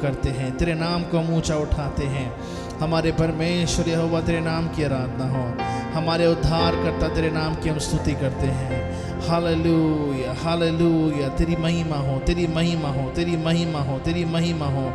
करते हैं, तेरे नाम को हम ऊंचा उठाते हैं। हमारे परमेश्वर यहोवा तेरे नाम की आराधना हो। हमारे उद्धारकर्ता तेरे नाम की हम स्तुति करते हैं। Hallelujah hallelujah. तेरी महिमा हो, तेरी महिमा हो, तेरी महिमा हो, तेरी महिमा हो,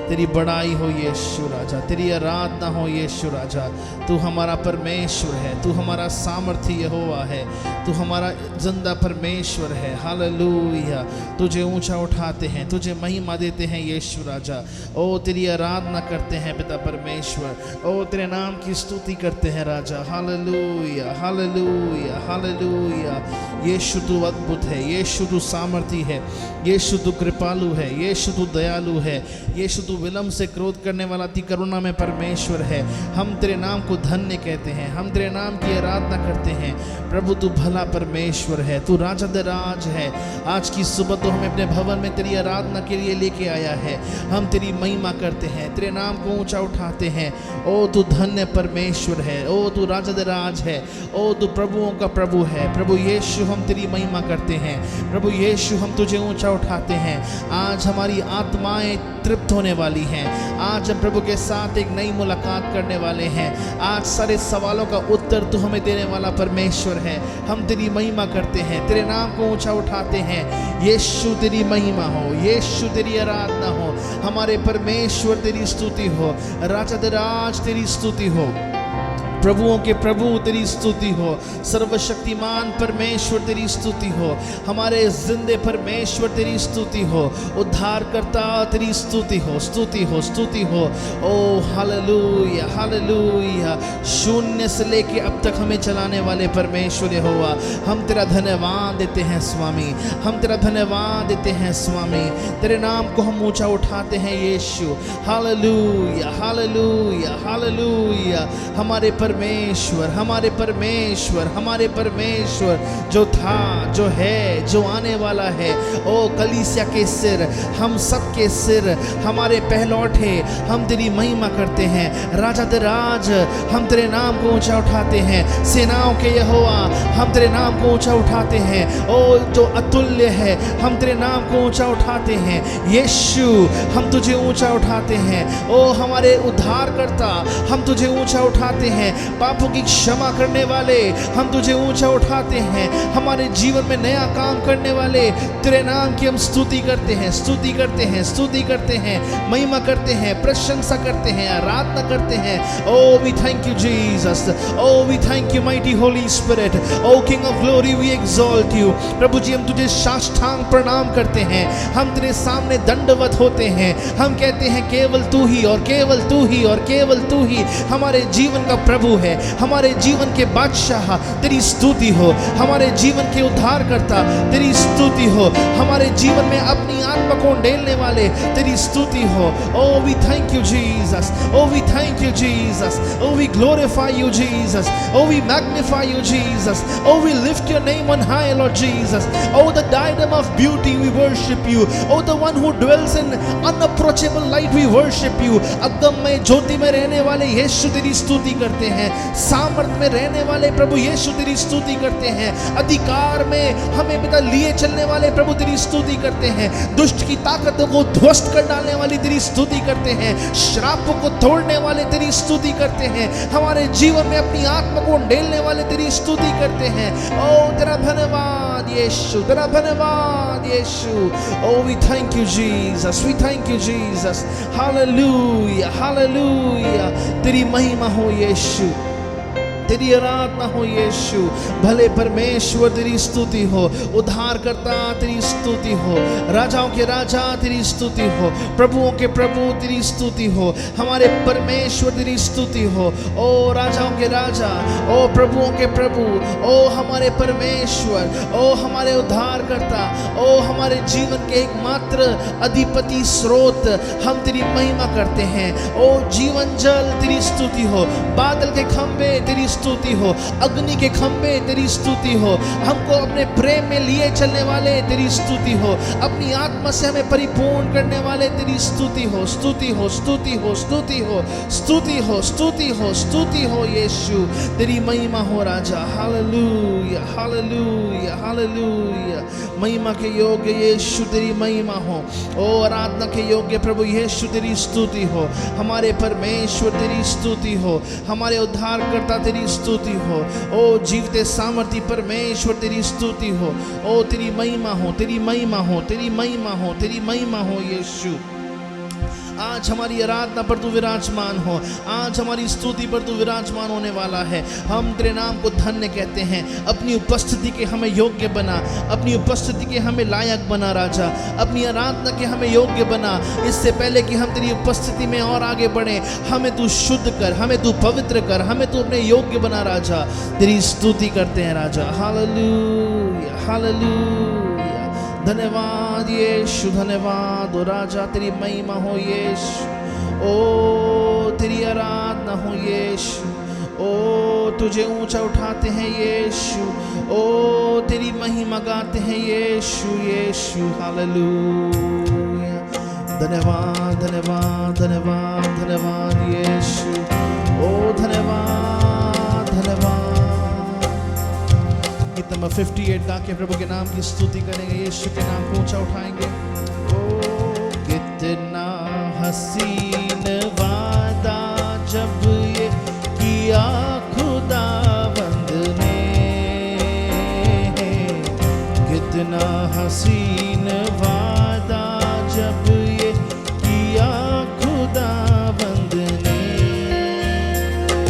तेरी बड़ाई हो यीशु राजा, तेरी आराधना हो यीशु राजा। तू हमारा परमेश्वर है, तू हमारा सामर्थी यहोवा है, तू हमारा जिंदा परमेश्वर है। हालेलुया। तुझे ऊंचा उठाते हैं, तुझे महिमा देते हैं यीशु राजा। ओ तेरी आराधना करते हैं पिता परमेश्वर। ओ तेरे नाम की स्तुति करते हैं राजा। Hallelujah hallelujah hallelujah. यीशु तू अद्भुत है, यीशु तू सामर्थी है, यीशु तू कृपालु है, यीशु तू दयालु है, यीशु तू विलंब से क्रोध करने वाला अति करुणा में परमेश्वर है। हम तेरे नाम को धन्य कहते हैं, हम तेरे नाम की आराधना करते हैं। प्रभु तू भला परमेश्वर है, तू राजा दे राज है। आज की सुबह तो हमें अपने भवन में तेरी आराधना के लिए लेके आया है। हम तेरी महिमा करते हैं, तेरे नाम को ऊंचा उठाते हैं। ओ तू धन्य परमेश्वर है, ओ तू राजा दे राज है, ओ तू प्रभुओं का प्रभु है। प्रभु यीशु हम तेरी महिमा करते हैं, प्रभु यीशु हम तुझे ऊंचा उठाते हैं। आज हमारी आत्माएं तृप्त होने वाली हैं। आज हम प्रभु के साथ एक नई मुलाकात करने वाले हैं। आज सारे सवालों का उत्तर तू हमें देने वाला परमेश्वर है। हम तेरी महिमा करते हैं, तेरे नाम को ऊंचा उठाते हैं। यीशु तेरी महिमा हो, यीशु तेरी आराधना हो, हमारे परमेश्वर तेरी स्तुति हो, राजा दे राज तेरी स्तुति हो, प्रभुओं के प्रभु तेरी स्तुति हो, सर्वशक्तिमान परमेश्वर तेरी स्तुति हो, हमारे जिंदे परमेश्वर तेरी स्तुति हो, उद्धारकर्ता तेरी स्तुति हो, स्तुति हो, स्तुति हो। ओ हालेलुया हालेलुया। शून्य से लेके अब तक हमें चलाने वाले परमेश्वर यहोवा, हम तेरा धन्यवाद देते हैं स्वामी, हम तेरा धन्यवाद देते हैं स्वामी। तेरे नाम को हम ऊंचा उठाते हैं यीशु। Hallelujah hallelujah hallelujah. हमारे परमेश्वर, हमारे परमेश्वर, हमारे परमेश्वर जो था, जो है, जो आने वाला है। ओ कलीसिया के सिर, हम सब के सिर, हमारे पहलौठे, हम तेरी महिमा करते हैं। राजा दे राज, हम तेरे नाम को ऊंचा उठाते हैं। सेनाओं के यहोवा, हम तेरे नाम को ऊंचा उठाते हैं। ओ जो अतुल्य है, हम तेरे नाम को ऊंचा उठाते हैं। यीशु हम तुझे ऊंचा उठाते हैं। ओ हमारे उद्धारकर्ता, हम तुझे ऊंचा उठाते हैं। पापों की क्षमा करने वाले, हम तुझे ऊंचा उठाते हैं। हमारे जीवन में नया काम करने वाले, तेरे नाम की हम स्तुति करते हैं, स्तुति करते हैं, स्तुति करते हैं, महिमा करते हैं, प्रशंसा करते हैं, आराधना करते हैं। O we thank you Jesus, O we thank you mighty Holy Spirit, O king of glory we exalt you. प्रभु जी हम तुझे साष्टांग प्रणाम करते हैं, हम तेरे सामने दंडवत होते हैं। हम कहते हैं केवल तू ही और केवल तू ही और केवल तू ही हमारे जीवन का प्रभु है, हमारे जीवन के बादशाह तेरी स्तुति हो, हमारे जीवन के उद्धारकर्ता तेरी स्तुति हो, हमारे जीवन में अपनी आत्मा को ढेलने वाले तेरी स्तुति हो। O we thank you Jesus, O we thank you Jesus, O we glorify you Jesus, O we magnify you Jesus, O we lift your name on high Lord Jesus, O the diadem of beauty we worship you, O the one who dwells in unapproachable light we worship you. अदम्य ज्योति में रहने वाले यीशु तेरी स्तुति करते हैं, सामर्थ में रहने वाले प्रभु यीशु तेरी स्तुति करते हैं, अधिकार में हमें पिता लिए चलने वाले प्रभु तेरी स्तुति करते हैं, दुष्ट की ताकतों को ध्वस्त कर डालने वाली तेरी स्तुति करते हैं, श्रापों को तोड़ने वाले तेरी स्तुति करते हैं, हमारे जीवन में अपनी आत्मा को ढेलने वाले तेरी स्तुति करते हैं। ओ तेरा धन्यवाद यीशु, तेरा धन्यवाद Yeshu. O we thank you Jesus, we thank you Jesus. Hallelujah hallelujah. तेरी महिमा हो यीशु, तेरी आराधना हो यीशु। भले परमेश्वर तेरी स्तुति हो, उद्धारकर्ता तेरी स्तुति हो, राजाओं के राजा तेरी स्तुति हो, प्रभुओं के प्रभु तेरी स्तुति हो, हमारे परमेश्वर तेरी स्तुति हो। ओ राजाओं के राजा, ओ प्रभुओं के प्रभु, ओ हमारे परमेश्वर, ओ हमारे उद्धारकर्ता, ओ हमारे जीवन के एकमात्र अधिपति स्रोत, हम तेरी महिमा करते हैं। ओ जीवन जल तेरी स्तुति हो, बादल के खंभे तेरी स्तुति हो, अग्नि के खंभे तेरी स्तुति हो, हमको अपने प्रेम में लिए चलने वाले तेरी स्तुति हो, अपनी आत्मा से हमें परिपूर्ण करने वाले तेरी स्तुति हो, स्तुति हो, स्तुति हो, स्तुति हो, स्तुति हो, स्तुति हो, स्तुति हो यीशु, तेरी महिमा हो राजा। Hallelujah, hallelujah, hallelujah. महिमा के योग्य यीशु तेरी महिमा हो, ओ आराधना के योग्य प्रभु यीशु तेरी स्तुति हो, हमारे परमेश्वर तेरी स्तुति हो, हमारे उद्धारकर्ता तेरी स्तुति हो, ओ जीवते सामर्थी परमेश्वर तेरी स्तुति हो, ओ तेरी महिमा हो, तेरी महिमा हो, तेरी महिमा हो, तेरी महिमा हो यीशु। आज हमारी आराधना पर तू विराजमान हो, आज हमारी स्तुति पर तू विराजमान होने वाला है। हम तेरे नाम को धन्य कहते हैं। अपनी उपस्थिति के हमें योग्य बना, अपनी उपस्थिति के हमें लायक बना राजा, अपनी आराधना के हमें योग्य बना। इससे पहले कि हम तेरी उपस्थिति में और आगे बढ़े, हमें तू शुद्ध कर, हमें तू पवित्र कर, हमें तू अपने योग्य बना राजा। तेरी स्तुति करते हैं राजा। Hallelujah, hallelujah. धन्यवाद यीशु, धन्यवाद ओ राजा, तेरी महिमा हो यीशु, ओ तेरी आराधना हो यीशु, ओ तुझे ऊंचा उठाते हैं यीशु, ओ तेरी महिमा गाते हैं यीशु, यीशु। हालेलुया। धन्यवाद, धन्यवाद, धन्यवाद, धन्यवाद यीशु, ओ धन्यवाद, धन्यवाद। गीत नंबर 58 गा के प्रभु के नाम की स्तुति करेंगे, यीशु के नाम को ऊंचा उठाएंगे। ओ कितना हसीन वादा जब ये किया खुदावंद ने, कितना हसीन वादा जब ये किया खुदावंद ने,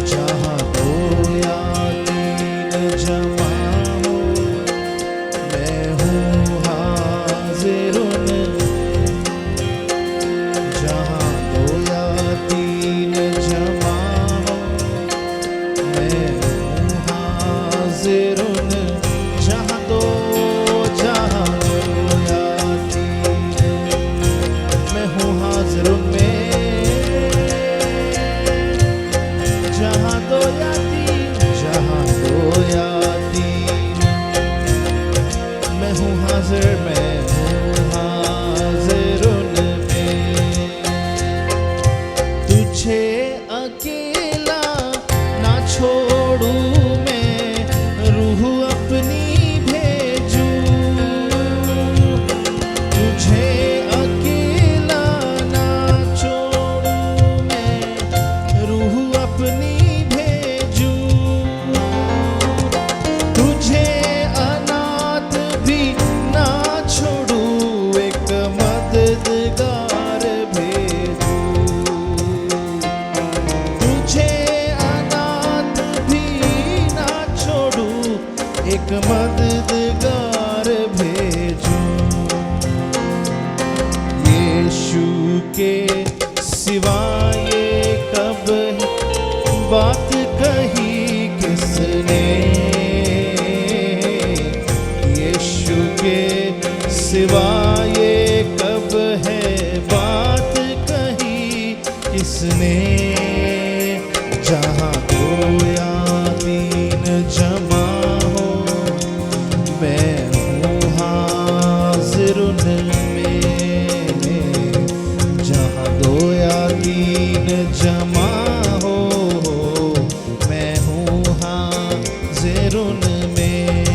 जहाँ दो या तीन जमा मददगार भेजो, यीशु के सिवाय कब बात कही किसने, यीशु के सिवाय कब है बात कही किसने, जहाँ दो या तीन जमा मैं हूँ हाजिर उनमें, जहाँ दो या तीन जमा हो मैं हूँ हाजिर उनमें।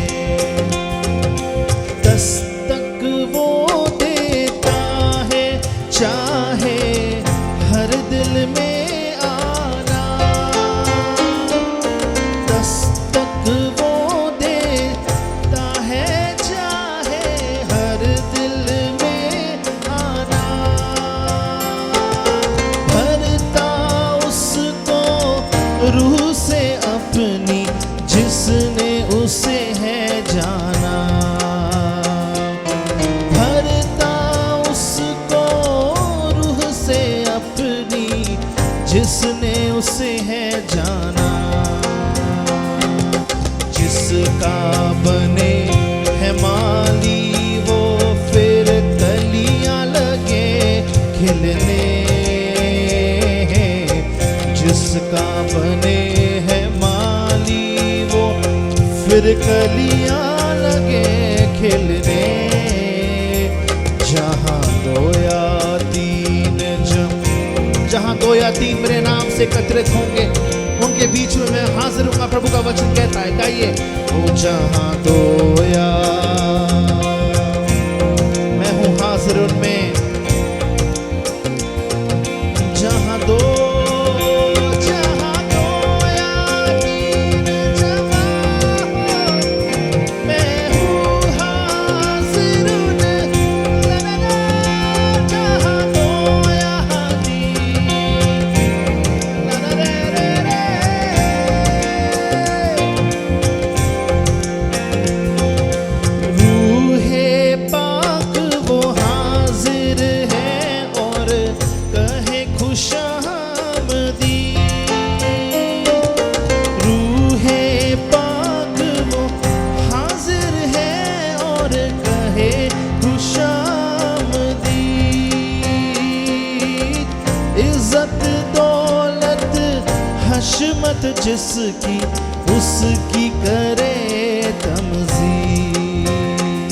दस्तक वो देता है चाहे हर दिल में आना, दस्तक वो रूह से अपनी जिसने उसे है जाना, भरता उसको रूह से अपनी जिसने उसे है जाना, जिसका बने है माली वो फिर कलियां लगे खिलने, जिसका बने है माली कलियां लगे खिलने, जहां दो या तीन मेरे नाम से एकत्रित होंगे, उनके बीच में मैं हाजिर हूँ, प्रभु का वचन कहता है। गाइए, ओ जहां दो या मैं हूँ हाजिर उनमें, जहां दो हशमत जिसकी उसकी करे तमजीद,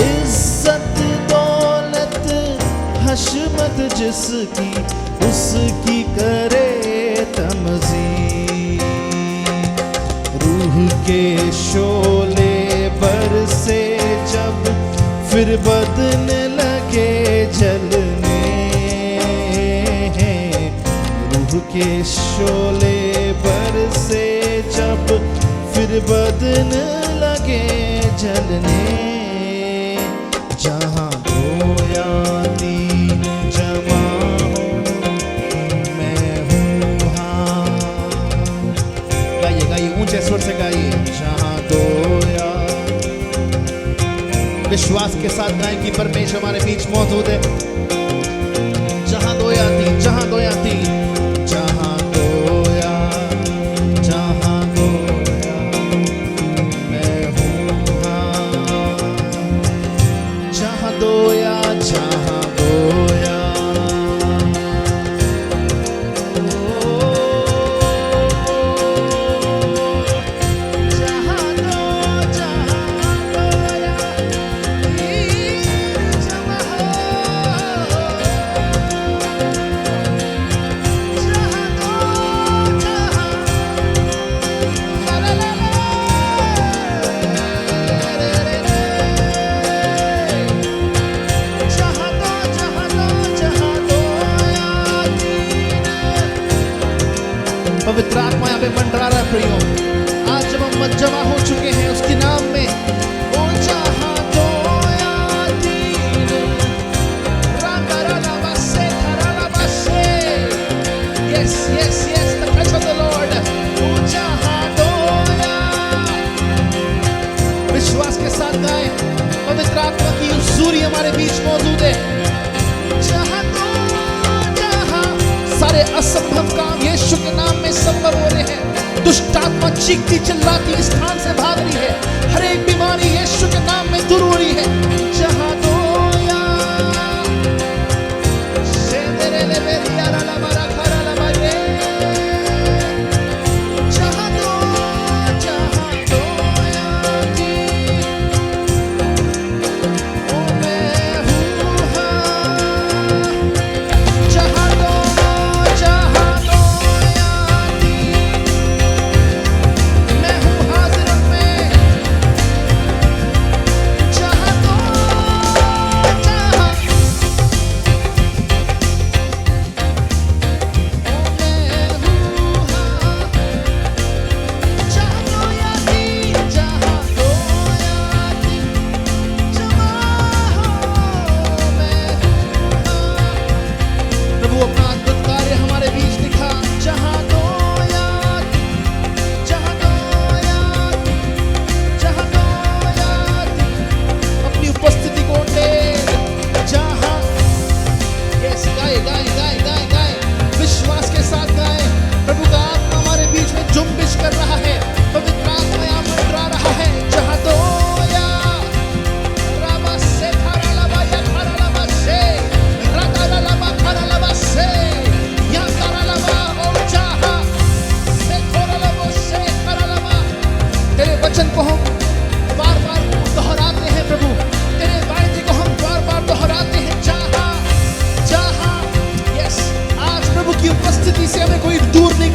इज्जत दौलत हशमत जिसकी उसकी करे तमजीद। रूह के शोले बरसे जब फिर बदन लगे जलने, के शोले बरसे जब फिर बदन लगे जलने, जहां दो या तीन जमा हो मैं हूँ हाँ। गाइए गाइए, ऊंचे सुर से गाइए, जहां दो या, विश्वास के साथ गाएं कि परमेश्वर हमारे बीच मौजूद है। जहां दो या तीन, जहां दो या तीन, पवित्र आत्मा यहाँ पे मंडरा रहा है प्रियो। आज जब हम जमा हो चुके हैं उसके नाम में, ओ जहां दो या तीन, yes yes yes, the touch of the Lord, ओ जहां दो या, विश्वास के साथ गाएं, पवित्र आत्मा की हुजूरी हमारे बीच मौजूद है। जहां दो, जहां सारे असंभव काम यीशु के नाम में संभव हो रहे हैं। दुष्ट आत्मा चीखती चिल्लाती इस स्थान से भाग रही है। हर एक बीमारी यीशु के नाम में दूर हो रही है। जहां दो या शेदरे ले बेरियारा ला मारा खारा ला मारे, जहां दो या तीन, ओ मैं हूँ हाँ। जहां दो या तीन, मैं हूँ हाजिर में। जहां दो या तीन, जहां दो या तीन, जमा हो मैं हूँ हाँ। प्रभु अपना अद्भुत कार्य हमारे बीच दिखा। जहां दो या तीन, जहां दो या तीन, जहां दो या तीन, अपनी उपस्थिति को ले। जहां, यस, गाए गाए गाए गाए गाए, विश्वास के साथ गाए। प्रभु का आत्मा हमारे बीच में जुम्बिश कर रहा है। पवित्र आत्मा यहाँ मंडरा रहा है। जहां दो या रामा से खारा लबा या खारा लबा से राता लबा खारा लबा से या तारा लबा, ओ जहां से खोरा लबो से खारा लबा। तेरे वचन को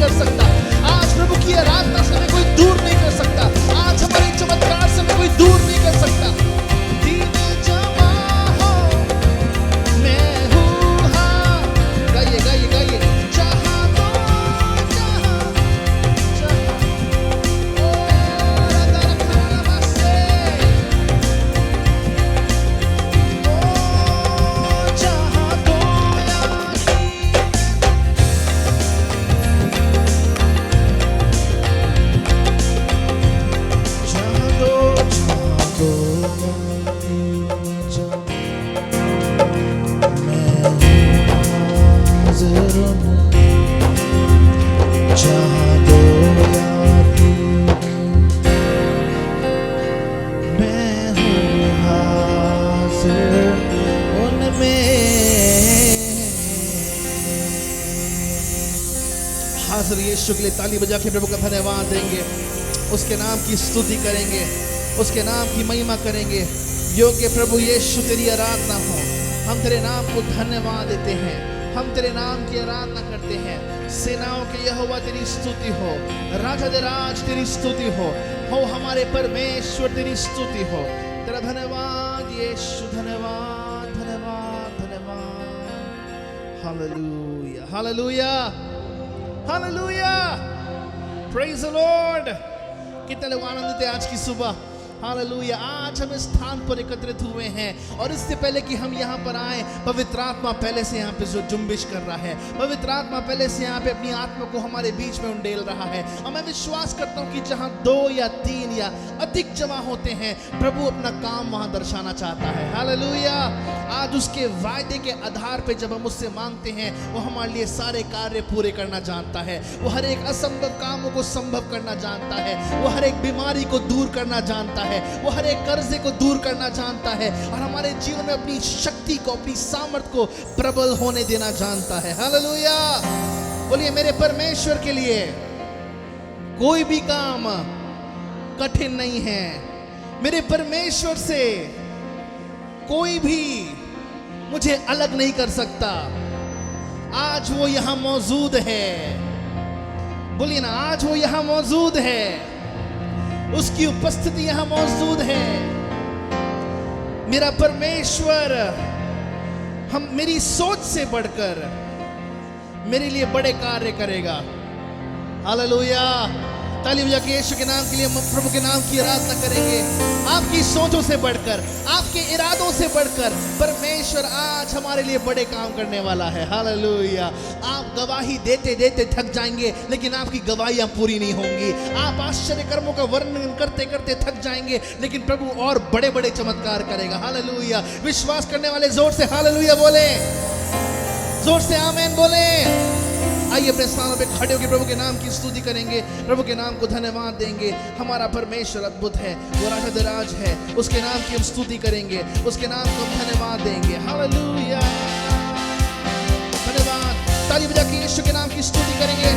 कर सकता। आज प्रभु की आराधना से हमें कोई दूर नहीं कर सकता। आज हमारे चमत्कार से हमें कोई दूर नहीं कर सकता। दीन जमा हो मैं हूँ, हाँ गाइए गाइए गाइए। जहाँ तो जहाँ जहाँ ओ राधा रखना नमस्ते ओ जहाँ तो यासी हाजिर यीशु के लिए ताली बजा के प्रभु का धन्यवाद देंगे, उसके नाम की स्तुति करेंगे, उसके नाम की महिमा करेंगे। योग्य प्रभु यीशु तेरी आराधना हो। हम तेरे नाम को धन्यवाद देते हैं, हम तेरे नाम की आराधना करते हैं। सेनाओं के यहोवा तेरी स्तुति हो, राजा दे राज तेरी स्तुति हो हमारे परमेश्वर तेरी स्तुति हो। तेरा धन्यवाद यीशु, धन्यवाद धन्यवाद धन्यवाद। Hallelujah hallelujah hallelujah, praise the Lord. कितने लोग आनंदित हैं आज की सुबह। हालेलुया, आज हम इस स्थान पर एकत्रित हुए हैं और इससे पहले कि हम यहाँ पर आए, पवित्र आत्मा पहले से यहाँ पे जो जुम्बिश कर रहा है, पवित्र आत्मा पहले से यहाँ पे अपनी आत्मा को हमारे बीच में उंडेल रहा है। और मैं विश्वास करता हूँ कि जहाँ 2 या 3 या अधिक जमा होते हैं, प्रभु अपना काम वहाँ दर्शाना चाहता है। हालेलुया, आज उसके वायदे के आधार पे जब हम उससे मांगते हैं, वो हमारे लिए सारे कार्य पूरे करना जानता है। वो हर एक असंभव कामों को संभव करना जानता है। वो हर एक बीमारी को दूर करना जानता है। वो हर एक कर्जे को दूर करना जानता है और हमारे जीवन में अपनी शक्ति को, अपनी सामर्थ को प्रबल होने देना जानता है। हालेलुया, बोलिए मेरे परमेश्वर के लिए कोई भी काम कठिन नहीं है। मेरे परमेश्वर से कोई भी मुझे अलग नहीं कर सकता। आज वो यहां मौजूद है। बोलिए ना, आज वो यहां मौजूद है, उसकी उपस्थिति यहां मौजूद है। मेरा परमेश्वर हम मेरी सोच से बढ़कर मेरे लिए बड़े कार्य करेगा। हालेलुया, ताली बजा के यीशु के नाम के लिए, प्रभु के नाम की आराधना करेंगे। आपकी सोचों से बढ़कर, आपके इरादों से बढ़कर परमेश्वर आज हमारे लिए बड़े काम करने वाला है। हालेलुया, आप गवाही देते देते थक जाएंगे, लेकिन आपकी गवाहियां पूरी नहीं होंगी। आप आश्चर्य कर्मों का वर्णन करते करते थक जाएंगे, लेकिन प्रभु और बड़े बड़े चमत्कार करेगा। हालेलुया, विश्वास करने वाले जोर से हालेलुया बोले, जोर से आमीन बोले। आइए अपने स्थानों पे खड़े होकर प्रभु के नाम की स्तुति करेंगे, प्रभु के नाम को धन्यवाद देंगे। हमारा परमेश्वर अद्भुत है, वो राज है, उसके नाम की हम स्तुति करेंगे, उसके नाम को हम धन्यवाद देंगे। हालेलुया, धन्यवाद। ताली बजा के यीशु के नाम की स्तुति करेंगे।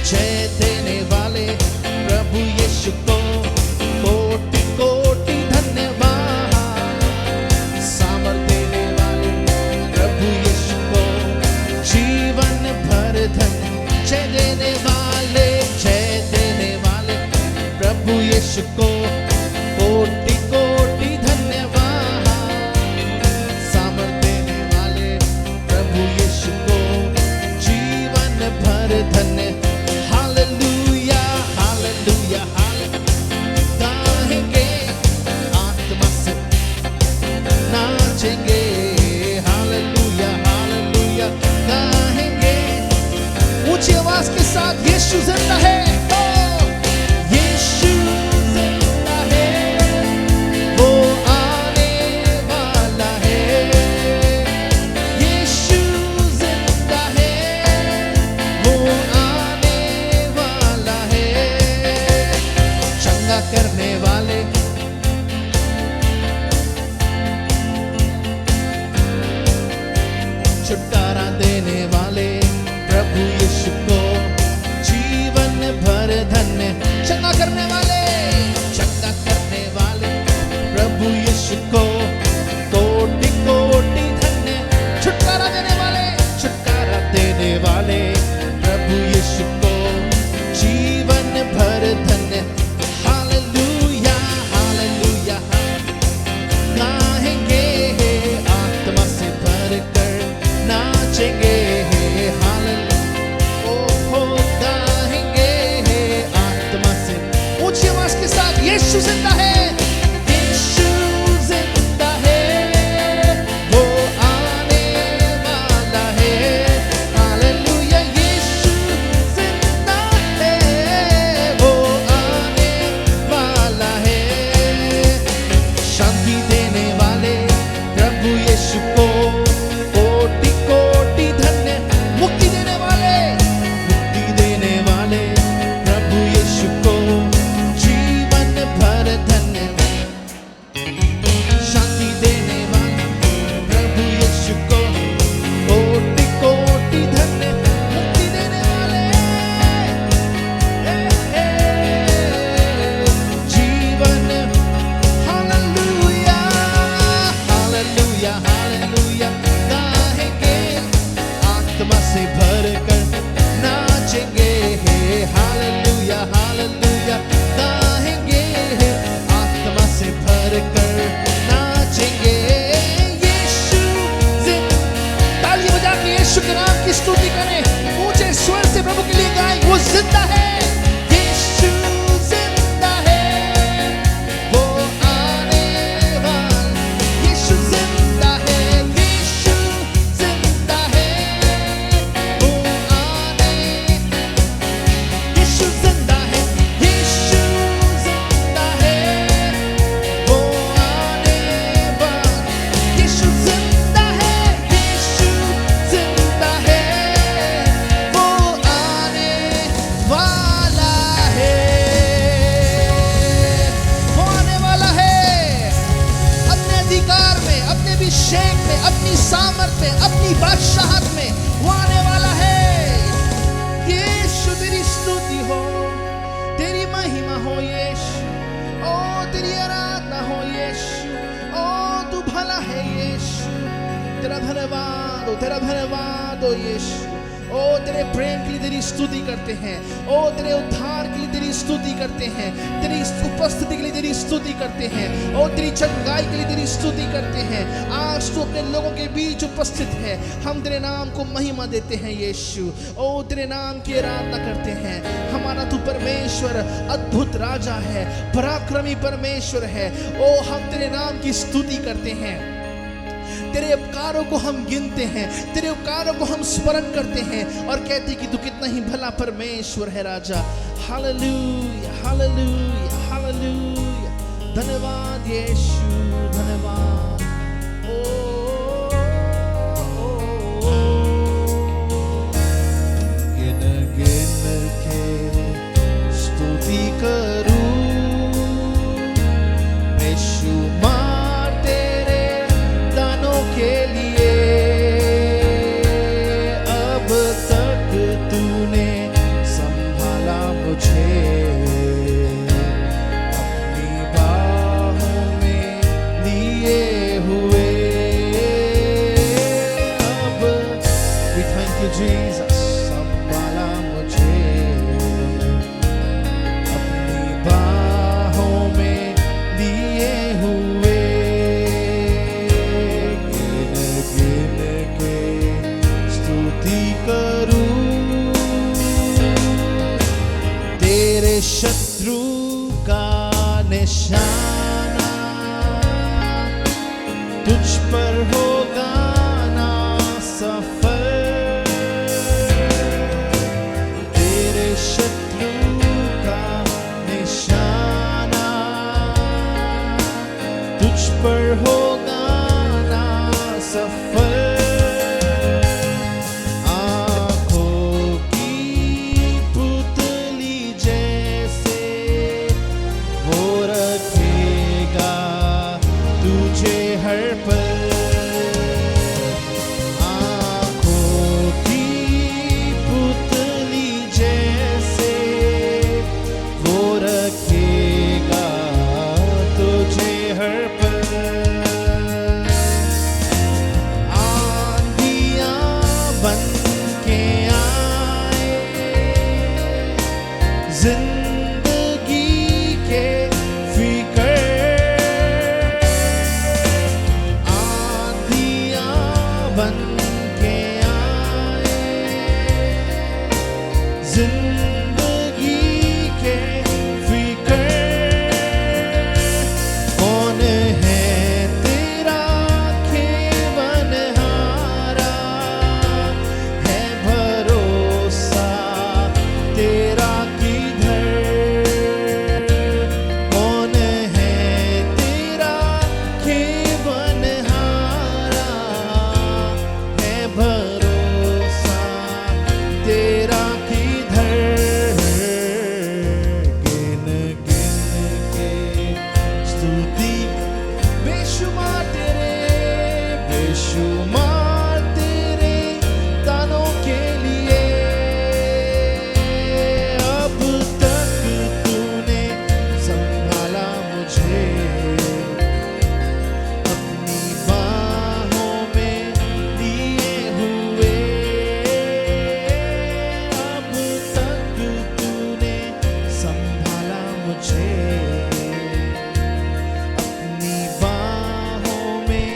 जय देने वाले प्रभु यीशु को कोटि कोटि धन्यवाद। सामर्थ देने वाले प्रभु यीशु को जीवन भर धन्य। जय देने वाले प्रभु यीशु को कोटि कोटि धन्यवाद। सामर्थ देने वाले प्रभु यीशु को जीवन भर धन्य। हालेलुया हालेलुया गाएंगे, आत्मा से नाचेंगे। हालेलुया हालेलुया गाएंगे, ऊंची आवाज के साथ यीशु जिंदा है। यीशु जिंदा है, वो आने वाला है। यीशु जिंदा है, वो आने वाला है। चंगा करने वाले, छुटकारा देने वाले प्रभु यीशु को जीवन भर देने वाले प्रभु यीशु को कोटि कोटि धन्य, मुक्ति देने वाले प्रभु यीशु को जीवन भर धन्य, शांति देने वाले प्रभु यीशु को कोटि कोटि धन्य, मुक्ति देने वाले जीवन। हालेलुया हालेलुया हालेलुया गाएंगे, आत्मा से भरकर नाचेंगे। हालेलुया हालेलुया गाएंगे, आत्मा से भरकर नाचेंगे। यीशु ताली बजा के यीशु के नाम की स्तुति करें, ऊंचे स्वर से प्रभु के लिए गाएं। वो जिंदा है, यीशु जिंदा है, वो आने वाला। यीशु जिंदा है, यीशु जिंदा है, वो आने। यीशु जिंदा है, यीशु जिंदा है, वो आने वाला। यीशु जिंदा है, यीशु जिंदा है, वो आने वाला है, वो आने वाला है। अपने अधिकार में, अपने अभिषेक में, अपनी सामर्थ में, अपनी बादशाहत में वो आने वाला है। यीशु तेरी स्तुति हो, तेरी महिमा हो यीशु, ओ तेरी आराधना हो यीशु, ओ तू भला है यीशु। तेरा धन्यवाद हो, तेरा धन्यवाद हो यीशु। ओ तेरे प्रेम के लिए तेरी स्तुति करते हैं, ओ तेरे उद्धार के लिए तेरी स्तुति करते हैं, तेरी उपस्थिति के लिए तेरी स्तुति करते हैं, ओ तेरी चंगाई के लिए तेरी स्तुति करते हैं। आज तू अपने लोगों के बीच उपस्थित है, हम तेरे नाम को महिमा देते हैं यीशु। ओ तेरे नाम की आराधना करते हैं। हमारा तू परमेश्वर अद्भुत राजा है, पराक्रमी परमेश्वर है। ओ हम तेरे नाम की स्तुति करते हैं, तेरे उपकारों को हम गिनते हैं, तेरे उपकारों को हम स्मरण करते हैं और कहते हैं कि तू कितना ही भला परमेश्वर है राजा। हालेलुया हालेलुया हालेलुया, धन्यवाद यीशु, धन्यवाद। गिन गिन के स्तुति करूं बेशुमार तेरे दानों के लिए। अब तक तूने संभाला मुझे, अपनी बाहों में लिए हुए। अब we thank you Jesus, संभाला मुझे, अपनी बाहों में लिए हुए। गिन गिन के स्तुति करूं तेरे शत्रु का निशाना तुझ पर होगा ना सफल। तेरे शत्रु का निशाना तुझ पर होगा ना सफल। आँखों की पुतली जैसे वो रखेगा तुझे हर पल। आँखों की पुतली जैसे वो रखेगा तुझे हर पल। आंधियाँ बन के आए जिंदगी के फिकर, बेशुमार तेरे दानों के लिए अब तक तूने संभाला मुझे अपनी बाहों में लिए हुए। अब तक तूने संभाला मुझे अपनी बाहों में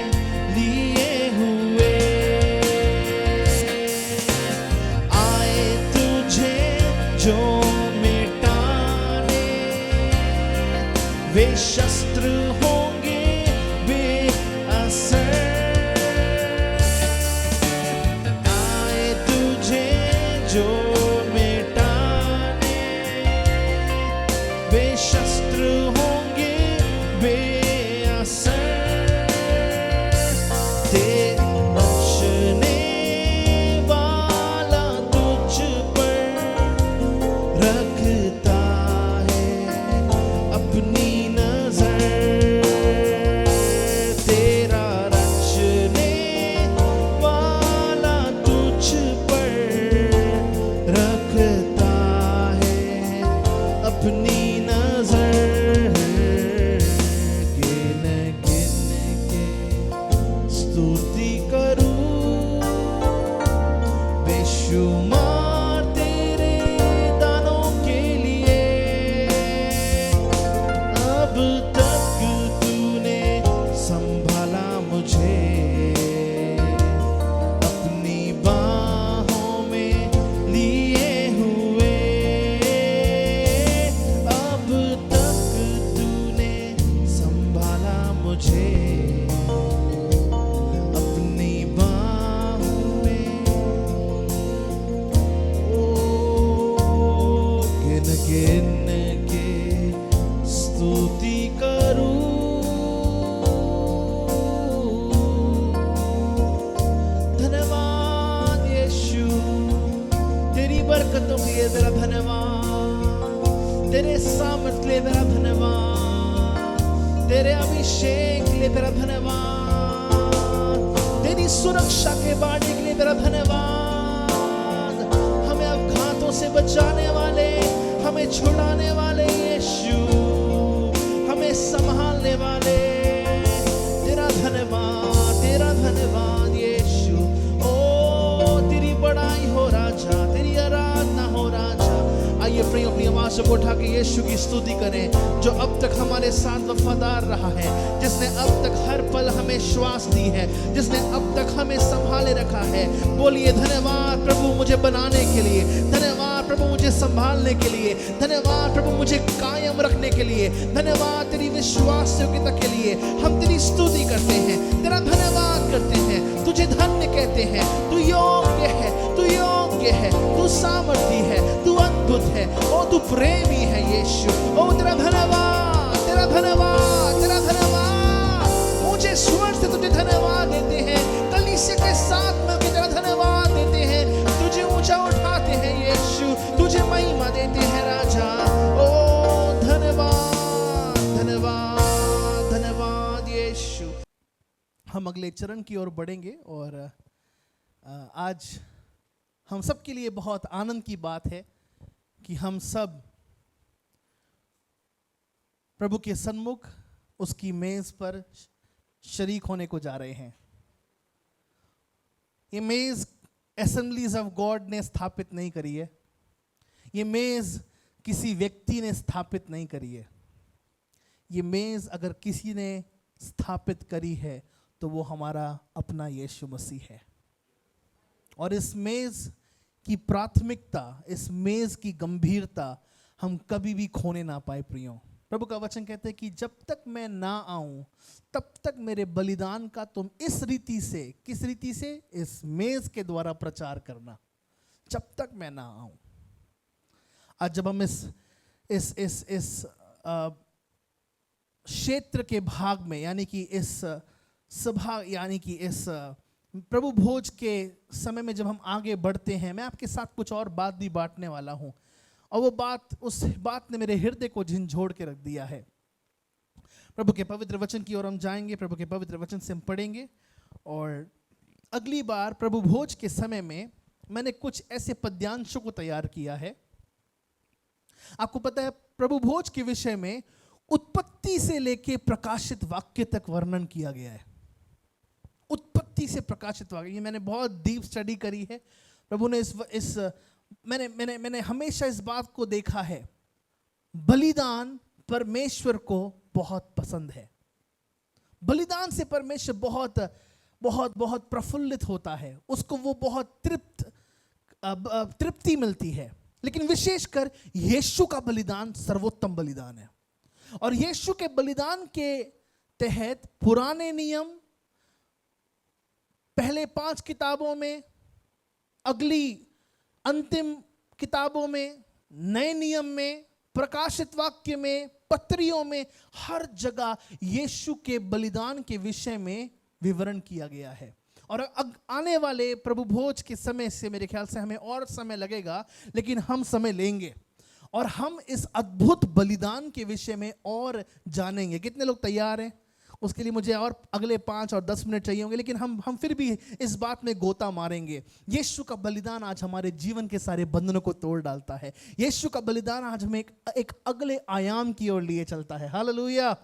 लिए हुए। आए तुझे जो मिटाने वे शस्त्र होंगे बेअसर। आए तुझे जो मिटाने वे शस्त्र होंगे बेअसर। बख्शने वाला तुझ पर रखता है अपनी नजर। तेरा रचने वाला तुझ पर रखता है अपनी नजर। गिन गिन के स्तुति करूं बेशुमार तेरे दानों के लिए। अब तक तूने संभाला मुझे अपनी बाहों में लिए हुए। अब तक तूने संभाला मुझे अपनी बाहों में। ओ गिन गिन के स्तुति करूं धन्यवाद यीशु तेरी बरकतों के लिए तेरा धन्यवाद। तेरे सामर्थ के लिए तेरा धन्यवाद। तेरे अभिषेक के लिए तेरा धन्यवाद। तेरी सुरक्षा के बाड़े के लिए तेरा धन्यवाद। हमें अपघातों से बचाने वाले, हमें छुड़ाने वाले यीशु, हमें संभालने वाले, तेरा धन्यवाद, तेरा धन्यवाद यीशु। ओ तेरी बड़ाई हो राजा, तेरी आराधना हो राजा। आइए प्रिय अपनी आवाज को उठा के यीशु की स्तुति करें जो अब तक हमारे साथ वफादार रहा है, जिसने अब तक हर पल हमें श्वास दी है, जिसने अब तक हमें संभाले रखा है। बोलिए धन्यवाद प्रभु मुझे बनाने के लिए, धन्यवाद प्रभु मुझे संभालने के लिए, धन्यवाद प्रभु मुझे कायम रखने के लिए, धन्यवाद तेरी विश्वास योग्यता के लिए। हम तेरी स्तुति करते हैं, तेरा धन्यवाद करते हैं, तुझे धन्य कहते हैं। तू योग्य है, तू योग्य है, तू सामर्थी है, तू अद्भुत है, ओ तू प्रेमी है यीशु। ओ तेरा धन्यवाद, तेरा धन्यवाद, तेरा धन्यवाद। मुझे स्वर से तुझे धन्यवाद देते हैं, कलीसिया के साथ मिलकर तेरा धन्यवाद देते हैं, तुझे ऊंचा उठाते हैं यीशु, तुझे महिमा देते हैं राजा। ओ धन्यवाद, धन्यवाद, धन्यवाद यीशु। हम अगले चरण की ओर बढ़ेंगे और आज हम सब के लिए बहुत आनंद की बात है कि हम सब प्रभु के सन्मुख उसकी मेज पर शरीक होने को जा रहे हैं। ये मेज असेंबलीज ऑफ गॉड ने स्थापित नहीं करी है, ये मेज किसी व्यक्ति ने स्थापित नहीं करी है। ये मेज अगर किसी ने स्थापित करी है तो वो हमारा अपना यीशु मसीह है। और इस मेज की प्राथमिकता, इस मेज की गंभीरता हम कभी भी खोने ना पाए प्रियो। प्रभु का वचन कहते हैं कि जब तक मैं ना आऊं तब तक मेरे बलिदान का तुम इस रीति से, किस रीति से, इस मेज के द्वारा प्रचार करना, जब तक मैं ना आऊं। आज जब हम इस क्षेत्र के भाग में, यानी कि इस सभा, यानी कि इस प्रभु भोज के समय में जब हम आगे बढ़ते हैं, मैं आपके साथ कुछ और बात भी बांटने वाला हूं। और वो बात, उस बात ने मेरे हृदय को झंझोड़ के रख दिया है। प्रभु के पवित्र वचन की ओर हम जाएंगे, प्रभु के पवित्र वचन से हम पढ़ेंगे और अगली बार प्रभु भोज के समय में मैंने कुछ ऐसे पद्यांशों को तैयार किया है। आपको पता है प्रभु भोज के विषय में उत्पत्ति से लेके प्रकाशित वाक्य तक वर्णन किया गया है। उत्पत्ति से प्रकाशित वाक्य, ये मैंने बहुत डीप स्टडी करी है। प्रभु ने मैंने हमेशा इस बात को देखा है, बलिदान परमेश्वर को बहुत पसंद है। बलिदान से परमेश्वर बहुत बहुत बहुत प्रफुल्लित होता है, उसको वो बहुत तृप्ति मिलती है। लेकिन विशेषकर यीशु का बलिदान सर्वोत्तम बलिदान है। और यीशु के बलिदान के तहत पुराने नियम, पहले 5 किताबों में, अगली अंतिम किताबों में, नए नियम में, प्रकाशित वाक्य में, पत्रियों में, हर जगह यीशु के बलिदान के विषय में विवरण किया गया है। और आने वाले प्रभु भोज के समय से मेरे ख्याल से हमें और समय लगेगा, लेकिन हम समय लेंगे और हम इस अद्भुत बलिदान के विषय में और जानेंगे। कितने लोग तैयार हैं? उसके लिए मुझे और अगले 5 और 10 मिनट चाहिए होंगे, लेकिन हम फिर भी इस बात में गोता मारेंगे। यीशु का बलिदान आज हमारे जीवन के सारे बंधनों को तोड़ डालता है। यीशु का बलिदान आज हमें एक अगले आयाम की ओर लिए चलता है। Hallelujah,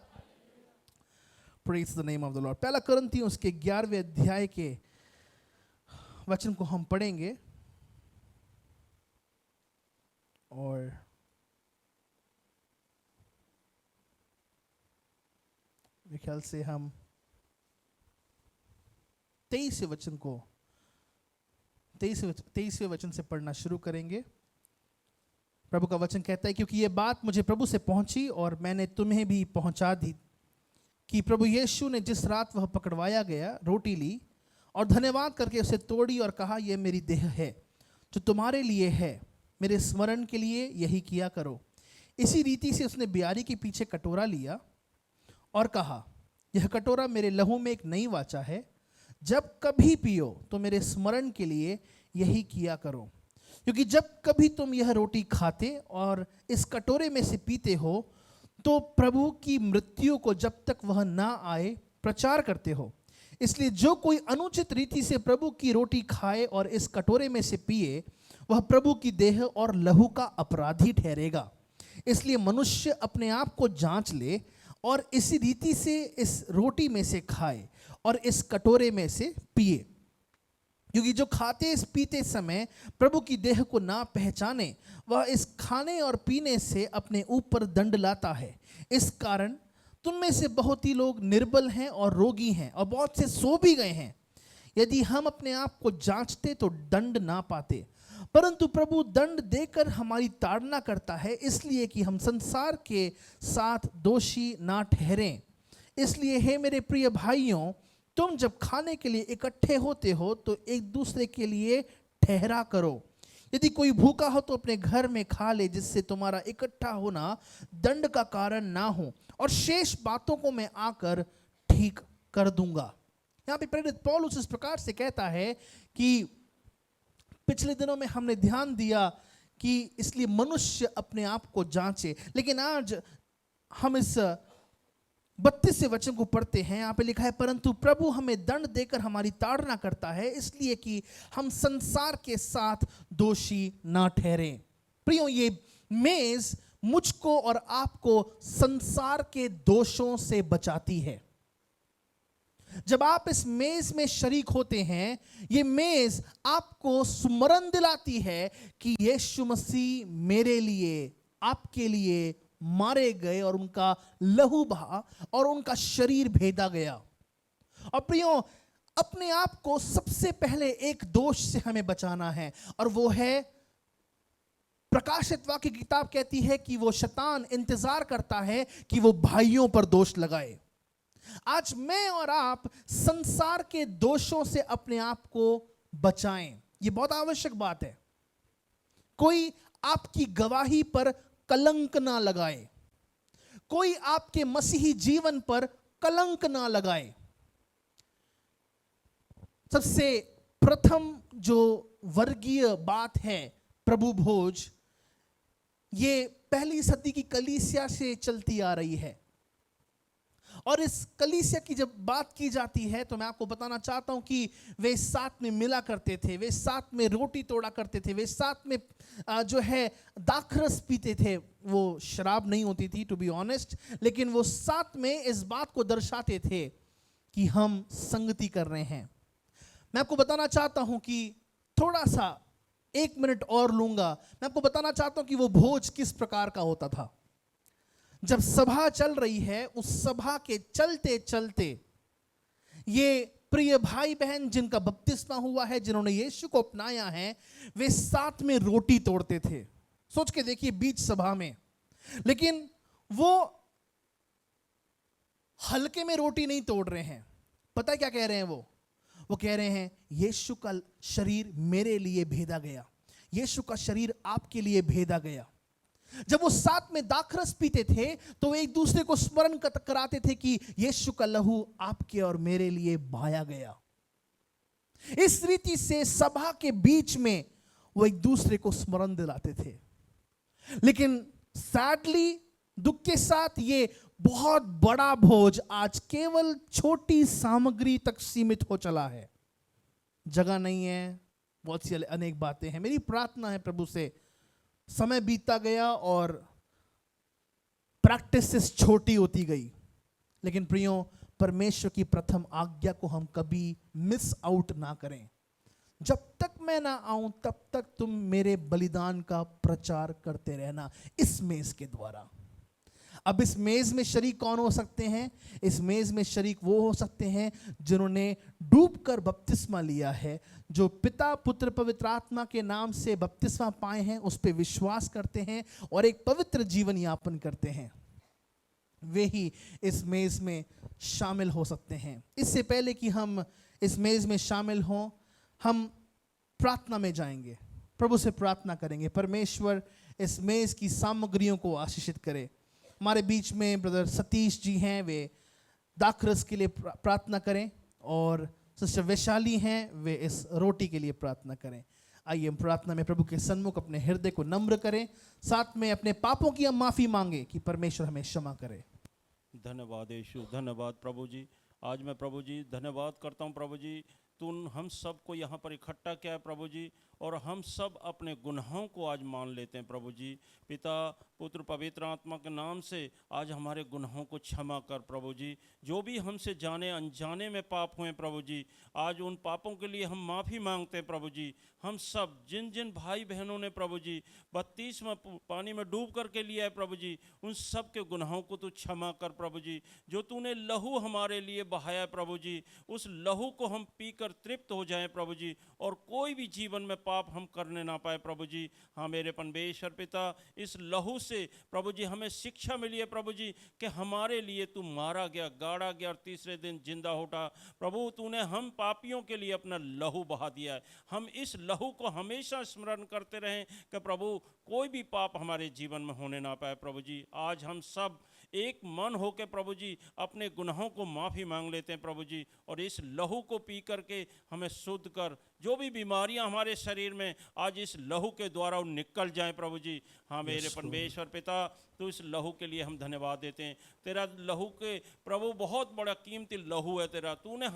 praise the name of the Lord. पहला कुरिन्थियों उसके 11वें अध्याय के वचन को हम पढ़ेंगे और मेरे ख्याल से हम 23वें वचन से पढ़ना शुरू करेंगे। प्रभु का वचन कहता है, क्योंकि ये बात मुझे प्रभु से पहुंची और मैंने तुम्हें भी पहुंचा दी कि प्रभु यीशु ने जिस रात वह पकड़वाया गया रोटी ली और धन्यवाद करके उसे तोड़ी और कहा, यह मेरी देह है जो तुम्हारे लिए है, मेरे स्मरण के लिए यही किया करो। इसी रीति से उसने बियारी के पीछे कटोरा लिया और कहा, यह कटोरा मेरे लहू में एक नई वाचा है, जब कभी पियो तो मेरे स्मरण के लिए यही किया करो। क्योंकि जब कभी तुम यह रोटी खाते और इस कटोरे में से पीते हो तो प्रभु की मृत्यु को जब तक वह ना आए प्रचार करते हो। इसलिए जो कोई अनुचित रीति से प्रभु की रोटी खाए और इस कटोरे में से पिए, वह प्रभु की देह और लहू का अपराधी ठहरेगा। इसलिए मनुष्य अपने आप को जांच ले और इसी रीति से इस रोटी में से खाए और इस कटोरे में से पिए। क्योंकि जो खाते इस पीते समय प्रभु की देह को ना पहचाने, वह इस खाने और पीने से अपने ऊपर दंड लाता है। इस कारण तुम में से बहुत ही लोग निर्बल हैं और रोगी हैं और बहुत से सो भी गए हैं। यदि हम अपने आप को जांचते तो दंड ना पाते, परंतु प्रभु दंड देकर हमारी ताड़ना करता है, इसलिए कि हम संसार के साथ दोषी ना ठहरें। इसलिए हे मेरे प्रिय भाइयों, तुम जब खाने के लिए इकट्ठे होते हो तो एक दूसरे के लिए ठहरा करो। यदि कोई भूखा हो तो अपने घर में खा ले, जिससे तुम्हारा इकट्ठा होना दंड का कारण ना हो, और शेष बातों को मैं आकर ठीक कर दूंगा। यहाँ पे प्रेरित पौलुस इस प्रकार से कहता है कि पिछले दिनों में हमने ध्यान दिया कि इसलिए मनुष्य अपने आप को जांचे, लेकिन आज हम इस 32वें वचन को पढ़ते हैं। यहाँ पे लिखा है, परंतु प्रभु हमें दंड देकर हमारी ताड़ना करता है, इसलिए कि हम संसार के साथ दोषी ना ठहरें। प्रियो, ये मेज मुझको और आपको संसार के दोषों से बचाती है। जब आप इस मेज में शरीक होते हैं, ये मेज आपको स्मरण दिलाती है कि यीशु मसीह मेरे लिए, आपके लिए मारे गए और उनका लहू बहा और उनका शरीर भेदा गया। और प्रियो, अपने आप को सबसे पहले एक दोष से हमें बचाना है, और वो है प्रकाशित वाक्य की किताब कहती है कि वो शैतान इंतजार करता है कि वो भाइयों पर दोष लगाए। आज मैं और आप संसार के दोषों से अपने आप को बचाएं, ये बहुत आवश्यक बात है। कोई आपकी गवाही पर कलंक ना लगाए, कोई आपके मसीही जीवन पर कलंक ना लगाए। सबसे प्रथम जो वर्गीय बात है प्रभु भोज, ये पहली सदी की कलीसिया से चलती आ रही है। और इस कलीसिया की जब बात की जाती है तो मैं आपको बताना चाहता हूं कि वे साथ में मिला करते थे, वे साथ में रोटी तोड़ा करते थे, वे साथ में जो है दाखरस पीते थे। वो शराब नहीं होती थी टू बी ऑनेस्ट, लेकिन वो साथ में इस बात को दर्शाते थे कि हम संगति कर रहे हैं। मैं आपको बताना चाहता हूं कि थोड़ा सा 1 मिनट और लूंगा, मैं आपको बताना चाहता हूं कि वो भोज किस प्रकार का होता था। जब सभा चल रही है, उस सभा के चलते चलते ये प्रिय भाई बहन जिनका बपतिस्मा हुआ है, जिन्होंने यीशु को अपनाया है, वे साथ में रोटी तोड़ते थे। सोच के देखिए, बीच सभा में। लेकिन वो हल्के में रोटी नहीं तोड़ रहे हैं। पता है क्या कह रहे हैं वो कह रहे हैं यीशु का शरीर मेरे लिए भेदा गया, यीशु का शरीर आपके लिए भेदा गया। जब वो साथ में दाखरस पीते थे तो वे एक दूसरे को स्मरण कराते थे कि यीशु का लहू आपके और मेरे लिए बहाया गया। इस रीति से सभा के बीच में वो एक दूसरे को स्मरण दिलाते थे। लेकिन सैडली, दुख के साथ, ये बहुत बड़ा भोज आज केवल छोटी सामग्री तक सीमित हो चला है। जगह नहीं है, बहुत सी अनेक बातें हैं। मेरी प्रार्थना है प्रभु से, समय बीतता गया और प्रैक्टिसेस छोटी होती गई, लेकिन प्रियो, परमेश्वर की प्रथम आज्ञा को हम कभी मिस आउट ना करें। जब तक मैं ना आऊं तब तक तुम मेरे बलिदान का प्रचार करते रहना इस मेज के द्वारा। अब इस मेज में शरीक कौन हो सकते हैं? इस मेज में शरीक वो हो सकते हैं जिन्होंने डूबकर बपतिस्मा लिया है, जो पिता पुत्र पवित्र आत्मा के नाम से बपतिस्मा पाए हैं, उस पे विश्वास करते हैं और एक पवित्र जीवन यापन करते हैं। वे ही इस मेज में शामिल हो सकते हैं। इससे पहले कि हम इस मेज में शामिल हों, हम प्रार्थना में जाएंगे, प्रभु से प्रार्थना करेंगे परमेश्वर इस मेज की सामग्रियों को आशीषित करे। हमारे बीच में ब्रदर सतीश जी हैं, वे दाखरस के लिए प्रार्थना करें, और सिस्टर वैशाली हैं, वे इस रोटी के लिए प्रार्थना करें। आइए हम प्रार्थना में प्रभु के सन्मुख अपने हृदय को नम्र करें, साथ में अपने पापों की हम माफ़ी मांगे कि परमेश्वर हमें क्षमा करे। धन्यवाद यीशु, धन्यवाद प्रभु जी। आज मैं प्रभु जी धन्यवाद करता हूँ प्रभु जी, तुम हम सबको यहाँ पर इकट्ठा किया है प्रभु जी, और हम सब अपने गुनाहों को आज मान लेते हैं प्रभु जी। पिता पुत्र पवित्र आत्मा के नाम से आज हमारे गुनाहों को क्षमा कर प्रभु जी। जो भी हमसे जाने अनजाने में पाप हुए प्रभु जी, आज उन पापों के लिए हम माफ़ी मांगते हैं प्रभु जी। हम सब जिन जिन भाई बहनों ने प्रभु जी बपतिस्मा पानी में डूब करके लिया है प्रभु जी, उन सब के गुनाहों को तू क्षमा कर प्रभु जी। जो तूने लहू हमारे लिए बहाया प्रभु जी, उस लहू को हम पीकर तृप्त हो जाएं प्रभु जी, और कोई भी जीवन में पाप हम करने ना पाए प्रभु जी। हाँ मेरे परमेश्वर पिता, इस लहू से प्रभु जी हमें शिक्षा मिली है प्रभु जी कि हमारे लिए तू मारा गया, गाड़ा गया और तीसरे दिन जिंदा उठा। प्रभु तूने हम पापियों के लिए अपना लहू बहा दिया है। हम इस लहू को हमेशा स्मरण करते रहें कि प्रभु कोई भी पाप हमारे जीवन में होने ना पाए प्रभु जी। आज हम सब एक मन होकर प्रभु जी अपने गुनाहों को माफ़ी मांग लेते हैं प्रभु जी, और इस लहू को पी करके हमें शुद्ध कर। जो भी बीमारियां हमारे शरीर में आज इस लहू के द्वारा निकल जाएं प्रभु जी। हाँ मेरे परमेश्वर पिता, तो इस लहू के लिए हम धन्यवाद देते हैं। तेरा लहू के प्रभु बहुत बड़ा कीमती लहू है तेरा। तूने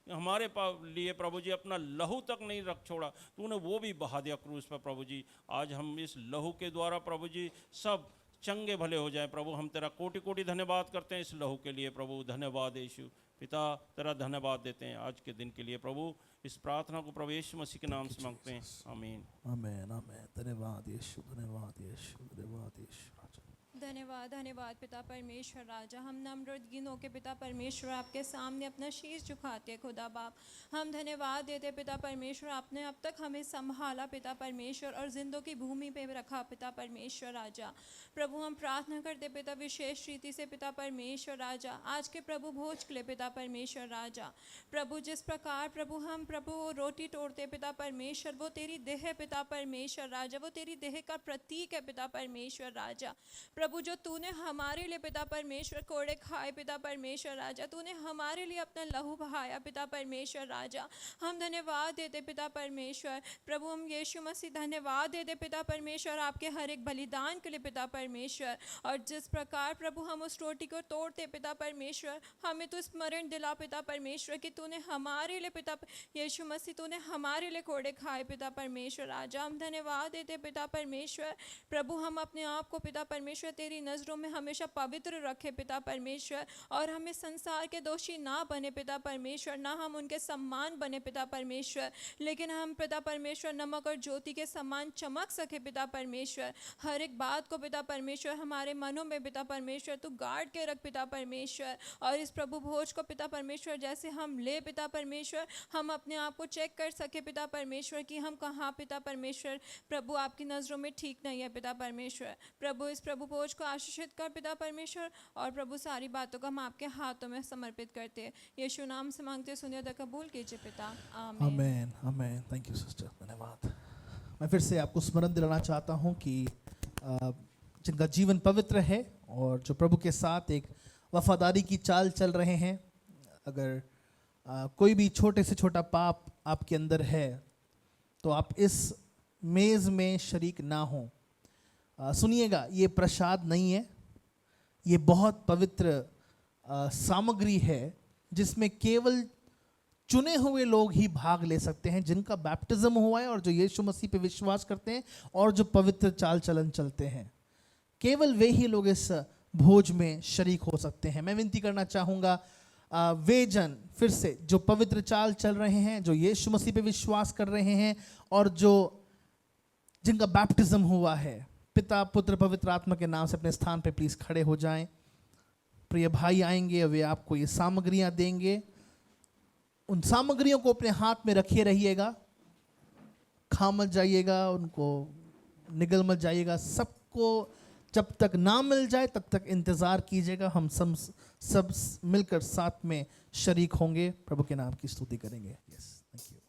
हमारे लिए प्रभु जी अपना लहू तक नहीं रख छोड़ा, तूने वो भी बहा दिया क्रूस पर प्रभु जी। आज हम इस लहू के द्वारा प्रभु जी सब चंगे भले हो जाए प्रभु। हम तेरा कोटि कोटि धन्यवाद करते हैं इस लहू के लिए प्रभु। धन्यवाद यीशु पिता, तेरा धन्यवाद देते हैं आज के दिन के लिए प्रभु। इस प्रार्थना को प्रभु यीशु मसीह के नाम से मांगते हैं, आमीन आमीन आमीन। धन्यवाद यीशु, धन्यवाद यीशु, धन्यवाद यीशु। धन्यवाद धन्यवाद पिता परमेश्वर राजा। हम नम्र दीन होकर पिता परमेश्वर आपके सामने अपना शीश झुकाते हैं खुदा बाप। हम धन्यवाद देते पिता परमेश्वर, आपने अब तक हमें संभाला पिता परमेश्वर, और जिंदों की भूमि पे रखा पिता परमेश्वर राजा। प्रभु हम प्रार्थना करते पिता विशेष रीति से पिता परमेश्वर राजा आज के प्रभु भोज के लिए पिता परमेश्वर राजा। प्रभु जिस प्रकार प्रभु हम प्रभु रोटी तोड़ते पिता परमेश्वर, वो तेरी देह है पिता परमेश्वर राजा, वो तेरी देह का प्रतीक है पिता परमेश्वर राजा। प्रभु जो तूने हमारे लिए पिता परमेश्वर कोड़े खाए पिता परमेश्वर राजा, तूने हमारे लिए अपना लहू बहाया पिता परमेश्वर राजा। हम धन्यवाद देते पिता परमेश्वर। प्रभु हम यीशु मसीह धन्यवाद देते पिता परमेश्वर आपके हर एक बलिदान के लिए पिता परमेश्वर। और जिस प्रकार प्रभु हम उस रोटी को तोड़ते पिता परमेश्वर, हमें तो स्मरण दिला पिता परमेश्वर कि तूने हमारे लिए पिता यीशु मसीह तूने हमारे लिए कोड़े खाए पिता परमेश्वर राजा। हम धन्यवाद देते पिता परमेश्वर। प्रभु हम अपने आप को पिता परमेश्वर तेरी नज़रों में हमेशा पवित्र रखे पिता परमेश्वर, और हमें संसार के दोषी ना बने पिता परमेश्वर, ना हम उनके सम्मान बने पिता परमेश्वर, लेकिन हम पिता परमेश्वर नमक और ज्योति के समान चमक सके पिता परमेश्वर। हर एक बात को पिता परमेश्वर हमारे मनों में पिता परमेश्वर तू गाड़ के रख पिता परमेश्वर। और इस प्रभु भोज को पिता परमेश्वर जैसे हम ले पिता परमेश्वर, हम अपने आप को चेक कर सके पिता परमेश्वर कि हम कहाँ पिता परमेश्वर प्रभु आपकी नज़रों में ठीक नहीं है पिता परमेश्वर। प्रभु इस प्रभु भोज को आशीषित कर पिता परमेश्वर, और प्रभु सारी बातों को हम आपके हाथों में समर्पित करते हैं। यीशु नाम से मांगते सुनिए तो कबूल कीजिए पिता, आमीन। आमेन आमेन। थैंक यू सिस्टर, धन्यवाद। मैं फिर से आपको स्मरण दिलाना चाहता हूँ कि जिनका जीवन पवित्र है और जो प्रभु के साथ एक वफादारी की चाल चल रहे हैं, अगर कोई भी छोटे से छोटा पाप आपके अंदर है तो आप इस मेज़ में शरीक ना हो। सुनिएगा, ये प्रसाद नहीं है, ये बहुत पवित्र सामग्री है जिसमें केवल चुने हुए लोग ही भाग ले सकते हैं, जिनका बैप्टिज्म हुआ है और जो यीशु मसीह पे विश्वास करते हैं और जो पवित्र चाल चलन चलते हैं। केवल वे ही लोग इस भोज में शरीक हो सकते हैं। मैं विनती करना चाहूँगा, वे जन फिर से जो पवित्र चाल चल रहे हैं, जो यीशु मसीह पे विश्वास कर रहे हैं और जो जिनका बैप्टिज्म हुआ है, पिता पुत्र पवित्र आत्मा के नाम से अपने स्थान पे प्लीज़ खड़े हो जाएं। प्रिय भाई आएंगे, वे आपको ये सामग्रियां देंगे। उन सामग्रियों को अपने हाथ में रखे रहिएगा, खा मत जाइएगा, उनको निगल मत जाइएगा। सबको जब तक ना मिल जाए तब तक इंतज़ार कीजिएगा। हम सब मिलकर साथ में शरीक होंगे, प्रभु के नाम की स्तुति करेंगे। Yes, thank you.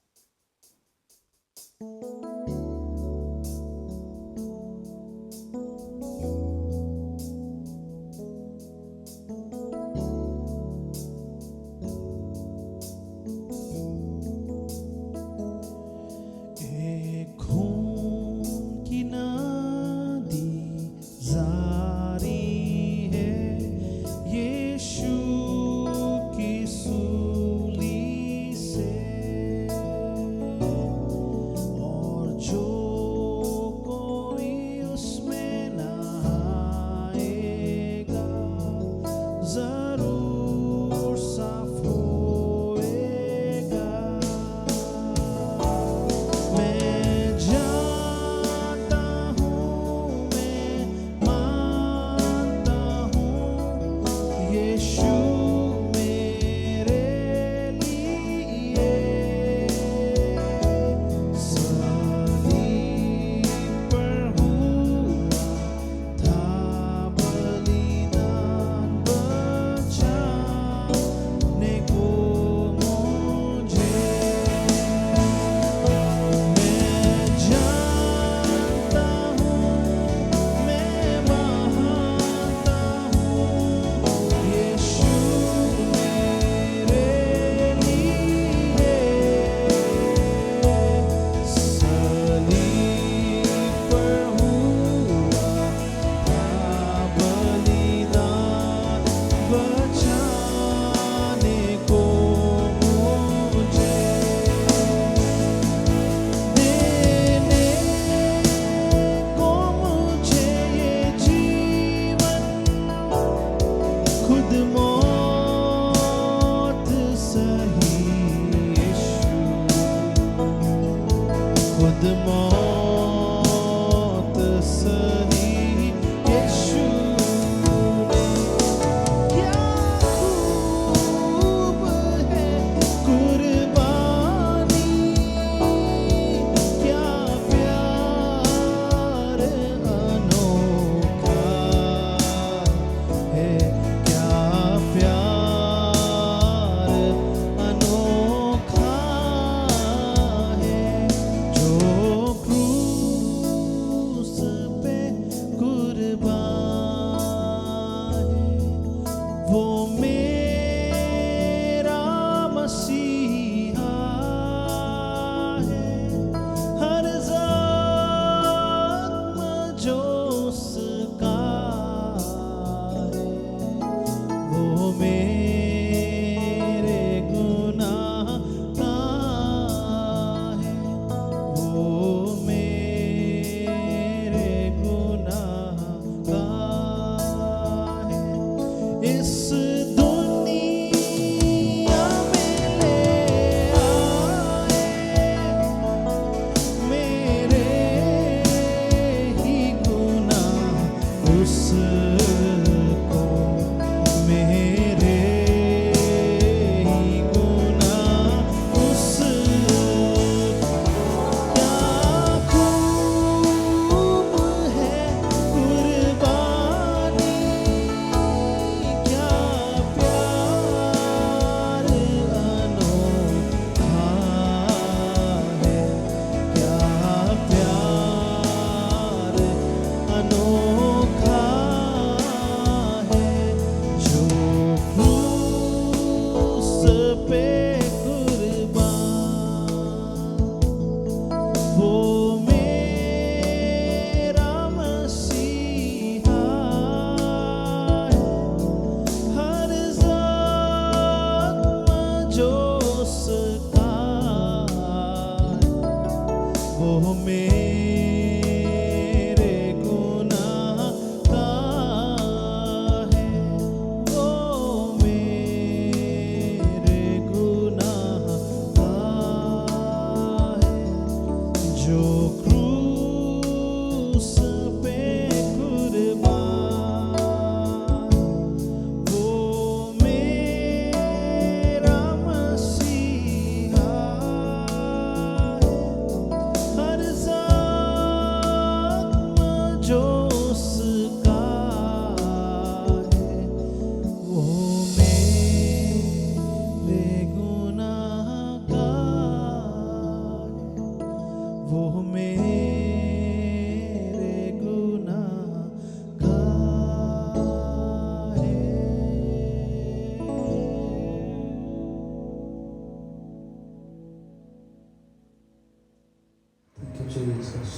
Jesus.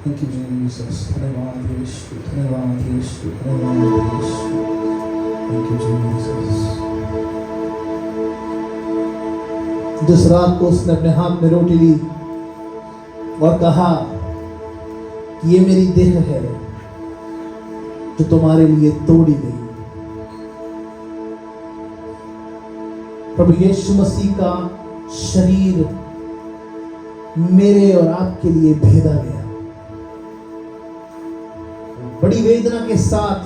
Thank you, Jesus. धन्यवाद यीशु, धन्यवाद यीशु, धन्यवाद यीशु. Thank you, Jesus. जिस रात को उसने अपने हाथ में रोटी ली और कहा कि ये मेरी देह है जो तुम्हारे लिए तोड़ी गई. प्रभु यीशु मसीह का शरीर मेरे और आपके लिए भेदा गया. बड़ी वेदना के साथ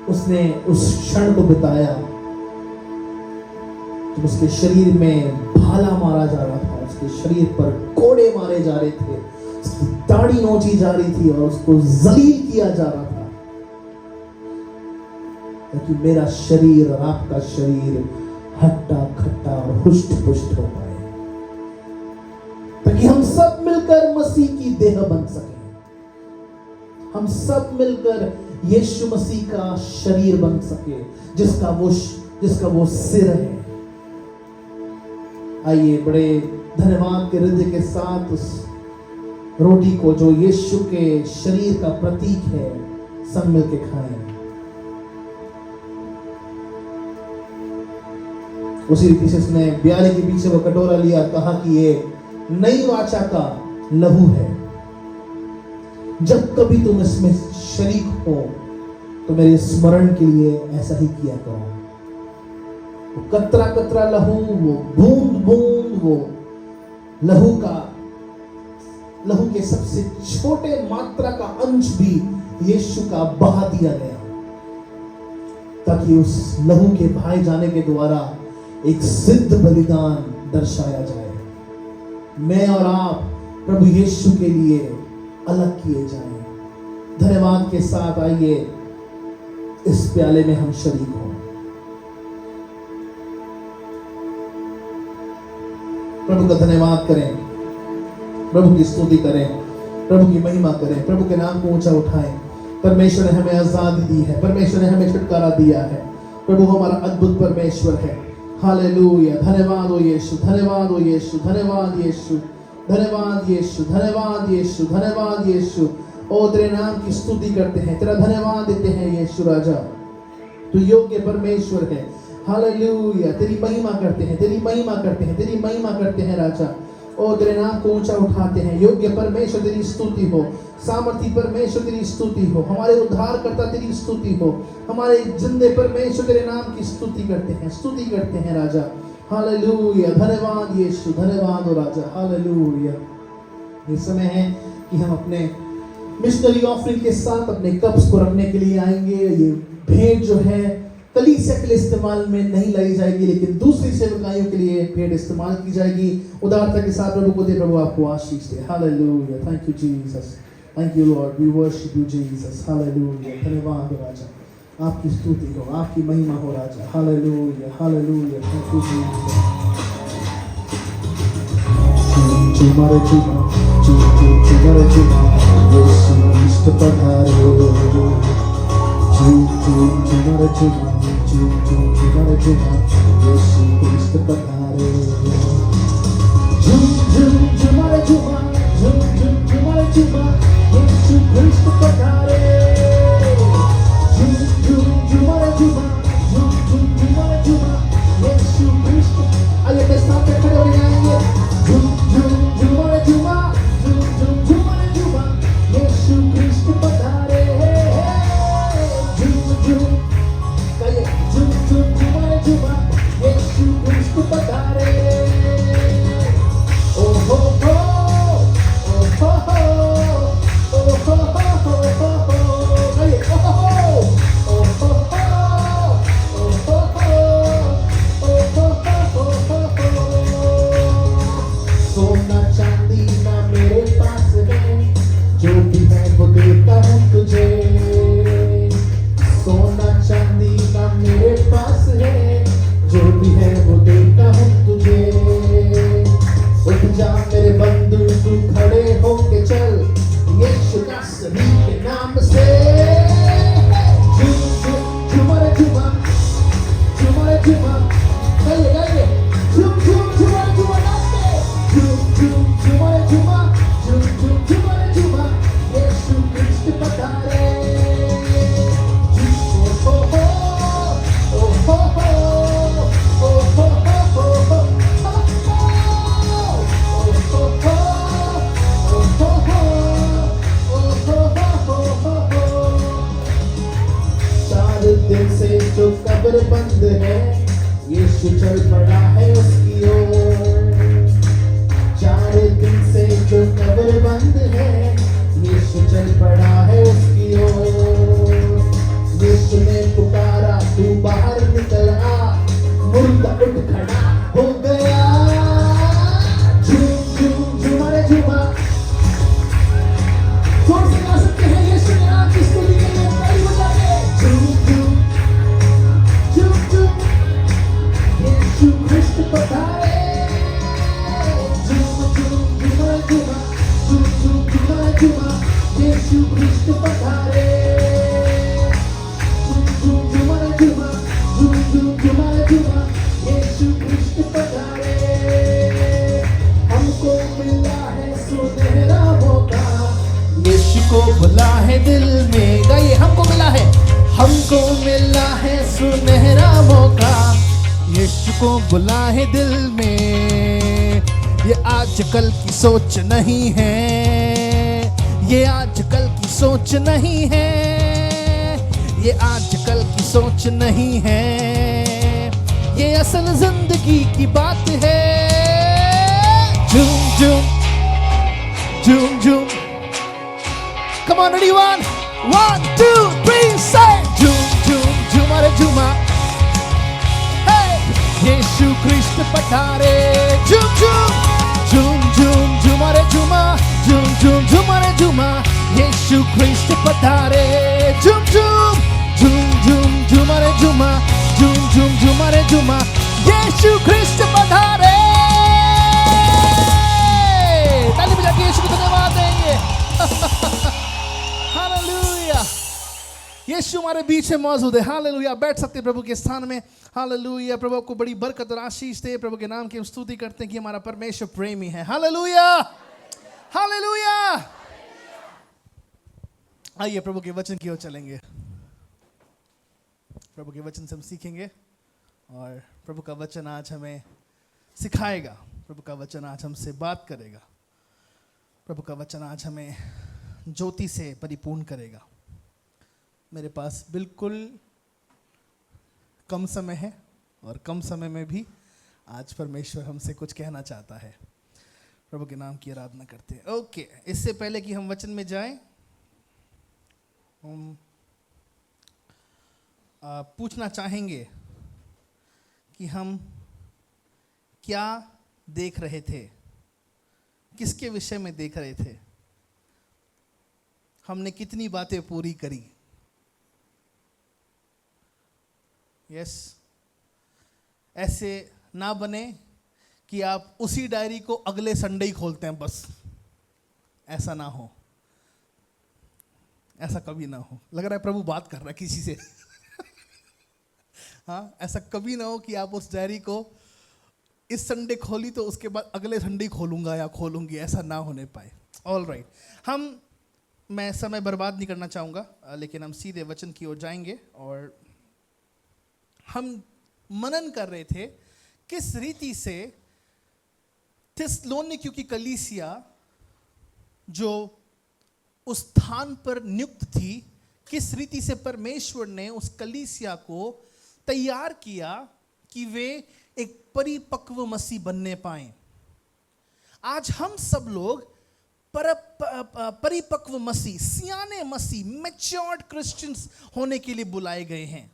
उसने उस क्षण को बिताया जब उसके शरीर में भाला मारा जा रहा था, उसके शरीर पर कोड़े मारे जा रहे थे, उसकी दाढ़ी नोची जा रही थी और उसको जलील किया जा रहा था ताकि मेरा शरीर और आपका शरीर हट्टा खट्टा और हुष्ट पुष्ट हो पाए, ताकि हम सब मिलकर मसीह की देह बन सके, हम सब मिलकर यीशु मसीह का शरीर बन सके जिसका वो सिर है. आइए बड़े धन्यवाद के हृदय के साथ उस रोटी को जो यीशु के शरीर का प्रतीक है सब मिल के खाएं. उसी रीति से उसने ब्याले के पीछे वो कटोरा लिया, कहा कि ये नई वाचा का लहू है. जब कभी तुम इसमें शरीक हो तो मेरे स्मरण के लिए ऐसा ही किया करो. वो कतरा कतरा लहू, वो बूंद बूंद, वो लहू के सबसे छोटे मात्रा का अंश भी यीशु का बहा दिया गया ताकि उस लहू के बहाए जाने के द्वारा एक सिद्ध बलिदान दर्शाया जाए. मैं और आप प्रभु यीशु के लिए अलग किए जाएं. धन्यवाद के साथ आइए इस प्याले में हम शरीक हों. प्रभु का धन्यवाद करें, प्रभु की स्तुति करें, प्रभु की महिमा करें, प्रभु के नाम को ऊंचा उठाएं. परमेश्वर ने हमें आजादी दी है, परमेश्वर ने हमें छुटकारा दिया है. प्रभु हमारा अद्भुत परमेश्वर है. हालेलुया. धन्यवाद हो यीशु, धन्यवाद हो यीशु, धन्यवाद यीशु, धन्यवाद यीशु, धन्यवाद यीशु, धन्यवाद यीशु. ओ तेरे नाम की स्तुति करते हैं, तेरा धन्यवाद देते हैं यीशु राजा. तू योग्य परमेश्वर है. हालेलुया. तेरी महिमा करते हैं, तेरी महिमा करते हैं, तेरी महिमा करते हैं राजा. ओ तेरे नाम को ऊंचा उठाते हैं. योग्य परमेश्वर तेरी स्तुति हो, सामर्थी परमेश्वर तेरी स्तुति हो, हमारे उद्धारकर्ता तेरी स्तुति हो, हमारे जिंदे परमेश्वर तेरे नाम की स्तुति करते हैं राजा. हालेलुया. धन्यवाद यीशु, धन्यवाद हो राजा. हालेलुया. ये समय है कि हम अपने मिशनरी ऑफरिंग के साथ अपने कप्स को रखने के लिए आएंगे. ये भेंट जो है कलीसिया के लिए इस्तेमाल में नहीं लाई जाएगी, लेकिन दूसरी सेवकाइयों के लिए भेंट इस्तेमाल की जाएगी. उदारता के साथ प्रभु को दे, प्रभु आपको आशीष दे. Hallelujah. Thank you Jesus, thank you Lord, we worship you Jesus. Hallelujah. धन्यवाद हो राजा, आपकी स्तुति हो, आपकी महिमा हो राजा. Hallelujah, hallelujah. Thank you Jesus. चुमारे चुमा, चुमारे चुमा, यीशु इष्ट पधारे. चुमारे चुमा, चुमारे चुमा, यीशु इष्ट पधारे. चुमारे चुमा, चुमारे चुमा, यीशु इष्ट पधारे. चुमारे चुमा, चुमारे चुमा, यीशु इष्ट. आइए मेरे साथ में खड़े हो जाएंगे. चुमारे चुमा, चुमारे चुमा, यीशु इष्ट पधारे. चुमारे चुमा, यीशु पड़ा है उसकी ओर। 4 दिन से जो कब्र बंद है, यीशु चल पड़ा है उसकी ओर। यीशु ने पुकारा, तू बाहर निकल आ, मुर्दा उठ खड़ा हो गया। झूम झूम झूमर झूमा, जोर से गा सकते हैं यीशु ने आपकी स्तुति के लिए ताली बजा के। झूम झूम झूम झूम, यीशु ख्रिस्त पधारे। झूम झूम झूमर झूमा, झूम झूम झूमर झूमा, यीशु ख्रिस्त पधारे। झूम झूम झूमर झूमा, झूम झूम झूमर झूमा, यीशु ख्रिस्त पधारे। हमको मिला है सुनहरा मौका, यीशु को बुला है दिल में। गाइए, हमको मिला है, हमको मिला है सुनहरा मौका, यीशु को बुला है दिल में। ये आजकल की सोच नहीं है, ये आजकल की सोच नहीं है, ये आजकल की सोच नहीं है, ये असल जिंदगी की बात है। झूम झूम झूम झूम, come on everyone, 1 2 3 say झूम झूम झूमर झूमा, hey यीशु ख्रिस्त पधारे। झूम झूम झूम झूम झूमर झूमा, झूम झूम झूमर झूमा, यीशु ख्रिस्त पधारे। झूम झूम झूम झूम झूमर झूमा, झूम झूम झूमर झूमा, यीशु ख्रिस्त पधारे। ताली बजा के यीशु को धन्यवाद देंगे। हालेलुया, यीशु हमारे बीच में मौजूद है। हालेलुया, बैठ सकते हैं प्रभु के स्थान में। हालेलुया, प्रभु को बड़ी बरकत और आशीष दे। प्रभु के नाम की हम स्तुति करते हैं कि हमारा परमेश्वर प्रेमी है। Hallelujah, hallelujah. आइए प्रभु के वचन की ओर चलेंगे। प्रभु के वचन से हम सीखेंगे और प्रभु का वचन आज हमें सिखाएगा। प्रभु का वचन आज हमसे बात करेगा। प्रभु का वचन आज हमें ज्योति से परिपूर्ण करेगा। मेरे पास बिल्कुल कम समय है और कम समय में भी आज परमेश्वर हमसे कुछ कहना चाहता है। प्रभु के नाम की आराधना करते हैं। ओके, इससे पहले कि हम वचन में जाएं, हम पूछना चाहेंगे कि हम क्या देख रहे थे, किसके विषय में देख रहे थे, हमने कितनी बातें पूरी करी। यस, ऐसे ना बने कि आप उसी डायरी को अगले संडे ही खोलते हैं बस। ऐसा ना हो, ऐसा कभी ना हो। लग रहा है प्रभु बात कर रहा है किसी से। हाँ, ऐसा कभी ना हो कि आप उस डायरी को इस संडे खोली तो उसके बाद अगले संडे खोलूंगा या खोलूंगी, ऐसा ना होने पाए। ऑल राइट, मैं समय बर्बाद नहीं करना चाहूँगा, लेकिन हम सीधे वचन की ओर जाएंगे। और हम मनन कर रहे थे किस रीति से थिस्सलुनीके की कलीसिया जो उस स्थान पर नियुक्त थी, किस रीति से परमेश्वर ने उस कलीसिया को तैयार किया कि वे एक परिपक्व मसीह बनने पाए। आज हम सब लोग परिपक्व मसीह, सियाने मसीह, मैच्योर्ड क्रिश्चियंस होने के लिए बुलाए गए हैं।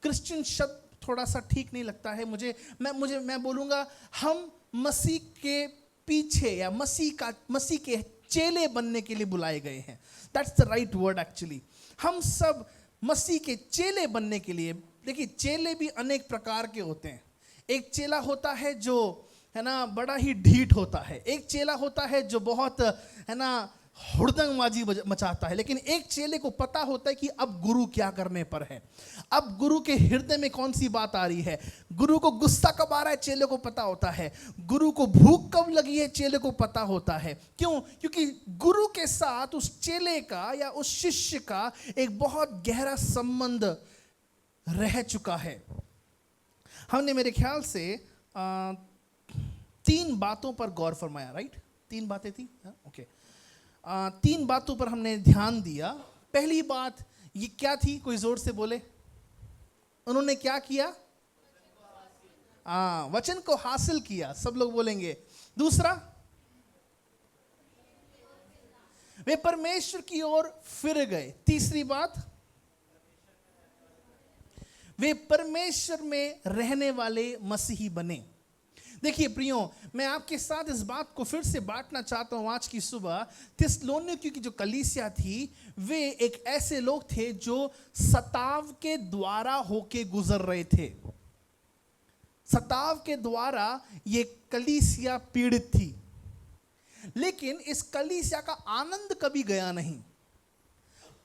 क्रिश्चियन शब्द थोड़ा सा ठीक नहीं लगता है मैं बोलूँगा हम मसीह के पीछे या मसीह के चेले बनने के लिए बुलाए गए हैं। That's the right word actually. हम सब मसीह के चेले बनने के लिए। देखिए, चेले भी अनेक प्रकार के होते हैं। एक चेला होता है जो है ना बड़ा ही ढीठ होता है, एक चेला होता है जो बहुत है ना हुड़दंगबाजी मचाता है, लेकिन एक चेले को पता होता है कि अब गुरु क्या करने पर है, अब गुरु के हृदय में कौन सी बात आ रही है, गुरु को गुस्सा कब आ रहा है चेले को पता होता है, गुरु को भूख कब लगी है चेले को पता होता है। क्यों? क्योंकि गुरु के साथ उस चेले का या उस शिष्य का एक बहुत गहरा संबंध रह चुका है। हमने मेरे ख्याल से 3 बातों पर गौर फरमाया, राइट? 3 बातें थी, ओके। 3 बातों पर हमने ध्यान दिया। पहली बात ये क्या थी? कोई जोर से बोले। उन्होंने क्या किया? वचन को हासिल किया, सब लोग बोलेंगे। दूसरा, वे परमेश्वर की ओर फिर गए। तीसरी बात, वे परमेश्वर में रहने वाले मसीही बने। देखिए प्रियो, मैं आपके साथ इस बात को फिर से बांटना चाहता हूं आज की सुबह। थिस्सलुनीकियों की जो कलीसिया थी, वे एक ऐसे लोग थे जो सताव के द्वारा होके गुजर रहे थे। सताव के द्वारा ये कलीसिया पीड़ित थी, लेकिन इस कलीसिया का आनंद कभी गया नहीं।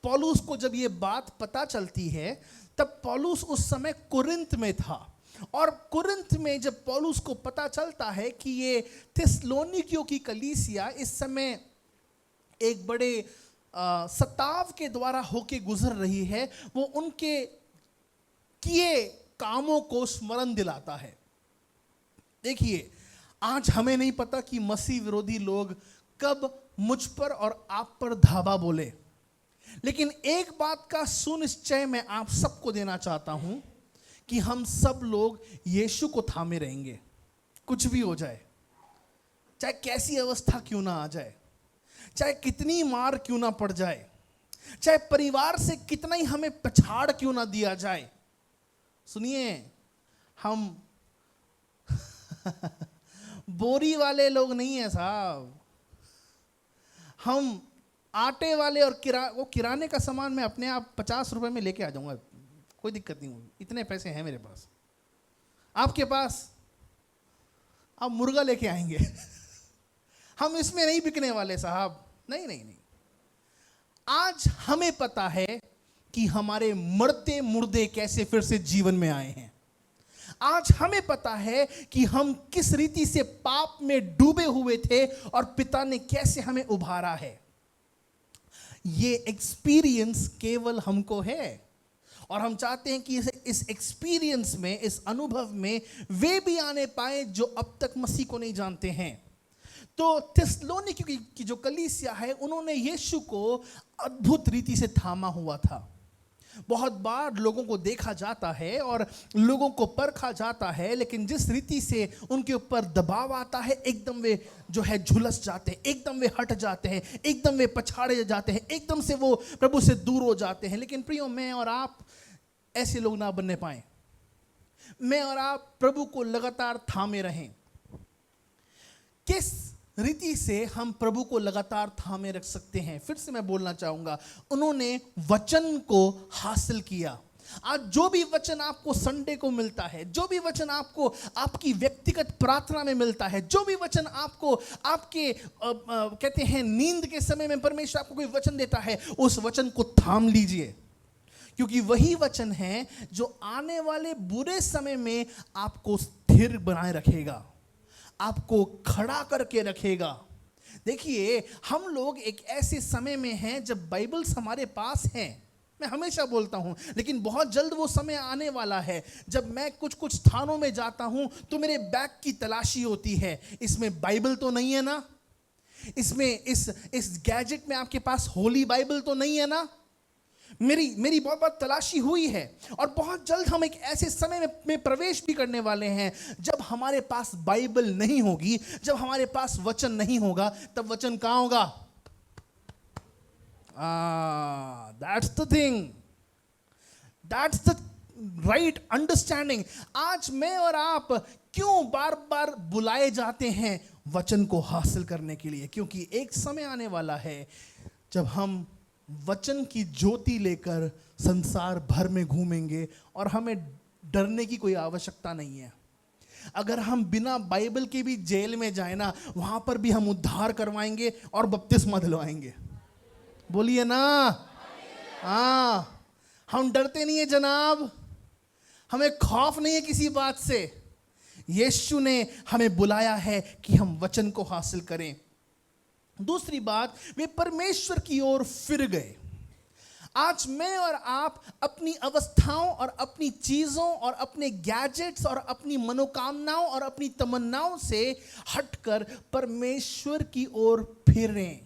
पौलुस को जब ये बात पता चलती है, तब पौलुस उस समय कुरिन्थ में था, और कुरिन्थ में जब पौलुस को पता चलता है कि ये थिस्सलुनीकियों की कलीसिया इस समय एक बड़े सताव के द्वारा होके गुजर रही है, वो उनके किए कामों को स्मरण दिलाता है। देखिए, आज हमें नहीं पता कि मसीह विरोधी लोग कब मुझ पर और आप पर धावा बोले, लेकिन एक बात का सुनिश्चय मैं आप सबको देना चाहता हूं कि हम सब लोग यीशु को थामे रहेंगे, कुछ भी हो जाए, चाहे कैसी अवस्था क्यों ना आ जाए, चाहे कितनी मार क्यों ना पड़ जाए, चाहे परिवार से कितना ही हमें पछाड़ क्यों ना दिया जाए। सुनिए, हम बोरी वाले लोग नहीं है साहब, हम आटे वाले और वो किराने का सामान मैं अपने आप 50 रुपए में लेके आ जाऊंगा, कोई दिक्कत नहीं होगी, इतने पैसे हैं मेरे पास। आपके पास आप मुर्गा लेके आएंगे हम इसमें नहीं बिकने वाले साहब, नहीं नहीं नहीं। आज हमें पता है कि हमारे मरते मुर्दे कैसे फिर से जीवन में आए हैं। आज हमें पता है कि हम किस रीति से पाप में डूबे हुए थे और पिता ने कैसे हमें उभारा है। ये एक्सपीरियंस केवल हमको है, और हम चाहते हैं कि इस एक्सपीरियंस में, इस अनुभव में वे भी आने पाए जो अब तक मसीह को नहीं जानते हैं। तो थिस्सलुनीकियों की जो कलीसिया है, उन्होंने यीशु को अद्भुत रीति से थामा हुआ था। बहुत बार लोगों को देखा जाता है और लोगों को परखा जाता है, लेकिन जिस रीति से उनके ऊपर दबाव आता है, एकदम वे जो है झुलस जाते हैं, एकदम वे हट जाते हैं, एकदम वे पछाड़े जाते हैं, एकदम से वो प्रभु से दूर हो जाते हैं। लेकिन प्रियो, मैं और आप ऐसे लोग ना बनने पाए। मैं और आप प्रभु को लगातार थामे रहें। किस रीति से हम प्रभु को लगातार थामे रख सकते हैं? फिर से मैं बोलना चाहूंगा, उन्होंने वचन को हासिल किया। आज जो भी वचन आपको संडे को मिलता है, जो भी वचन आपको आपकी व्यक्तिगत प्रार्थना में मिलता है, जो भी वचन आपको आपके कहते हैं नींद के समय में परमेश्वर आपको कोई वचन देता है, उस वचन को थाम लीजिए, क्योंकि वही वचन है जो आने वाले बुरे समय में आपको स्थिर बनाए रखेगा, आपको खड़ा करके रखेगा। देखिए, हम लोग एक ऐसे समय में हैं जब बाइबल्स हमारे पास हैं, मैं हमेशा बोलता हूं, लेकिन बहुत जल्द वो समय आने वाला है जब मैं कुछ स्थानों में जाता हूं तो मेरे बैग की तलाशी होती है, इसमें बाइबल तो नहीं है ना, इसमें इस गैजेट में आपके पास होली बाइबल तो नहीं है ना। मेरी बहुत बार तलाशी हुई है, और बहुत जल्द हम एक ऐसे समय में प्रवेश भी करने वाले हैं जब हमारे पास बाइबल नहीं होगी, जब हमारे पास वचन नहीं होगा। तब वचन कहां होगा? That's the thing, that's the right understanding. आज मैं और आप क्यों बार बार बुलाए जाते हैं वचन को हासिल करने के लिए? क्योंकि एक समय आने वाला है जब हम वचन की ज्योति लेकर संसार भर में घूमेंगे और हमें डरने की कोई आवश्यकता नहीं है। अगर हम बिना बाइबल के भी जेल में जाए ना, वहां पर भी हम उद्धार करवाएंगे और बपतिस्मा दिलवाएंगे। बोलिए ना, हाँ, हम डरते नहीं है जनाब, हमें खौफ नहीं है किसी बात से। यीशु ने हमें बुलाया है कि हम वचन को हासिल करें। दूसरी बात, वे परमेश्वर की ओर फिर गए। आज मैं और आप अपनी अवस्थाओं और अपनी चीजों और अपने गैजेट्स और अपनी मनोकामनाओं और अपनी तमन्नाओं से हटकर परमेश्वर की ओर फिरें,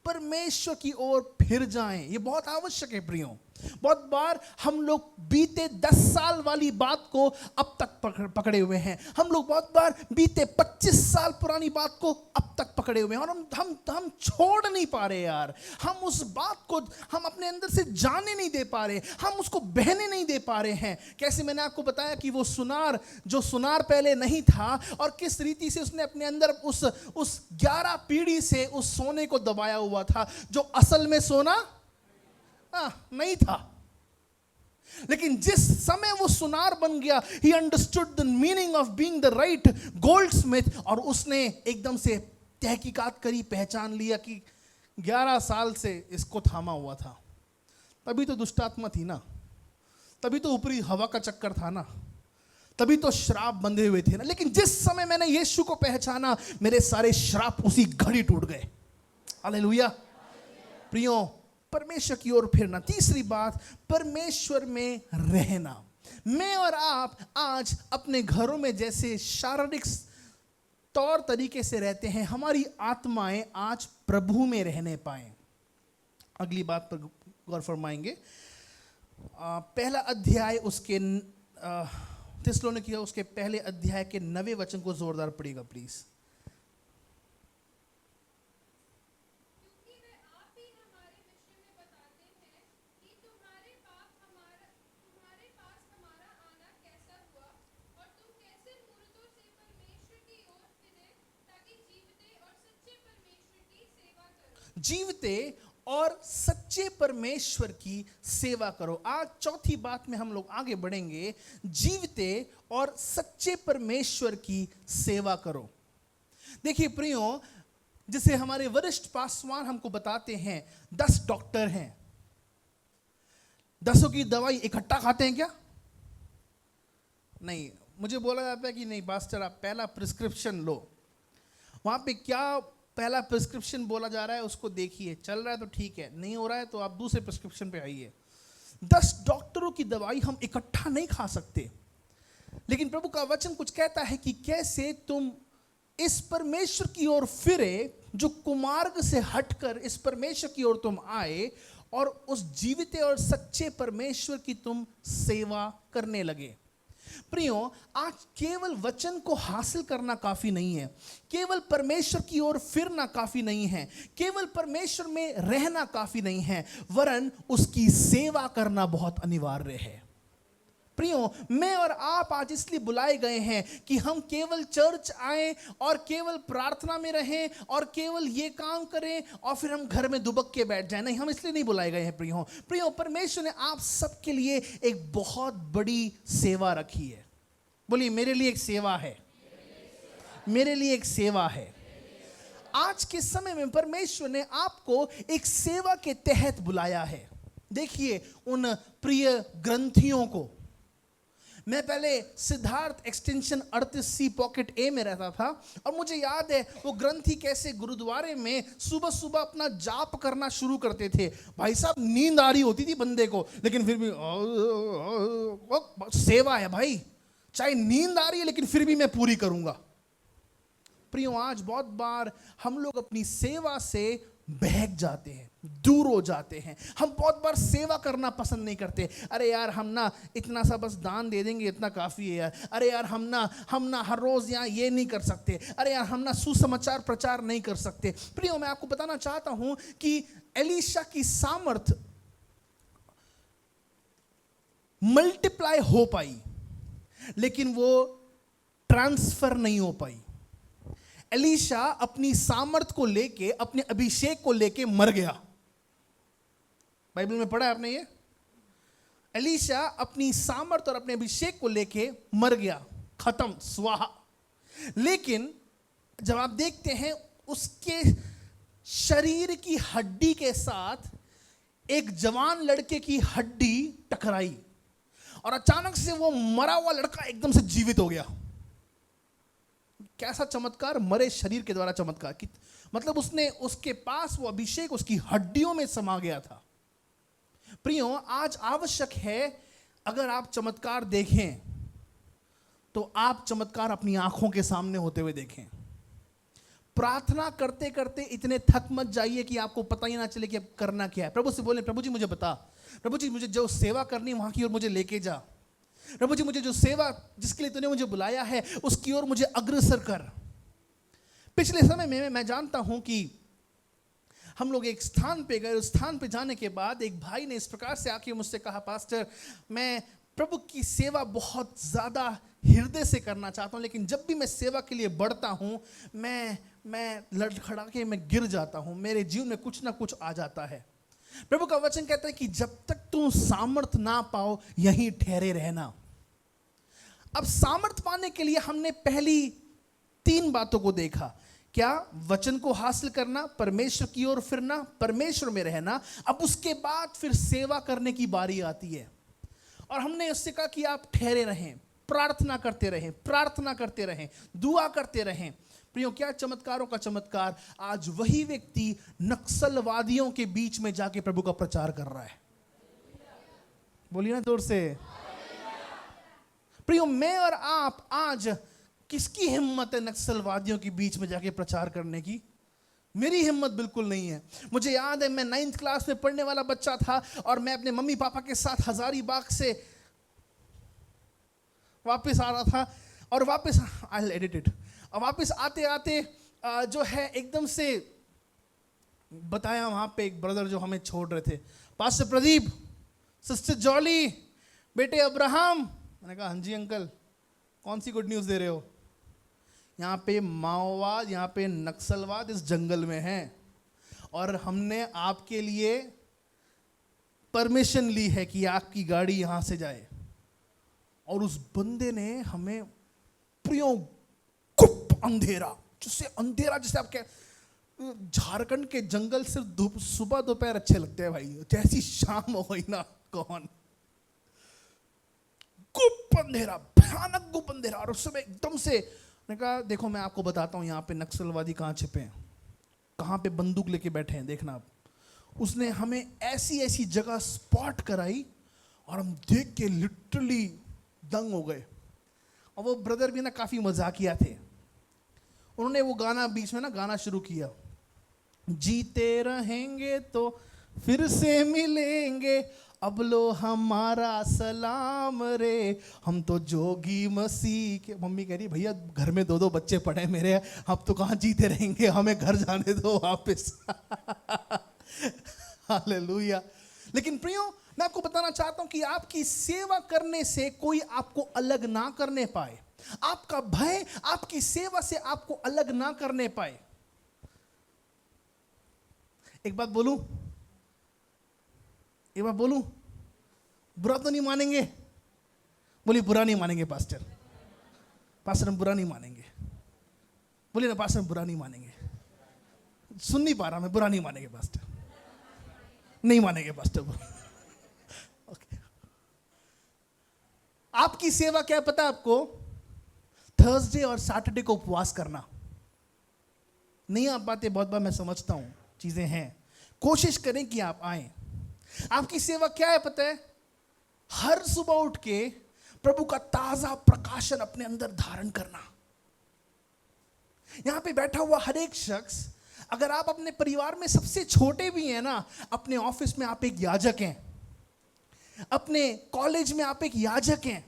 परमेश्वर की ओर फिर जाएं। ये बहुत आवश्यक है प्रियो। बहुत बार हम लोग बीते 10 साल वाली बात को अब तक पकड़े हुए हैं। हम लोग बहुत बार बीते 25 साल पुरानी बात को अब तक पकड़े हुए हैं और हम छोड़ नहीं पा रहे यार। हम उस बात को हम अपने अंदर से जाने नहीं दे पा रहे, हम उसको बहने नहीं दे पा रहे हैं। कैसे मैंने आपको बताया कि वो सुनार, जो सुनार पहले नहीं था और किस रीति से उसने अपने अंदर उस 11 पीढ़ी से उस सोने को दबाया हुआ था जो असल में सोना नहीं था। लेकिन जिस समय वो सुनार बन गया, he understood the meaning of being the right goldsmith, और उसने एकदम से तहकीकात करी, पहचान लिया कि 11 साल से इसको थामा हुआ था। तभी तो दुष्टात्मा थी ना, तभी तो ऊपरी हवा का चक्कर था ना, तभी तो श्राप बंधे हुए थे ना। लेकिन जिस समय मैंने यीशु को पहचाना, मेरे सारे श्राप उसी घड़ी टूट गए। हालेलुया। प्रियो, परमेश्वर की ओर फिरना। तीसरी बात, परमेश्वर में रहना। मैं और आप आज अपने घरों में जैसे शारीरिक तौर तरीके से रहते हैं, हमारी आत्माएं आज प्रभु में रहने पाए। अगली बात पर गौर फरमाएंगे। पहला अध्याय उसके थिस्सलुनीकियों उसके पहले अध्याय के 9वें वचन को जोरदार पढ़िएगा प्लीज। जीवते और सच्चे परमेश्वर की सेवा करो। आज चौथी बात में हम लोग आगे बढ़ेंगे। जीवते और सच्चे परमेश्वर की सेवा करो। देखिए प्रियो, जिसे हमारे वरिष्ठ पासवान हमको बताते हैं, 10 डॉक्टर हैं, 10 की दवाई इकट्ठा खाते हैं क्या? नहीं। मुझे बोला जाता है कि नहीं पास्टर, आप पहला प्रिस्क्रिप्शन लो। वहां पे क्या पहला प्रिस्क्रिप्शन बोला जा रहा है उसको देखिए, चल रहा है तो ठीक है, नहीं हो रहा है तो आप दूसरे प्रिस्क्रिप्शन पे आइए। 10 डॉक्टरों की दवाई हम इकट्ठा नहीं खा सकते। लेकिन प्रभु का वचन कुछ कहता है कि कैसे तुम इस परमेश्वर की ओर फिरे, जो कुमार्ग से हटकर इस परमेश्वर की ओर तुम आए और उस जीवित और सच्चे परमेश्वर की तुम सेवा करने लगे। प्रियो, आज केवल वचन को हासिल करना काफी नहीं है, केवल परमेश्वर की ओर फिरना काफी नहीं है, केवल परमेश्वर में रहना काफी नहीं है, वरन उसकी सेवा करना बहुत अनिवार्य है। प्रियो, मैं और आप आज इसलिए बुलाए गए हैं कि हम केवल चर्च आए और केवल प्रार्थना में रहें और केवल ये काम करें और फिर हम घर में दुबक के बैठ जाएं। नहीं, हम इसलिए नहीं बुलाए गए हैं प्रियो। परमेश्वर ने आप सबके लिए एक बहुत बड़ी सेवा रखी है। बोलिए, मेरे लिए एक सेवा है, मेरे लिए एक सेवा है। आज के समय में परमेश्वर ने आपको एक सेवा के तहत बुलाया है। देखिए उन प्रिय ग्रंथियों को, मैं पहले सिद्धार्थ एक्सटेंशन 38C पॉकेट ए में रहता था और मुझे याद है वो ग्रंथी कैसे गुरुद्वारे में सुबह सुबह अपना जाप करना शुरू करते थे। भाई साहब, नींद आ रही होती थी बंदे को, लेकिन फिर भी सेवा है भाई, चाहे नींद आ रही है लेकिन फिर भी मैं पूरी करूंगा। प्रियो, आज बहुत बार हम लोग अपनी सेवा से बहक जाते हैं, दूर हो जाते हैं। हम बहुत बार सेवा करना पसंद नहीं करते। अरे यार, हम ना इतना सा बस दान दे देंगे, इतना काफ़ी है यार। अरे यार, हम ना हर रोज़ यहाँ ये नहीं कर सकते। अरे यार, हम ना सुसमाचार प्रचार नहीं कर सकते। प्रियो, मैं आपको बताना चाहता हूँ कि एलीशा की सामर्थ मल्टीप्लाई हो पाई, लेकिन वो ट्रांसफर नहीं हो पाई। एलीशा अपनी सामर्थ को लेके, अपने अभिषेक को लेके मर गया। बाइबल में पढ़ा है आपने ये? एलीशा अपनी सामर्थ और अपने अभिषेक को लेके मर गया, खत्म, स्वाहा। लेकिन जब आप देखते हैं उसके शरीर की हड्डी के साथ एक जवान लड़के की हड्डी टकराई और अचानक से वो मरा हुआ लड़का एकदम से जीवित हो गया। कैसा चमत्कार! मरे शरीर के द्वारा चमत्कार। मतलब उसके पास वो अभिषेक उसकी हड्डियों में समा गया था। प्रियो, आज आवश्यक है, अगर आप चमत्कार देखें तो आप चमत्कार अपनी आंखों के सामने होते हुए देखें। प्रार्थना करते करते इतने थक मत जाइए कि आपको पता ही ना चले कि अब करना क्या है। प्रभु से बोले, प्रभु जी मुझे बता, प्रभु जी मुझे जो सेवा करनी वहां की ओर मुझे लेके जा, प्रभु जी मुझे जो सेवा जिसके लिए तूने मुझे बुलाया है उसकी ओर मुझे अग्रसर कर। पिछले समय में मैं जानता हूं कि हम लोग एक स्थान पे गए, उस स्थान पे जाने के बाद एक भाई ने इस प्रकार से आके मुझसे कहा, पास्टर मैं प्रभु की सेवा बहुत ज़्यादा हृदय से करना चाहता हूँ, लेकिन जब भी मैं सेवा के लिए बढ़ता हूँ मैं लड़खड़ा के मैं गिर जाता हूँ, मेरे जीवन में कुछ ना कुछ आ जाता है। प्रभु का वचन कहता है कि जब तक तू सामर्थ ना पाओ यहीं ठहरे रहना। अब सामर्थ पाने के लिए हमने पहली 3 बातों को देखा। क्या? वचन को हासिल करना, परमेश्वर की ओर फिरना, परमेश्वर में रहना। अब उसके बाद फिर सेवा करने की बारी आती है और हमने उससे कहा कि आप ठहरे रहें, प्रार्थना करते रहें, प्रार्थना करते रहें, दुआ करते रहें। प्रियो, क्या चमत्कारों का चमत्कार, आज वही व्यक्ति नक्सलवादियों के बीच में जाके प्रभु का प्रचार कर रहा है। बोलिए ना जोर से। प्रियो, मैं और आप आज किसकी हिम्मत है नक्सलवादियों के बीच में जाके प्रचार करने की? मेरी हिम्मत बिल्कुल नहीं है। मुझे याद है मैं 9th क्लास में पढ़ने वाला बच्चा था और मैं अपने मम्मी पापा के साथ हजारीबाग से वापस आ रहा था और वापस आई एडिट इट, और वापस आते आते जो है एकदम से बताया वहां पे एक ब्रदर जो हमें छोड़ रहे थे, पास्टर प्रदीप, सिस्टर जॉली, बेटे अब्राहम। मैंने कहा हाँ जी अंकल, कौन सी गुड न्यूज़ दे रहे हो? यहाँ पे माओवाद, यहाँ पे नक्सलवाद इस जंगल में हैं और हमने आपके लिए परमिशन ली है कि आपकी गाड़ी यहाँ से जाए। और उस बंदे ने हमें प्रियो गुप अंधेरा, जिससे अंधेरा जिसे आप कह, झारखंड के जंगल सिर्फ सुबह दोपहर अच्छे लगते हैं भाई, जैसी शाम हो गई ना कौन, गुप अंधेरा, भयानक गुप अंधेरा। और उस समय एकदम से ने कहा देखो मैं आपको बताता हूँ यहाँ पे नक्सलवादी कहाँ छिपे हैं, कहाँ पे बंदूक लेके बैठे हैं, देखना आप। उसने हमें ऐसी ऐसी जगह स्पॉट कराई और हम देख के लिटरली दंग हो गए। और वो ब्रदर भी ना काफ़ी मजाकिया थे, उन्होंने वो गाना बीच में ना गाना शुरू किया, जीते रहेंगे तो फिर से मिलेंगे, अब लो हमारा सलाम रे, हम तो जोगी मसीह के। मम्मी कह रही भैया घर में 2-2 बच्चे पड़े मेरे, अब तो कहाँ जीते रहेंगे, हमें घर जाने दो वापस। हालेलुया। लेकिन प्रियो, मैं आपको बताना चाहता हूं कि आपकी सेवा करने से कोई आपको अलग ना करने पाए, आपका भय आपकी सेवा से आपको अलग ना करने पाए। एक बात बोलूं, बुरा तो नहीं मानेंगे? बोलिए बुरा नहीं मानेंगे पास्टर, पास्टर हम बुरा नहीं मानेंगे। बोलिए ना पास्टर हम बुरा नहीं मानेंगे। सुन नहीं पा रहा मैं, बुरा नहीं मानेंगे पास्टर, नहीं मानेंगे पास्टर। ओके। आपकी सेवा क्या है पता है आपको? थर्सडे और सैटरडे को उपवास करना। नहीं आ पाते बहुत बार, मैं समझता हूं चीजें हैं, कोशिश करें कि आप आए। आपकी सेवा क्या है पता है? हर सुबह उठ के प्रभु का ताजा प्रकाशन अपने अंदर धारण करना। यहां पे बैठा हुआ हर एक शख्स, अगर आप अपने परिवार में सबसे छोटे भी हैं ना, अपने ऑफिस में आप एक याजक हैं, अपने कॉलेज में आप एक याजक हैं।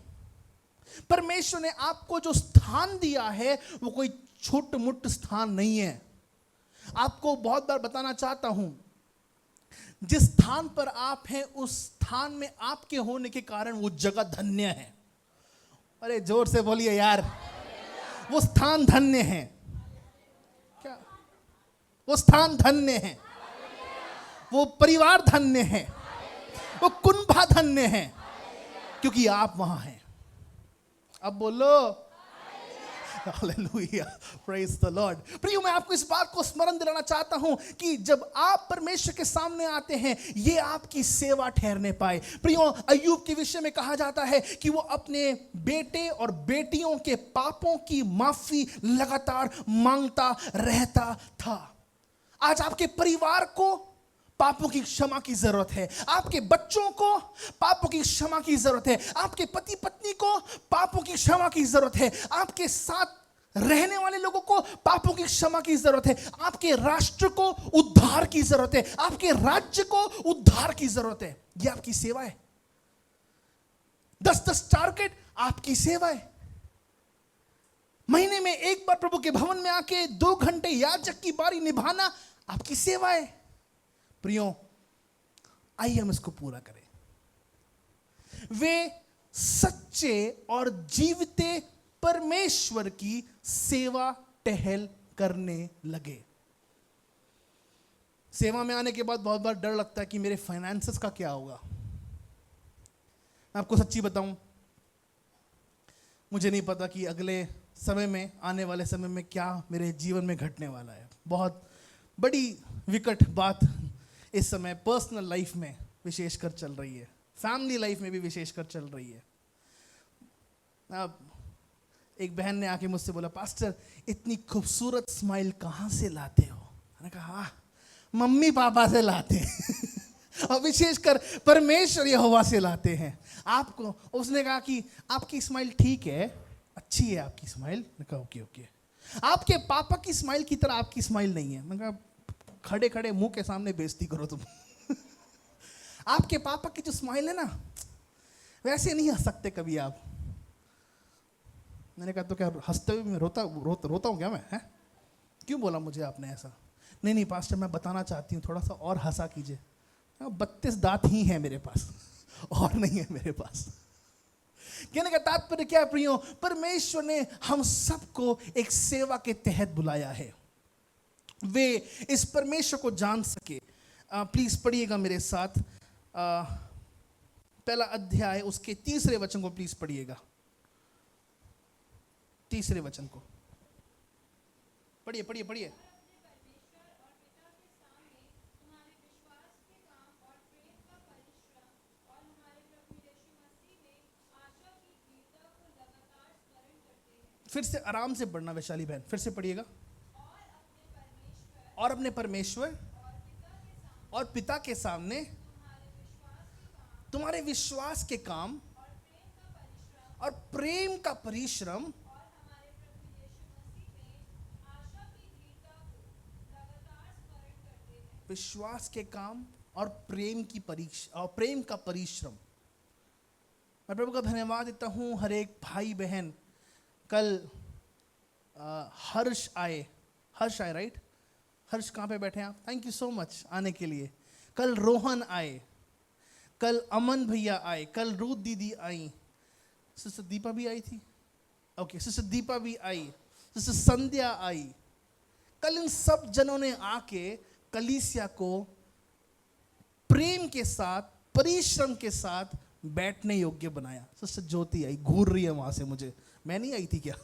परमेश्वर ने आपको जो स्थान दिया है वो कोई छोट मुट स्थान नहीं है। आपको बहुत बार बताना चाहता हूं, जिस स्थान पर आप हैं उस स्थान में आपके होने के कारण वो जगह धन्य है। अरे जोर से बोलिए यार, वो स्थान धन्य है। क्या? वो स्थान धन्य है, वो परिवार धन्य है, वो कुनबा धन्य है, क्योंकि आप वहां हैं। अब बोलो हालेलुया, प्रेज द लॉर्ड। प्रियो, मैं आपको इस बात को स्मरण दिलाना चाहता हूं कि जब आप परमेश्वर के सामने आते हैं, ये आपकी सेवा ठहरने पाए। प्रियो, अय्यूब के विषय में कहा जाता है कि वो अपने बेटे और बेटियों के पापों की माफी लगातार मांगता रहता था। आज आपके परिवार को पापों की क्षमा की जरूरत है, आपके बच्चों को पापों की क्षमा की जरूरत है, आपके पति पत्नी को पापों की क्षमा की जरूरत है, आपके साथ रहने वाले लोगों को पापों की क्षमा की जरूरत है, आपके राष्ट्र को उद्धार की जरूरत है, आपके राज्य को उद्धार की जरूरत है। यह आपकी सेवा है। 10-10 टारगेट आपकी सेवा है। महीने में एक बार प्रभु के भवन में आके 2 घंटे याजक की बारी निभाना आपकी सेवा है। प्रियो, आइए हम इसको पूरा करें। वे सच्चे और जीवते परमेश्वर की सेवा टहल करने लगे। सेवा में आने के बाद बहुत बार डर लगता है कि मेरे फाइनेंसेस का क्या होगा। मैं आपको सच्ची बताऊं, मुझे नहीं पता कि अगले समय में, आने वाले समय में क्या मेरे जीवन में घटने वाला है। बहुत बड़ी विकट बात इस समय पर्सनल लाइफ में विशेषकर चल रही है, फैमिली लाइफ में भी विशेषकर चल रही है। अब एक बहन ने आके मुझसे बोला, पास्टर इतनी खूबसूरत स्माइल कहाँ से लाते हो? मैंने कहा, मम्मी पापा से लाते हैं और विशेषकर परमेश्वर यहोवा से लाते हैं आपको। उसने कहा कि आपकी स्माइल ठीक है, अच्छी है आपकी स्माइल। मैंने कहा ओके ओके। आपके पापा की स्माइल की तरह आपकी स्माइल नहीं है। मैंने कहा खड़े खड़े मुंह के सामने बेइज्जती करो तुम आपके पापा की जो स्माइल है ना, वैसे नहीं हंस सकते कभी आप। मैंने कहा तो क्या हंसते हुए मैं रोता हूँ क्या मैं? है क्यों बोला मुझे आपने ऐसा? नहीं पास्टर, मैं बताना चाहती हूँ, थोड़ा सा और हंसा कीजिए। 32 दांत ही हैं मेरे पास, और नहीं है मेरे पास। कहने का तात्पर्य क्या है प्रियो? परमेश्वर ने हम सबको एक सेवा के तहत बुलाया है, वे इस परमेश्वर को जान सके। प्लीज पढ़िएगा मेरे साथ पहला अध्याय उसके 3 वचन को प्लीज पढ़िएगा। 3 वचन को पढ़िए। फिर से आराम से पढ़ना वैशाली बहन, फिर से पढ़िएगा। और अपने परमेश्वर और पिता के सामने तुम्हारे विश्वास के काम और प्रेम का परिश्रम विश्वास के काम और प्रेम की परीक्षा और प्रेम का परिश्रम। मैं प्रभु का धन्यवाद देता हूँ हर एक भाई बहन। कल हर्ष आए राइट? हर्ष कहाँ पे बैठे हैं आप? थैंक यू सो मच आने के लिए। कल रोहन आए, कल अमन भैया आए, कल रूथ दीदी आई, सिस्टर दीपा भी आई थी, ओके सिस्टर दीपा भी आई, सिस्टर संध्या आई। कल इन सब जनों ने आके कलीसिया को प्रेम के साथ, परिश्रम के साथ बैठने योग्य बनाया। सिस्टर ज्योति आई, घूर रही है वहां से मुझे, मैं नहीं आई थी क्या?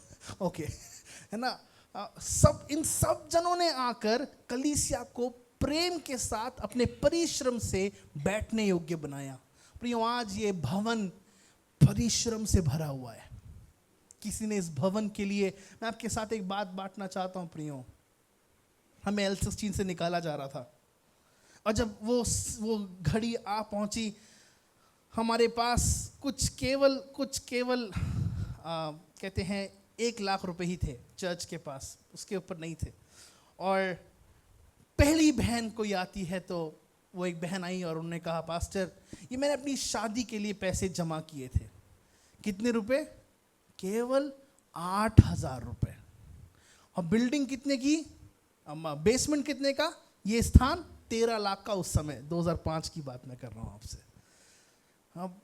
ओके है ना। इन सब जनों ने आकर कलीसिया को प्रेम के साथ अपने परिश्रम से बैठने योग्य बनाया। प्रियो, आज ये भवन परिश्रम से भरा हुआ है। किसी ने इस भवन के लिए, मैं आपके साथ एक बात बांटना चाहता हूं प्रियो। हमें L16 से निकाला जा रहा था और जब वो घड़ी आ पहुंची, हमारे पास कुछ केवल कहते हैं 1 लाख रुपए ही थे चर्च के पास, उसके ऊपर नहीं थे। और पहली बहन कोई आती है तो वो एक बहन आई और उन्होंने कहा, पास्टर ये मैंने अपनी शादी के लिए पैसे जमा किए थे। कितने रुपए? केवल 8,000 रुपए। और बिल्डिंग कितने की? बेसमेंट कितने का? ये स्थान 13 लाख का उस समय, 2005 की बात मैं कर रहा हूँ आपसे। अब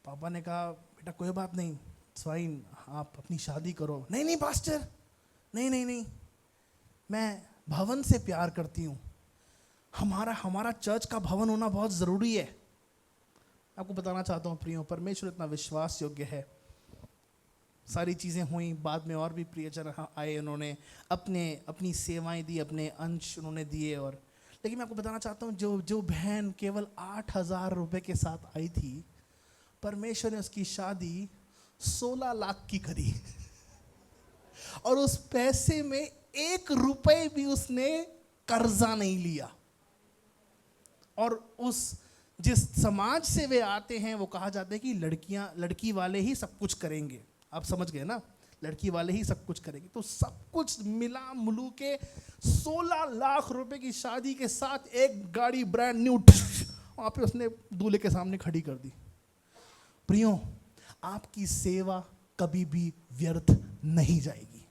पापा ने कहा, बेटा कोई बात नहीं, स्वाइन आप अपनी शादी करो। नहीं पास्टर, नहीं, मैं भवन से प्यार करती हूँ। हमारा चर्च का भवन होना बहुत ज़रूरी है। आपको बताना चाहता हूँ प्रियो, परमेश्वर इतना विश्वास योग्य है। सारी चीज़ें हुई, बाद में और भी प्रियजन आए, उन्होंने अपनी सेवाएं दी, अपने अंश उन्होंने दिए। और लेकिन मैं आपको बताना चाहता हूँ, जो बहन केवल 8,000 रुपए के साथ आई थी, परमेश्वर ने उसकी शादी 16 लाख की करी। और उस पैसे में 1 रुपए भी उसने कर्जा नहीं लिया। और जिस समाज से वे आते हैं, वो कहा जाता है कि लड़की वाले ही सब कुछ करेंगे। आप समझ गए ना? लड़की वाले ही सब कुछ करेंगे। तो सब कुछ मिला मुलू के 16 लाख रुपए की शादी के साथ एक गाड़ी ब्रांड न्यू वहाँ पे उसने दूल्हे के सामने खड़ी कर दी। प्रियो, आपकी सेवा कभी भी व्यर्थ नहीं जाएगी।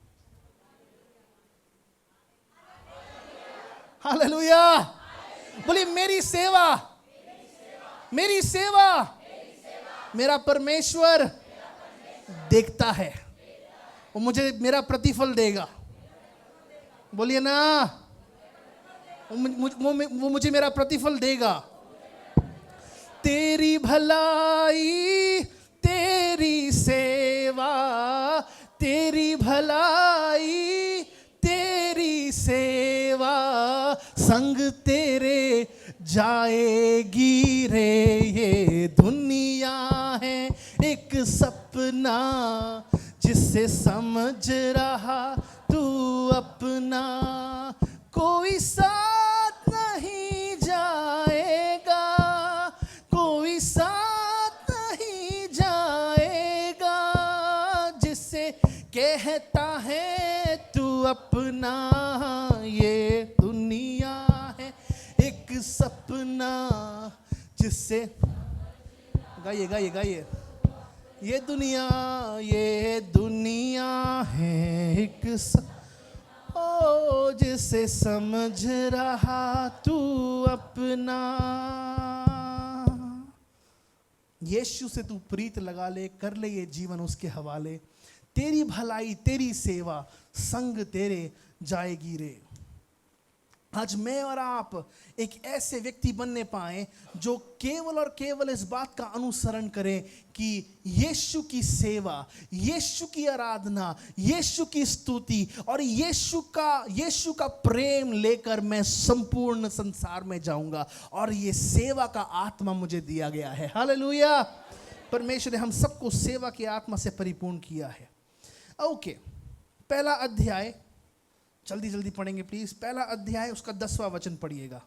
हालेलुया। बोलिए मेरी सेवा, मेरी सेवा मेरा परमेश्वर देखता है, वो मुझे मेरा प्रतिफल देगा। बोलिए ना, वो मुझे मेरा प्रतिफल देगा। तेरी भलाई तेरी सेवा, तेरी भलाई तेरी सेवा, संग तेरे जाएगी रे। ये दुनिया है एक सपना, जिसे समझ रहा तू अपना, कोई साथ नहीं जाएगा, कोई साथ नहीं जाएगा, जिसे कहता है तू अपना। ये दुनिया है एक सपना, जिसे गाइए गाइए गाइए। ये दुनिया है एक ओ, जिसे समझ रहा तू अपना। यीशु से तू प्रीत लगा ले, कर ले ये जीवन उसके हवाले। तेरी भलाई तेरी सेवा, संग तेरे जाएगी रे। आज मैं और आप एक ऐसे व्यक्ति बनने पाए जो केवल और केवल इस बात का अनुसरण करें कि यीशु की सेवा, यीशु की आराधना, यीशु की स्तुति और यीशु का प्रेम लेकर मैं संपूर्ण संसार में जाऊंगा। और ये सेवा का आत्मा मुझे दिया गया है। हालेलुया। परमेश्वर ने हम सबको सेवा की आत्मा से परिपूर्ण किया है। ओके, पहला अध्याय जल्दी जल्दी पढ़ेंगे प्लीज। पहला अध्याय उसका 10वां वचन पढ़िएगा।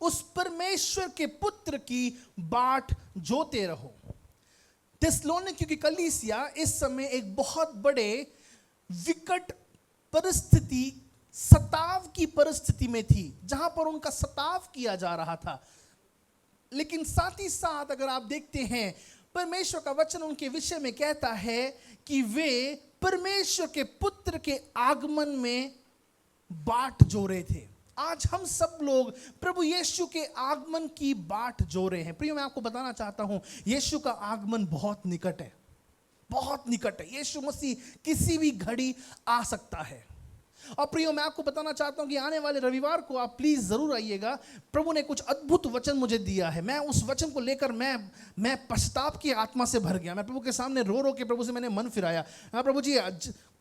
उस परमेश्वर के पुत्र की बाट जोते रहो। थिस्सलुनीकियों की कलीसिया इस समय एक बहुत बड़े विकट परिस्थिति, सताव की परिस्थिति में थी, जहां पर उनका सताव किया जा रहा था। लेकिन साथ ही साथ अगर आप देखते हैं, परमेश्वर का वचन उनके विषय में कहता है कि वे परमेश्वर के पुत्र के आगमन में बाट जोड़े थे। आज हम सब लोग प्रभु यीशु के आगमन की बाट जोड़े हैं। प्रिय, मैं आपको बताना चाहता हूं, यीशु का आगमन बहुत निकट है, बहुत निकट है। यीशु मसीह किसी भी घड़ी आ सकता है। और प्रियो, मैं आपको बताना चाहता हूं कि आने वाले रविवार को आप प्लीज जरूर आइएगा। प्रभु ने कुछ अद्भुत वचन मुझे दिया है। मैं उस वचन को लेकर मैं पश्चाताप की आत्मा से भर गया। मैं प्रभु के सामने रो रो के प्रभु से मैंने मन फिराया। प्रभु जी,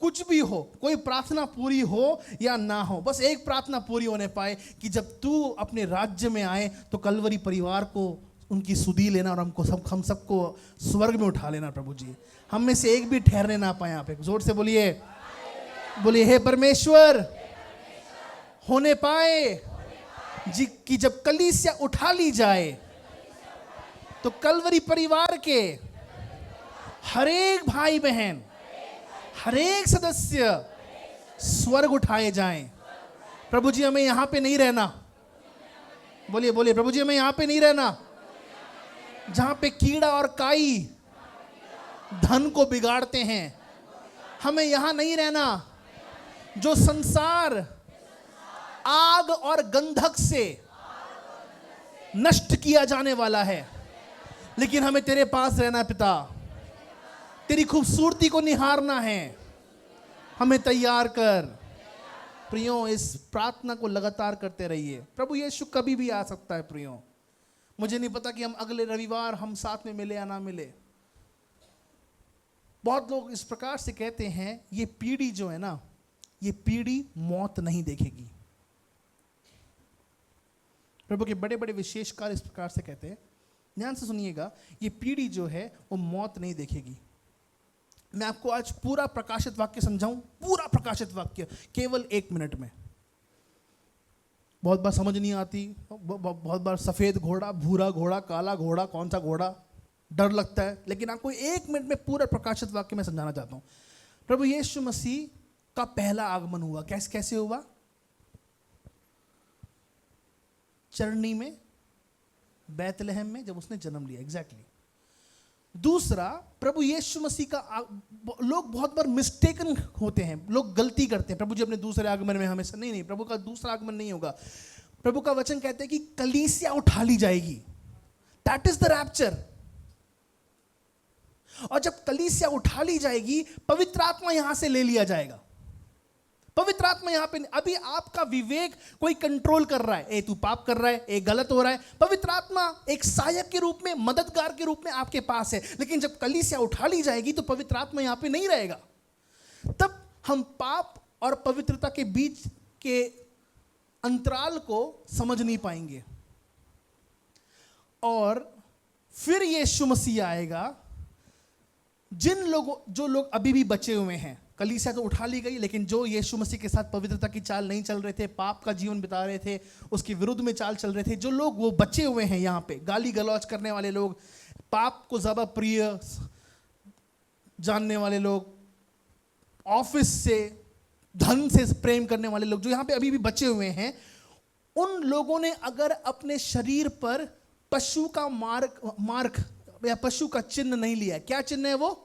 कुछ भी हो, कोई प्रार्थना पूरी हो या ना हो, बस एक प्रार्थना पूरी होने पाए कि जब तू अपने राज्य में आए तो कलवरी परिवार को उनकी सुधी लेना और हम सबको स्वर्ग में उठा लेना। प्रभु जी, हम में से एक भी ठहरने ना पाए। यहाँ पे जोर से बोलिए, हे परमेश्वर, होने पाए जी कि जब कलीसिया उठा ली जाए तो कलवरी परिवार के हर एक भाई बहन, हर एक सदस्य स्वर्ग उठाए जाएं। प्रभु जी, हमें यहां पे नहीं रहना। बोलिए बोलिए, प्रभु जी, हमें यहां पे नहीं रहना जहां पे कीड़ा और काई धन को बिगाड़ते हैं। हमें यहां नहीं रहना जो संसार आग और गंधक से नष्ट किया जाने वाला है। लेकिन हमें तेरे पास रहना है पिता, तेरी खूबसूरती को निहारना है। हमें तैयार कर। प्रियो, इस प्रार्थना को लगातार करते रहिए। प्रभु यीशु कभी भी आ सकता है। प्रियो, मुझे नहीं पता कि हम अगले रविवार हम साथ में मिले या ना मिले। बहुत लोग इस प्रकार से कहते हैं, ये पीढ़ी जो है ना, ये पीढ़ी मौत नहीं देखेगी। प्रभु के बड़े बड़े विशेष कार्य इस प्रकार से कहते हैं, ध्यान से सुनिएगा, ये पीढ़ी जो है वो मौत नहीं देखेगी। मैं आपको आज पूरा प्रकाशित वाक्य समझाऊं, पूरा प्रकाशित वाक्य केवल 1 मिनट में। बहुत बार समझ नहीं आती, बहुत बार सफ़ेद घोड़ा, भूरा घोड़ा, काला घोड़ा, कौन सा घोड़ा, डर लगता है। लेकिन आपको 1 मिनट में पूरा प्रकाशित वाक्य में समझाना चाहता हूँ। प्रभु यीशु मसीह का पहला आगमन हुआ, कैसे हुआ? चरनी में, बैतलहम में, जब उसने जन्म लिया। एग्जैक्टली। दूसरा, प्रभु यीशु मसीह का लोग बहुत बार मिस्टेकन होते हैं, लोग गलती करते हैं। प्रभु जी अपने दूसरे आगमन में हमेशा नहीं, प्रभु का दूसरा आगमन नहीं होगा। प्रभु का वचन कहते हैं कि कलीसिया उठा ली जाएगी, दैट इज द रैप्चर। और जब कलीसिया उठा ली जाएगी, पवित्र आत्मा यहां से ले लिया जाएगा। पवित्र आत्मा यहां पे, अभी आपका विवेक कोई कंट्रोल कर रहा है, ए तू पाप कर रहा है, ए गलत हो रहा है। पवित्र आत्मा एक सहायक के रूप में, मददगार के रूप में आपके पास है। लेकिन जब कलीसिया उठा ली जाएगी तो पवित्र आत्मा यहां पे नहीं रहेगा। तब हम पाप और पवित्रता के बीच के अंतराल को समझ नहीं पाएंगे। और फिर यीशु मसीह आएगा। जो लोग अभी भी बचे हुए हैं, कलीसिया तो उठा ली गई, लेकिन जो यीशु मसीह के साथ पवित्रता की चाल नहीं चल रहे थे, पाप का जीवन बिता रहे थे, उसके विरुद्ध में चाल चल रहे थे, जो लोग वो बचे हुए हैं यहाँ पे, गाली गलौज करने वाले लोग, पाप को ज़्यादा प्रिय जानने वाले लोग, ऑफिस से, धन से प्रेम करने वाले लोग, जो यहाँ पे अभी भी बचे हुए हैं, उन लोगों ने अगर अपने शरीर पर पशु का मार्क या पशु का चिन्ह नहीं लिया। क्या चिन्ह है वो?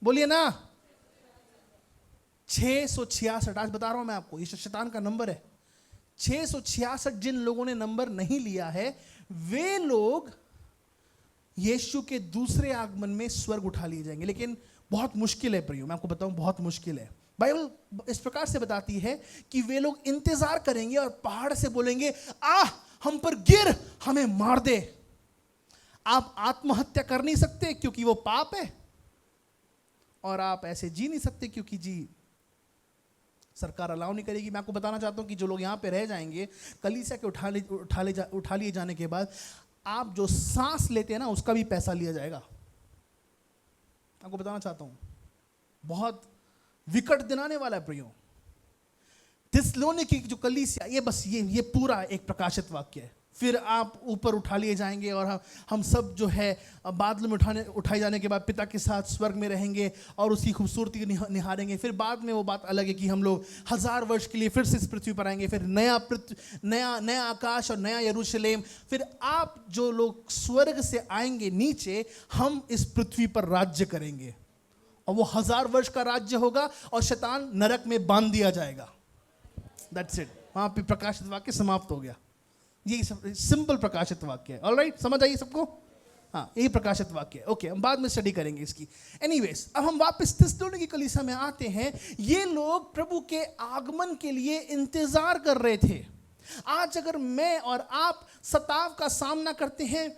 बोलिए ना। 666, आज बता रहा हूं मैं आपको, ये शैतान का नंबर है। 666 जिन लोगों ने नंबर नहीं लिया है, वे लोग यीशु के दूसरे आगमन में स्वर्ग उठा लिए जाएंगे। लेकिन बहुत मुश्किल है प्रियो, मैं आपको बताऊं, बहुत मुश्किल है। बाइबल इस प्रकार से बताती है कि वे लोग इंतजार करेंगे और पहाड़ से बोलेंगे, हम पर गिर, हमें मार दे। आप आत्महत्या कर नहीं सकते क्योंकि वो पाप है, और आप ऐसे जी नहीं सकते क्योंकि सरकार अलाउ नहीं करेगी। मैं आपको बताना चाहता हूं कि जो लोग यहां पे रह जाएंगे, कलीसिया के उठा लिए जाने के बाद, आप जो सांस लेते हैं ना, उसका भी पैसा लिया जाएगा। आपको बताना चाहता हूं, बहुत विकट दिन आने वाला है प्रियो। थिस्सलुनीके की जो कलीसिया, ये पूरा एक प्रकाशित वाक्य है। फिर आप ऊपर उठा लिए जाएंगे और हम सब जो है बादलों में उठाए जाने के बाद पिता के साथ स्वर्ग में रहेंगे और उसकी खूबसूरती निहारेंगे। फिर बाद में वो बात अलग है कि हम लोग 1000 वर्ष के लिए फिर से इस पृथ्वी पर आएंगे। फिर नया आकाश और नया यरूशलेम। फिर आप जो लोग स्वर्ग से आएंगे नीचे, हम इस पृथ्वी पर राज्य करेंगे, और वो 1000 वर्ष का राज्य होगा, और शैतान नरक में बांध दिया जाएगा। That's it. वहां पे प्रकाशित वाक्य समाप्त हो गया। ये सिंपल प्रकाशित वाक्य है। ऑलराइट, समझ आइए सबको? हाँ, यही प्रकाशित वाक्य है। ओके, हम बाद में स्टडी करेंगे इसकी। एनीवेज, अब हम वापस थिस्सलुनीके की कलीसिया में आते हैं। ये लोग प्रभु के आगमन के लिए इंतजार कर रहे थे। आज अगर मैं और आप सताव का सामना करते हैं,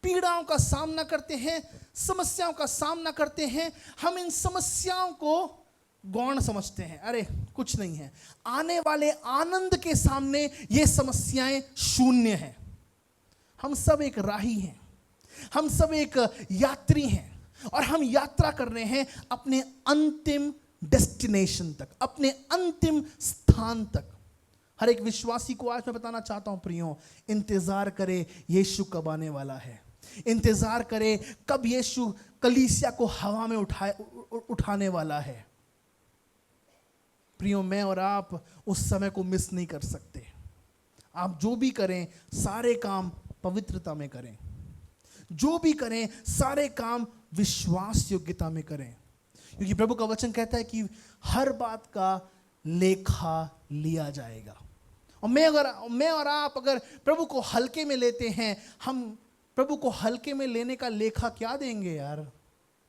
पीड़ाओं का सामना करते हैं, समस्याओं का सामना करते हैं, हम इन समस्याओं को गौण समझते हैं, अरे कुछ नहीं है। आने वाले आनंद के सामने ये समस्याएं शून्य हैं। हम सब एक राही हैं, हम सब एक यात्री हैं, और हम यात्रा कर रहे हैं अपने अंतिम डेस्टिनेशन तक, अपने अंतिम स्थान तक। हर एक विश्वासी को आज मैं बताना चाहता हूं प्रियो, इंतजार करे, यीशु कब आने वाला है। इंतजार करे कब यीशु कलीसिया को हवा में उठाने वाला है। प्रियो, मैं और आप उस समय को मिस नहीं कर सकते। आप जो भी करें, सारे काम पवित्रता में करें। जो भी करें, सारे काम विश्वास योग्यता में करें, क्योंकि प्रभु का वचन कहता है कि हर बात का लेखा लिया जाएगा। और मैं और आप अगर प्रभु को हल्के में लेते हैं, हम प्रभु को हल्के में लेने का लेखा क्या देंगे यार?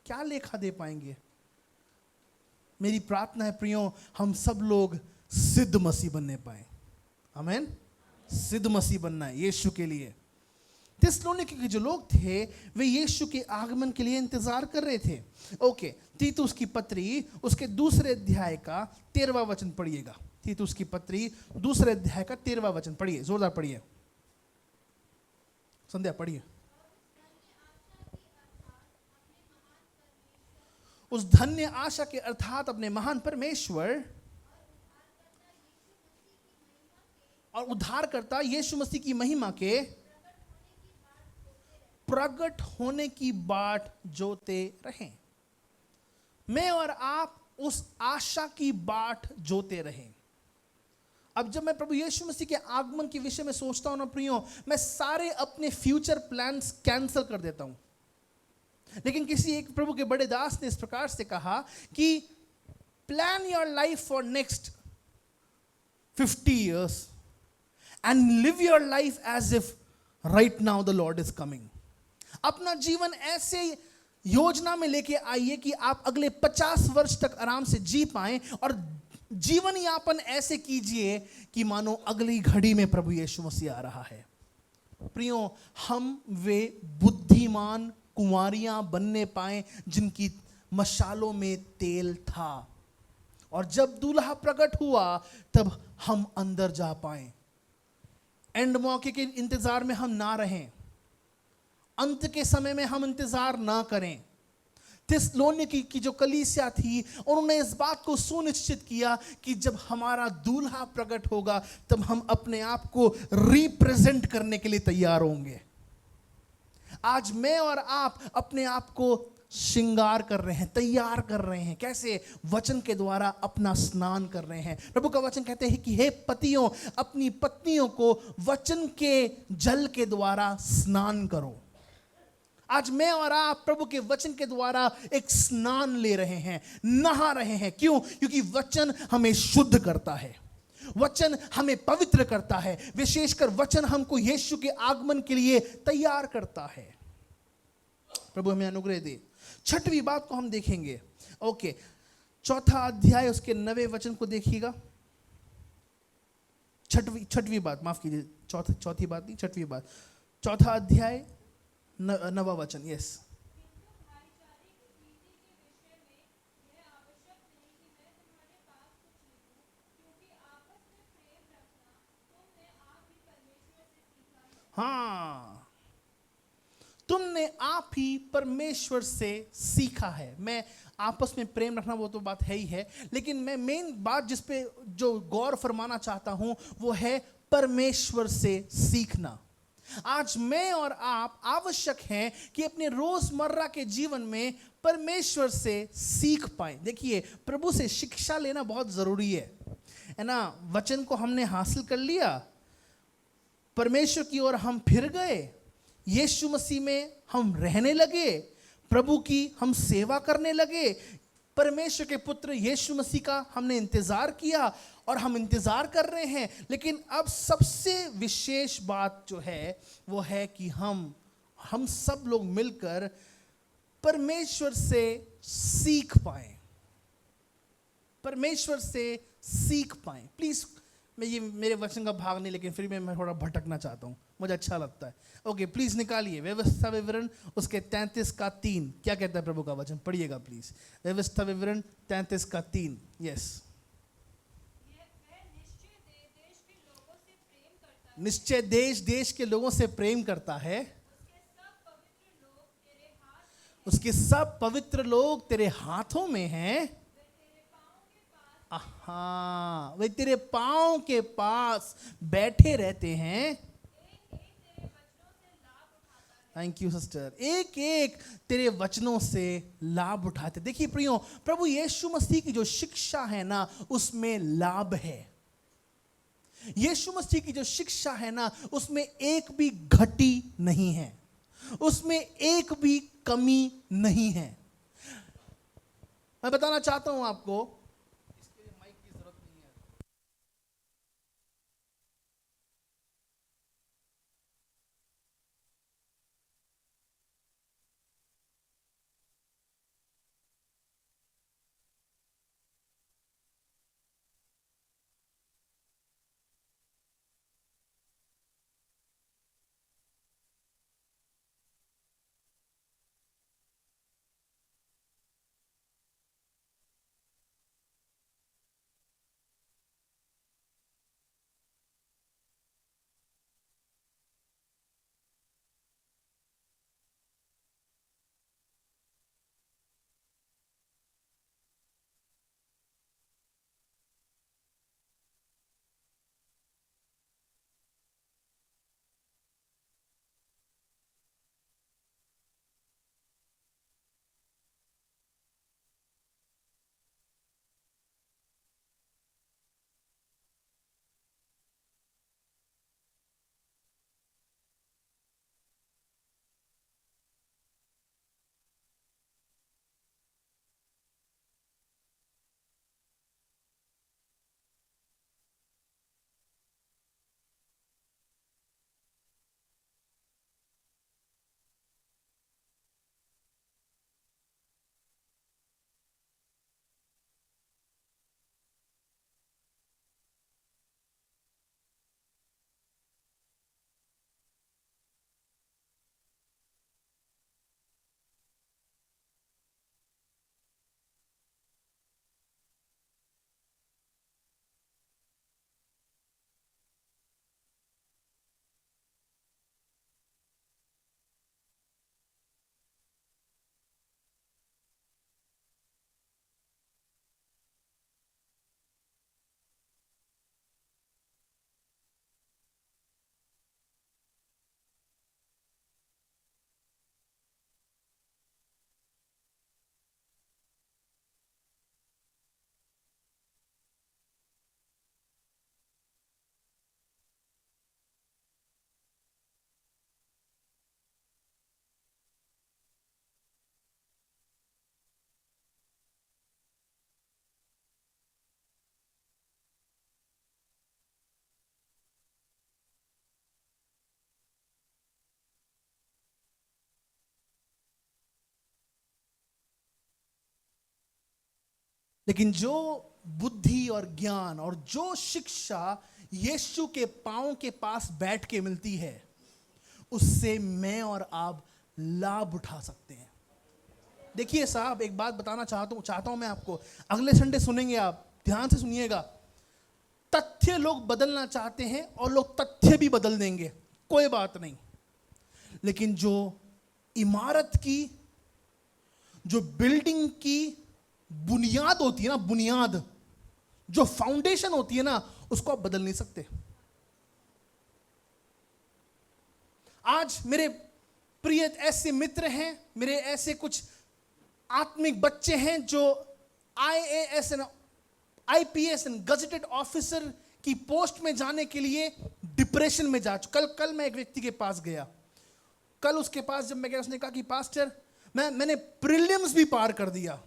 क्या लेखा दे पाएंगे? मेरी प्रार्थना है प्रियो, हम सब लोग सिद्ध मसीह बनने पाए। आमीन। सिद्ध मसीह बनना है यीशु के लिए। थिस्सलुनीके के जो लोग थे, वे यीशु के आगमन के लिए इंतजार कर रहे थे। ओके, तीतुस की पत्री उसके दूसरे अध्याय का 13वां वचन पढ़िएगा। तीतुस की पत्री दूसरे अध्याय का 13वां वचन पढ़िए, जोरदार पढ़िए। संध्या पढ़िए। उस धन्य आशा के अर्थात अपने महान परमेश्वर और उद्धारकर्ता यीशु मसीह की महिमा के प्रकट होने की बाट जोते रहें। मैं और आप उस आशा की बाट जोते रहें। अब जब मैं प्रभु यीशु मसीह के आगमन के विषय में सोचता हूं ना प्रियो, मैं सारे अपने फ्यूचर प्लान्स कैंसिल कर देता हूं। लेकिन किसी एक प्रभु के बड़े दास ने इस प्रकार से कहा कि plan your life for next 50 years and live your life as if right now the Lord is coming. अपना जीवन ऐसे योजना में लेके आइए कि आप अगले 50 वर्ष तक आराम से जी पाएं, और जीवन यापन ऐसे कीजिए कि मानो अगली घड़ी में प्रभु यीशु मसीह आ रहा है। प्रियो, हम वे बुद्धिमान कुंवारियां बनने पाए जिनकी मशालों में तेल था, और जब दूल्हा प्रकट हुआ तब हम अंदर जा पाए। एंड मौके के इंतजार में हम ना रहें, अंत के समय में हम इंतजार ना करें। थिस्सलुनीके की जो कलीसिया थी, उन्होंने इस बात को सुनिश्चित किया कि जब हमारा दूल्हा प्रकट होगा तब हम अपने आप को रिप्रेजेंट करने के लिए तैयार होंगे। आज मैं और आप अपने आप को श्रृंगार कर रहे हैं, तैयार कर रहे हैं। कैसे? वचन के द्वारा अपना स्नान कर रहे हैं। प्रभु का वचन कहते हैं कि हे पतियों, अपनी पत्नियों को वचन के जल के द्वारा स्नान करो। आज मैं और आप प्रभु के वचन के द्वारा एक स्नान ले रहे हैं, नहा रहे हैं। क्यों? क्योंकि वचन हमें शुद्ध करता है, वचन हमें पवित्र करता है। विशेषकर वचन हमको यीशु के आगमन के लिए तैयार करता है। प्रभु हमें अनुग्रह दे। छठवीं बात को हम देखेंगे। ओके, चौथा अध्याय उसके 9वें वचन को देखिएगा। छठवीं बात, माफ कीजिए, चौथी बात नहीं, छठवीं बात। चौथा अध्याय 9वां वचन। यस। हाँ, तुमने आप ही परमेश्वर से सीखा है। मैं आपस में प्रेम रखना वो तो बात है ही है, लेकिन मैं मेन बात जिस पे जो गौर फरमाना चाहता हूं वो है परमेश्वर से सीखना। आज मैं और आप आवश्यक हैं कि अपने रोजमर्रा के जीवन में परमेश्वर से सीख पाएं। देखिए, प्रभु से शिक्षा लेना बहुत जरूरी है ना। वचन को हमने हासिल कर लिया, परमेश्वर की ओर हम फिर गए, यीशु मसीह में हम रहने लगे, प्रभु की हम सेवा करने लगे, परमेश्वर के पुत्र यीशु मसीह का हमने इंतजार किया और हम इंतजार कर रहे हैं। लेकिन अब सबसे विशेष बात जो है वो है कि हम सब लोग मिलकर परमेश्वर से सीख पाएं, परमेश्वर से सीख पाएं। प्लीज, मैं ये मेरे वचन का भाग नहीं, लेकिन फिर भी मैं थोड़ा भटकना चाहता हूँ, मुझे अच्छा लगता है। ओके, प्लीज निकालिए व्यवस्था विवरण उसके 33 का 3। क्या कहता है प्रभु का वचन? पढ़िएगा प्लीज। व्यवस्था विवरण 33 का 3। यस। निश्चय देश देश के लोगों से प्रेम करता है, उसके सब पवित्र लोग तेरे हाथों में हैं। हाँ, वे तेरे पांव के पास बैठे रहते हैं। Thank you sister. एक एक तेरे वचनों से लाभ उठाते। देखिए प्रियो, प्रभु यीशु मसीह की जो शिक्षा है ना, उसमें लाभ है। यीशु मसीह की जो शिक्षा है ना, उसमें एक भी घटी नहीं है, उसमें एक भी कमी नहीं है। मैं बताना चाहता हूं आपको, लेकिन जो बुद्धि और ज्ञान और जो शिक्षा यीशु के पांव के पास बैठ के मिलती है, उससे मैं और आप लाभ उठा सकते हैं। देखिए साहब, एक बात बताना चाहता हूं मैं आपको, अगले संडे सुनेंगे, आप ध्यान से सुनिएगा। तथ्य लोग बदलना चाहते हैं और लोग तथ्य भी बदल देंगे, कोई बात नहीं, लेकिन जो इमारत की, जो बिल्डिंग की बुनियाद होती है ना, बुनियाद जो फाउंडेशन होती है ना, उसको आप बदल नहीं सकते। आज मेरे प्रिय ऐसे मित्र हैं, मेरे ऐसे कुछ आत्मिक बच्चे हैं जो IAS and IPS and gazetted officer की पोस्ट में जाने के लिए डिप्रेशन में जा चुके। कल मैं एक व्यक्ति के पास गया, कल उसके पास जब मैं गया, उसने कहा कि पास्टर मैंने प्रीलिम्स भी पार कर दिया।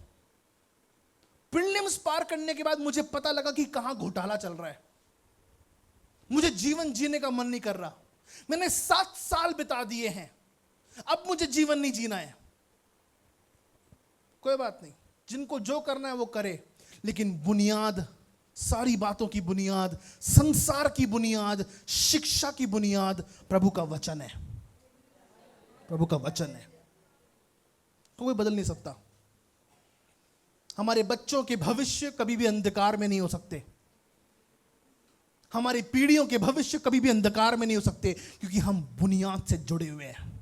प्रीलिम्स पार करने के बाद मुझे पता लगा कि कहां घोटाला चल रहा है, मुझे जीवन जीने का मन नहीं कर रहा। मैंने 7 साल बिता दिए हैं, अब मुझे जीवन नहीं जीना है। कोई बात नहीं, जिनको जो करना है वो करे, लेकिन बुनियाद, सारी बातों की बुनियाद, संसार की बुनियाद, शिक्षा की बुनियाद प्रभु का वचन है। प्रभु का वचन है, कोई बदल नहीं सकता। हमारे बच्चों के भविष्य कभी भी अंधकार में नहीं हो सकते, हमारी पीढ़ियों के भविष्य कभी भी अंधकार में नहीं हो सकते, क्योंकि हम बुनियाद से जुड़े हुए हैं।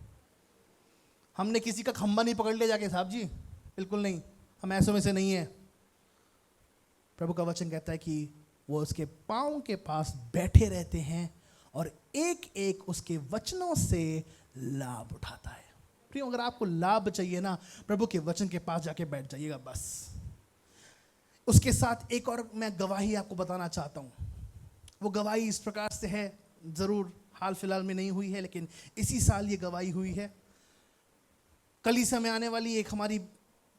हमने किसी का खंबा नहीं पकड़ लिया जाके, साहब जी, बिल्कुल नहीं, हम ऐसों में से नहीं है। प्रभु का वचन कहता है कि वो उसके पांव के पास बैठे रहते हैं और एक एक उसके वचनों से लाभ उठाता है। प्रिय, अगर आपको लाभ चाहिए ना, प्रभु के वचन के पास जाके बैठ जाइएगा बस। उसके साथ एक और मैं गवाही आपको बताना चाहता हूं। वो गवाही इस प्रकार से है, जरूर हाल फिलहाल में नहीं हुई है, लेकिन इसी साल ये गवाही हुई है। कलीसिया में आने वाली एक हमारी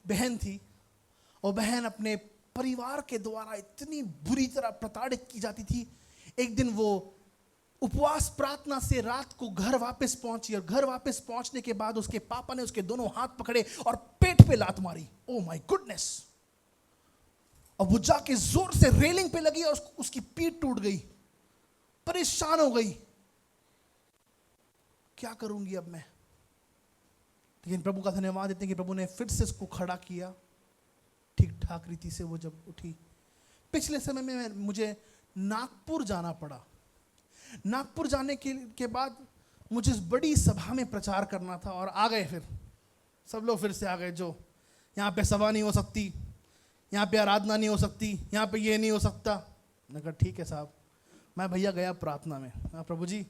बहन थी, और बहन अपने परिवार के द्वारा इतनी बुरी तरह प्रताड़ित की जाती थी। एक दिन वो उपवास प्रार्थना से रात को घर वापस पहुंची, और घर वापस पहुंचने के बाद उसके पापा ने उसके दोनों हाथ पकड़े और पेट पे लात मारी। Oh my goodness! और वो जाके जोर से रेलिंग पे लगी और उसकी पीठ टूट गई, परेशान हो गई, क्या करूंगी अब मैं। लेकिन प्रभु का धन्यवाद देते हैं कि प्रभु ने फिर से उसको खड़ा किया, ठीक ठाक रीति से वो जब उठी। पिछले समय में मुझे नागपुर जाना पड़ा। नागपुर जाने के बाद मुझे इस बड़ी सभा में प्रचार करना था, और आ गए, फिर सब लोग फिर से आ गए, जो यहाँ पे सभा नहीं हो सकती, यहाँ पे आराधना नहीं हो सकती, यहाँ पे ये नहीं हो सकता। मैंने कहा ठीक है साहब। मैं भैया गया प्रार्थना में, प्रभु जी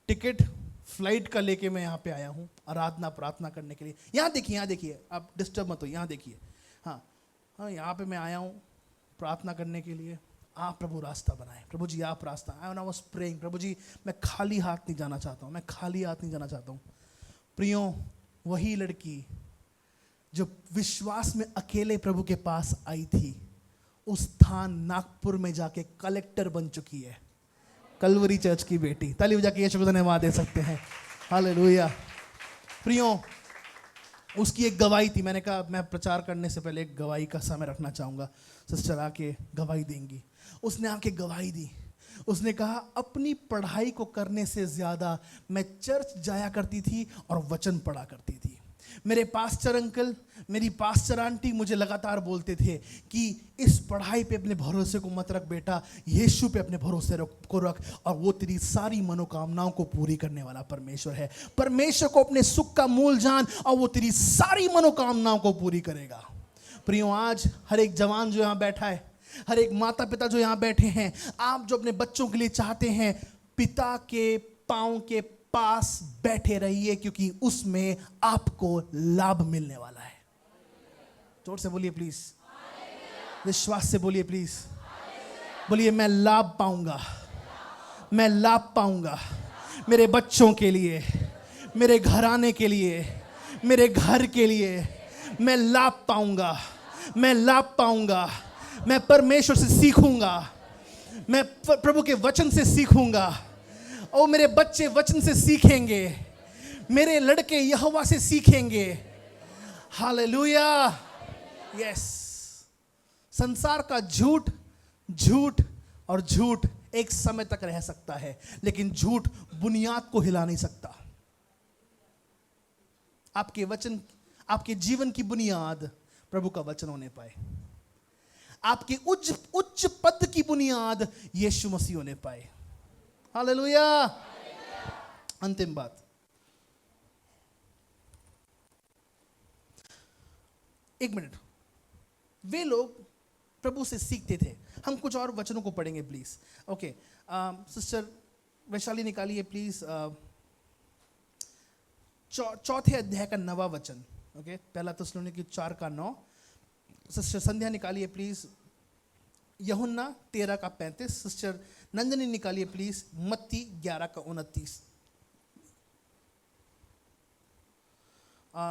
टिकट फ्लाइट का लेके मैं यहाँ पे आया हूँ आराधना प्रार्थना करने के लिए। यहाँ देखिए, आप डिस्टर्ब मत हो, यहाँ देखिए, हाँ यहाँ पे मैं आया हूँ प्रार्थना करने के लिए, आप प्रभु रास्ता बनाए, प्रभु जी आप रास्ता। आई वाज प्रेइंग, प्रभु जी मैं खाली हाथ नहीं जाना चाहता हूँ, मैं खाली हाथ नहीं जाना चाहता हूँ। प्रियों, वही लड़की जो विश्वास में अकेले प्रभु के पास आई थी, उस स्थान नागपुर में जाके कलेक्टर बन चुकी है, कलवरी चर्च की बेटी। ताली बजा के यीशु को धन्यवाद दे सकते हैं। हालेलुया। प्रियों, उसकी एक गवाही थी। मैंने कहा मैं प्रचार करने से पहले एक गवाही का समय रखना चाहूँगा, सिस्टर आके गवाही देंगी। उसने आके गवाही दी। उसने कहा अपनी पढ़ाई को करने से ज़्यादा मैं चर्च जाया करती थी और वचन पढ़ा करती थी। मेरे पास्टर अंकल, मेरी पास्टर आंटी मुझे लगातार बोलते थे कि इस पढ़ाई पे अपने भरोसे को मत रख बेटा, यीशु पे अपने भरोसे को रख, और वो तेरी सारी मनोकामनाओं को पूरी करने वाला परमेश्वर है। परमेश्वर को अपने सुख का मूल जान, और वो तेरी सारी मनोकामनाओं को पूरी करेगा। प्रियों, आज हर एक जवान जो यहाँ बैठा है, हर एक माता पिता जो यहाँ बैठे हैं, आप जो अपने बच्चों के लिए चाहते हैं, पिता के पांव के पास बैठे रहिए, क्योंकि उसमें आपको लाभ मिलने वाला है। जोर से बोलिए प्लीज, विश्वास से बोलिए प्लीज, बोलिए मैं लाभ पाऊंगा, मैं लाभ पाऊंगा। मेरे बच्चों के लिए, मेरे घराने के लिए, मेरे घर के लिए मैं लाभ पाऊंगा, मैं लाभ पाऊंगा। मैं परमेश्वर से सीखूंगा, मैं प्रभु के वचन से सीखूंगा, और मेरे बच्चे वचन से सीखेंगे, मेरे लड़के यहोवा से सीखेंगे। हालेलुया। यस, संसार का झूठ झूठ और झूठ एक समय तक रह सकता है, लेकिन झूठ बुनियाद को हिला नहीं सकता। आपके वचन, आपके जीवन की बुनियाद प्रभु का वचन होने पाए, आपके उच्च पद की बुनियाद यीशु मसीह होने पाए। हालेलुया। अंतिम बात, एक मिनट, वे लोग प्रभु से सीखते थे। हम कुछ और वचनों को पढ़ेंगे प्लीज। ओके, सिस्टर वैशाली निकालिए प्लीज चौथे अध्याय का 9वां वचन। ओके, पहला थिस्सलुनीकी 4:9। सिस्टर संध्या निकालिए प्लीज यूहन्ना 13:35। सिस्टर नंदनी निकालिए प्लीज मत्ती 11:29।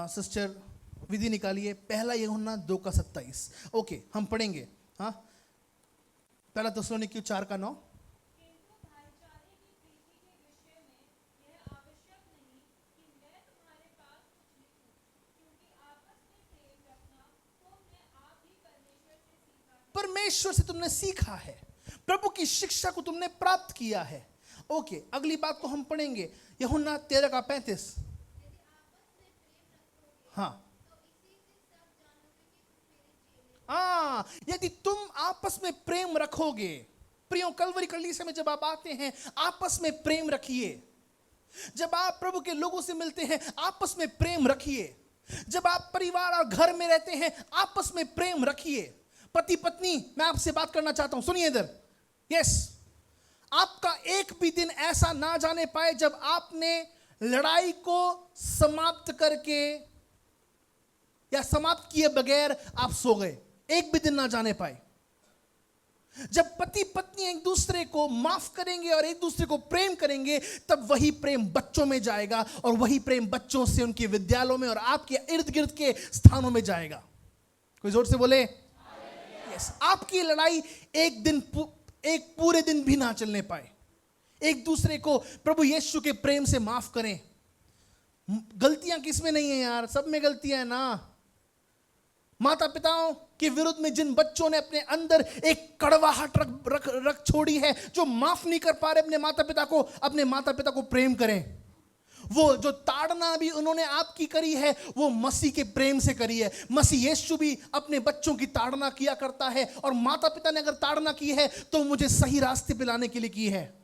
सिस्टर विधि निकालिए पहला यूहन्ना 2:27। ओके, हम पढ़ेंगे। हाँ, पहला थिस्सलुनीकी 4:9। परमेश्वर से तुमने सीखा है, प्रभु की शिक्षा को तुमने प्राप्त किया है। ओके, अगली बात को हम पढ़ेंगे यूहन्ना 13:35। हाँ, यदि तुम आपस में प्रेम रखोगे। प्रियो, कलवरी कलीसिया में जब आप आते हैं, आपस में प्रेम रखिए। जब आप प्रभु के लोगों से मिलते हैं, आपस में प्रेम रखिए। जब आप परिवार और घर में रहते हैं, आपस में प्रेम रखिए। पति पत्नी, मैं आपसे बात करना चाहता हूं, सुनिए इधर। यस, आपका एक भी दिन ऐसा ना जाने पाए जब आपने लड़ाई को समाप्त करके या समाप्त किए बगैर आप सो गए। एक भी दिन ना जाने पाए। जब पति पत्नी एक दूसरे को माफ करेंगे और एक दूसरे को प्रेम करेंगे, तब वही प्रेम बच्चों में जाएगा और वही प्रेम बच्चों से उनके विद्यालयों में और आपके इर्द गिर्द के स्थानों में जाएगा। कोई जोर से बोले यस। आपकी लड़ाई एक पूरे दिन भी ना चलने पाए। एक दूसरे को प्रभु यीशु के प्रेम से माफ करें। गलतियां किसमें नहीं है यार, सब में गलतियां है ना। माता पिताओं के विरुद्ध में जिन बच्चों ने अपने अंदर एक कड़वाहट रख छोड़ी है, जो माफ नहीं कर पा रहे अपने माता पिता को प्रेम करें। वो जो ताड़ना भी उन्होंने आपकी करी है, वो मसीह के प्रेम से करी है। मसीह यीशु भी अपने बच्चों की ताड़ना किया करता है, और माता पिता ने अगर ताड़ना की है तो मुझे सही रास्ते पे लाने के लिए की है।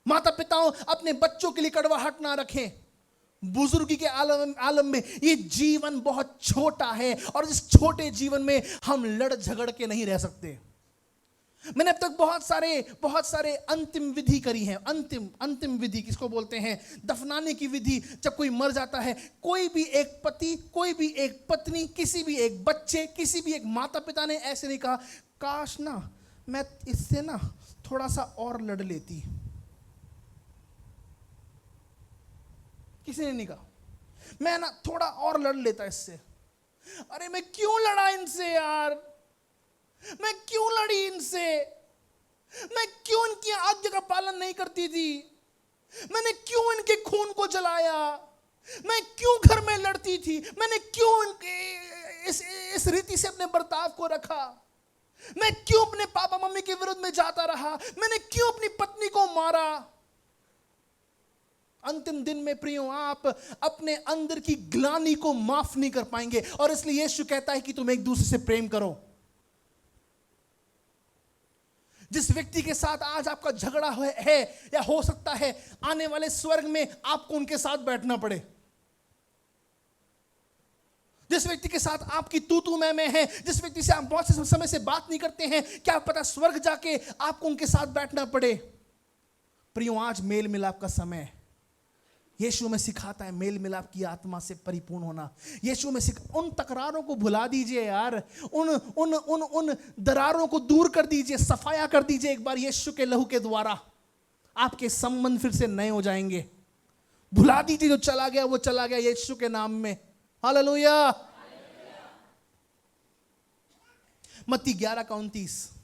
माता पिताओं, अपने बच्चों के लिए कड़वाहट ना रखें। बुजुर्गी के आलम में ये जीवन बहुत छोटा है, और इस छोटे जीवन में हम लड़ झगड़ के नहीं रह सकते। मैंने अब तक बहुत सारे अंतिम विधि करी है। अंतिम विधि किसको बोलते हैं? दफनाने की विधि। जब कोई मर जाता है, कोई भी एक पति, कोई भी एक पत्नी, किसी भी एक बच्चे, किसी भी एक माता पिता ने ऐसे नहीं कहा, काश ना मैं इससे ना थोड़ा सा और लड़ लेती। किसी ने नहीं कहा मैं ना थोड़ा और लड़ लेता इससे। अरे मैं क्यों लड़ा इनसे यार, मैं क्यों लड़ी इनसे, मैं क्यों इनकी आज्ञा का पालन नहीं करती थी, मैंने क्यों इनके खून को जलाया, मैं क्यों घर में लड़ती थी, मैंने क्यों इनके इस रीति से अपने बर्ताव को रखा, मैं क्यों अपने पापा मम्मी के विरुद्ध में जाता रहा, मैंने क्यों अपनी पत्नी को मारा। अंतिम दिन में प्रियो, आप अपने अंदर की ग्लानि को माफ नहीं कर पाएंगे, और इसलिए यीशु कहता है कि तुम एक दूसरे से प्रेम करो। जिस व्यक्ति के साथ आज आपका झगड़ा है या हो सकता है आने वाले स्वर्ग में आपको उनके साथ बैठना पड़े, जिस व्यक्ति के साथ आपकी तू मैं है, जिस व्यक्ति से आप बहुत से समय से बात नहीं करते हैं, क्या पता स्वर्ग जाके आपको उनके साथ बैठना पड़े। प्रियो, आज मेल मिलाप का समय है। यीशु में सिखाता है मेल मिलाप की आत्मा से परिपूर्ण होना। यीशु में उन तकरारों को भुला दीजिए यार, उन दरारों को दूर कर दीजिए, सफाया कर दीजिए एक बार यीशु के लहू के द्वारा। आपके संबंध फिर से नए हो जाएंगे। भुला दीजिए जो चला गया वो चला गया यीशु के नाम में। हालेलुया। मत्ती 11:29।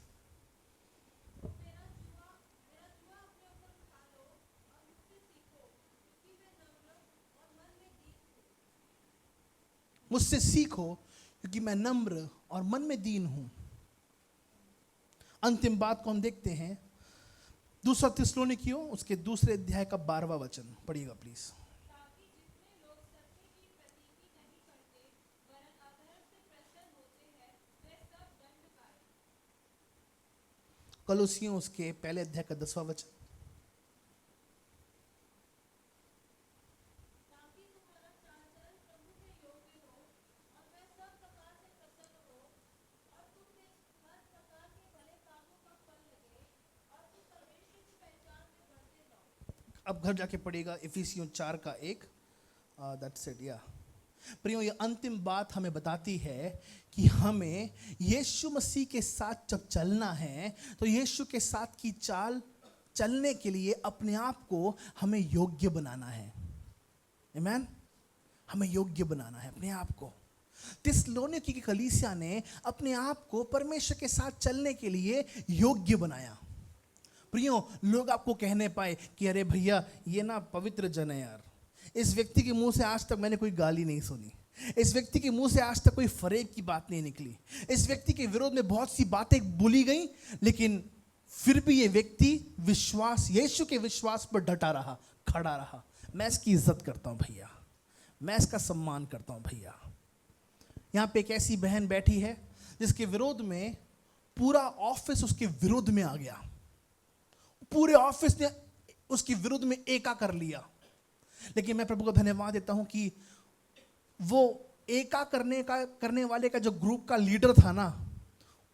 मुझसे सीखो क्योंकि मैं नम्र और मन में दीन हूं। अंतिम बात को हम देखते हैं 2 थिस्सलुनीकियों उसके 2 अध्याय का 12वां वचन पढ़िएगा प्लीज। कलोसियों उसके पहले अध्याय का 10वां वचन। अब घर जाके पढ़ेगा इफिसियों 4 का 1। दैट्स इट या प्रियो, ये अंतिम बात हमें बताती है कि हमें यीशु मसीह के साथ जब चलना है तो यीशु के साथ की चाल चलने के लिए अपने आप को हमें योग्य बनाना है। आमीन। हमें योग्य बनाना है अपने आप को। थिस्सलुनीकी की कलीसिया ने अपने आप को परमेश्वर के साथ चलने के लिए योग्य बनाया। प्रियो, लोग आपको कहने पाए कि अरे भैया ये ना पवित्र जन है यार, इस व्यक्ति के मुंह से आज तक मैंने कोई गाली नहीं सुनी, इस व्यक्ति के मुंह से आज तक कोई फरेब की बात नहीं निकली, इस व्यक्ति के विरोध में बहुत सी बातें बोली गई, लेकिन फिर भी ये व्यक्ति विश्वास, यीशु के विश्वास पर डटा रहा, खड़ा रहा। मैं इसकी इज्जत करता हूं भैया, मैं इसका सम्मान करता हूं भैया। यहां पे एक ऐसी बहन बैठी है जिसके विरोध में पूरा ऑफिस उसके विरोध में आ गया, पूरे ऑफिस ने उसके विरुद्ध में एका कर लिया, लेकिन मैं प्रभु को धन्यवाद देता हूं कि वो एका करने वाले का जो ग्रुप का लीडर था ना,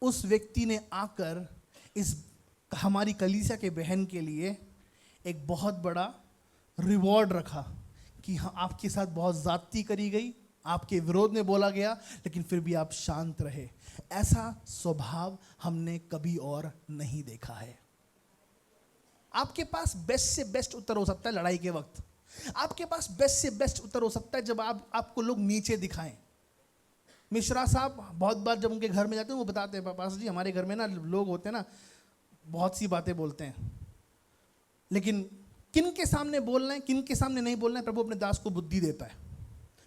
उस व्यक्ति ने आकर इस हमारी कलीसिया के बहन के लिए एक बहुत बड़ा रिवॉर्ड रखा कि हाँ, आपके साथ बहुत ज्यादती करी गई, आपके विरोध में बोला गया, लेकिन फिर भी आप शांत रहे। ऐसा स्वभाव हमने कभी और नहीं देखा है। आपके पास बेस्ट से बेस्ट उत्तर हो सकता है लड़ाई के वक्त, आपके पास बेस्ट से बेस्ट उत्तर हो सकता है जब आपको लोग नीचे दिखाएं। मिश्रा साहब बहुत बार जब उनके घर में जाते हैं वो बताते हैं, पापा जी हमारे घर में ना लोग होते हैं ना, बहुत सी बातें बोलते हैं, लेकिन किन के सामने बोलना है किन के सामने नहीं बोलना है प्रभु अपने दास को बुद्धि देता है।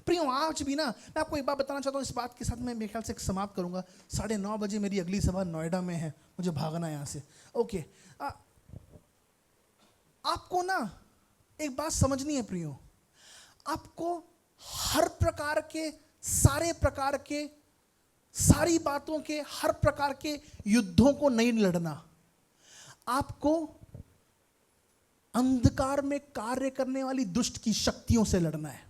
प्रियो, आज भी ना मैं आपको एक बात बताना चाहता हूँ, इस बात के साथ मैं मेरे ख्याल से समाप्त करूंगा। 9:30 बजे मेरी अगली सभा नोएडा में है, मुझे भागना है यहाँ से। ओके, आपको ना एक बात समझनी है प्रियो, आपको हर प्रकार के सारे प्रकार के सारी बातों के हर प्रकार के युद्धों को नहीं लड़ना, आपको अंधकार में कार्य करने वाली दुष्ट की शक्तियों से लड़ना है।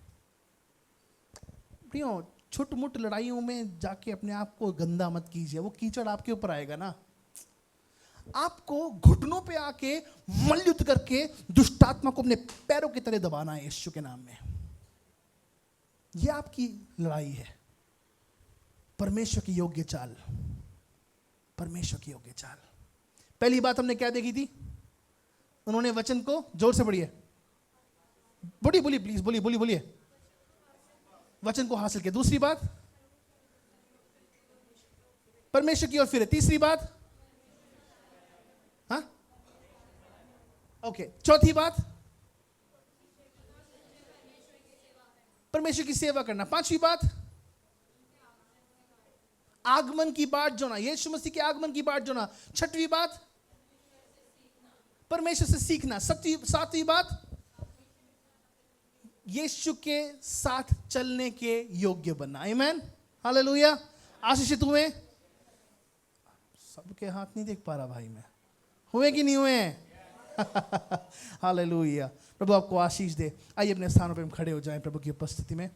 प्रियो, छुटमुट लड़ाइयों में जाके अपने आप को गंदा मत कीजिए, वो कीचड़ आपके ऊपर आएगा ना। आपको घुटनों पे आके मल्लयुद्ध करके दुष्टात्मा को अपने पैरों की तरह दबाना है यीशु के नाम में। यह आपकी लड़ाई है। परमेश्वर की योग्य चाल, परमेश्वर की योग्य चाल। पहली बात हमने क्या देखी थी? उन्होंने वचन को, जोर से पढ़िए, बोलिए प्लीज, बोलिए वचन को हासिल किया। दूसरी बात परमेश्वर की ओर फिरे। तीसरी बात, हाँ ओके, चौथी बात परमेश्वर की सेवा करना। पांचवी बात आगमन की बाट जोना, यीशु मसीह के आगमन की बाट जोना। छठवीं बात परमेश्वर से सीखना। सातवीं बात यीशु के साथ चलने के योग्य बनना। आमीन, हालेलुया। आशीषित हुए? सबके हाथ नहीं देख पा रहा भाई मैं, हुए कि नहीं हुए? हालेलुया। प्रभु आपको आशीष दे। आइए अपने स्थानों पर हम खड़े हो जाएं प्रभु की उपस्थिति में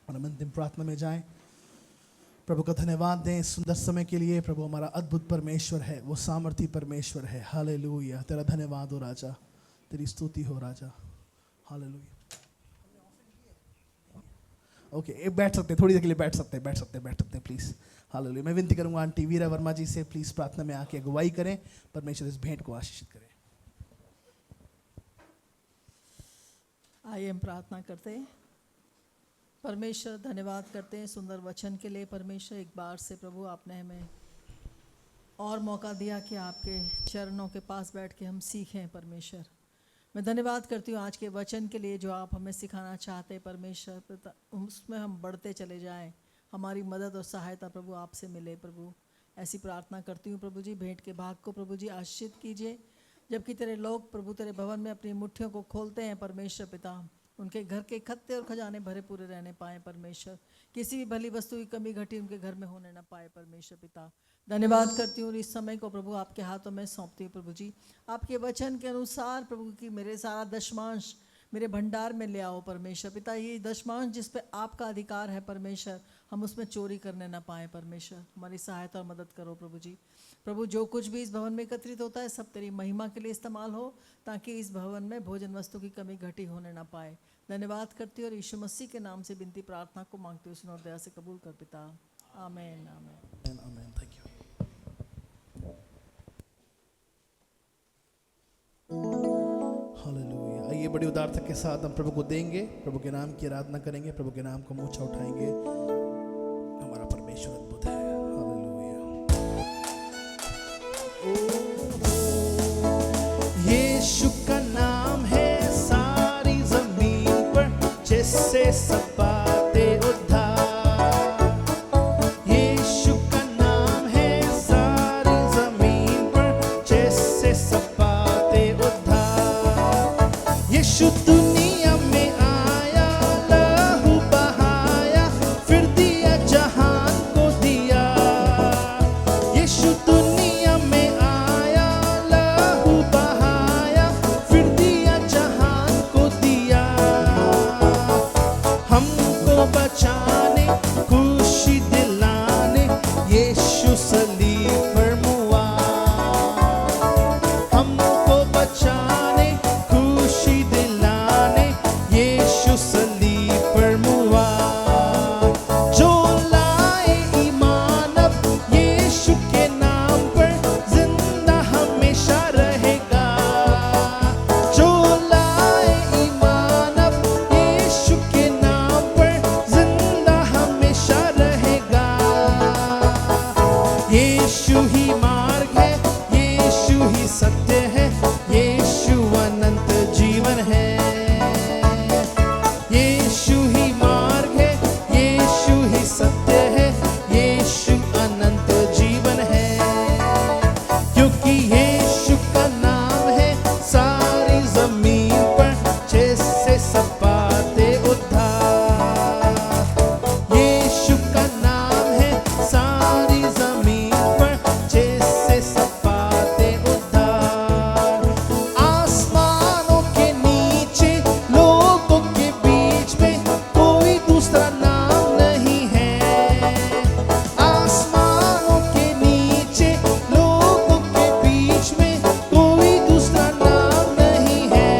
और हम अंतिम प्रार्थना में जाएं। प्रभु का धन्यवाद दें इस सुंदर समय के लिए। प्रभु हमारा अद्भुत परमेश्वर है, वो सामर्थी परमेश्वर है। हालेलुया। तेरा धन्यवाद हो राजा, तेरी स्तुति हो राजा। हालेलुया। ओके, बैठ सकते हैं, थोड़ी देर के लिए बैठ सकते हैं प्लीज। हालेलुया। मैं विनती करूंगा आंटी वीरा वर्मा जी से, प्लीज प्रार्थना में आके अगुवाई करें। परमेश्वर इस भेंट को आशीषित करें। आइए हम प्रार्थना करते हैं। परमेश्वर धन्यवाद करते हैं सुंदर वचन के लिए। परमेश्वर एक बार से प्रभु आपने हमें और मौका दिया कि आपके चरणों के पास बैठ के हम सीखें। परमेश्वर मैं धन्यवाद करती हूँ आज के वचन के लिए जो आप हमें सिखाना चाहते हैं। परमेश्वर उसमें हम बढ़ते चले जाएं, हमारी मदद और सहायता प्रभु आपसे मिले प्रभु। ऐसी प्रार्थना करती हूँ प्रभु जी, भेंट के भाग को प्रभु जी आशीषित कीजिए। जबकि तेरे लोग प्रभु तेरे भवन में अपनी मुट्ठियों को खोलते हैं परमेश्वर पिता, उनके घर के खत्ते और खजाने भरे पूरे रहने पाए परमेश्वर। किसी भी भली वस्तु की कमी घटी उनके घर में होने ना पाए परमेश्वर पिता। धन्यवाद करती हूँ इस समय को प्रभु आपके हाथों में सौंपती हूँ प्रभु जी। आपके वचन के अनुसार प्रभु की मेरे सारा दशमांश मेरे भंडार में ले आओ परमेश्वर पिता। ये दशमांश जिस पे आपका अधिकार है परमेश्वर, हम उसमें चोरी करने ना पाए परमेश्वर। हमारी सहायता और मदद करो प्रभु जी। प्रभु जो कुछ भी इस भवन में एकत्रित होता है सब तेरी महिमा के लिए इस्तेमाल हो, ताकि इस भवन में भोजन वस्तु की कमी घटी होने ना पाए। धन्यवाद करती हूँ और यीशु मसीह के नाम से विनती प्रार्थना को मांगती हूँ, सुनो और दया से कबूल कर पिता। आमीन आमीन आमीन। Thank you. हालेलुया। आइए बड़ी उदारता के साथ हम प्रभु को देंगे, प्रभु के नाम की आराधना करेंगे, प्रभु के नाम को ऊंचा उठाएंगे। हमारा परमेश्वर अद्भुत है। हालेलुया। यीशु का नाम है सारी जमीन पर, जिससे सब बातें उद्धार। यीशु का नाम है सारी जमीन पर, जिससे सब बातें उद्धार। यीशु दुनिया में आया, लहू बहाया, फिर दिया जहान को दिया। यीशु दुनिया में आया, लहू बहाया, फिर दिया जहान को दिया। हमको बचाने, खुशी दिलाने, यीशु सलीब पर मुआ। हमको बचाने, खुशी दिलाने, यीशु सलीब पर मुआ। जो लाए ईमान अब यीशु के नाम पर, जिंदा हमेशा रहेगा। जो लाए ईमान अब यीशु के नाम पर, जिंदा हमेशा रहेगा। यीशु ही मार्ग है, यीशु ही सत्य है, यीशु अनंत जीवन है। यीशु ही मार्ग है, यीशु ही सत्य है, यीशु अनंत जीवन है। क्योंकि यीशु का नाम है सारी जमीन पर, जिससे सब बातें उद्धार। यीशु का नाम है सारी जमीन पर, जिससे सब बातें उद्धार। आसमानों के नीचे लोगों के बीच में कोई दूसरा नाम नहीं है। आसमानों के नीचे लोगों के बीच में कोई दूसरा नाम नहीं है।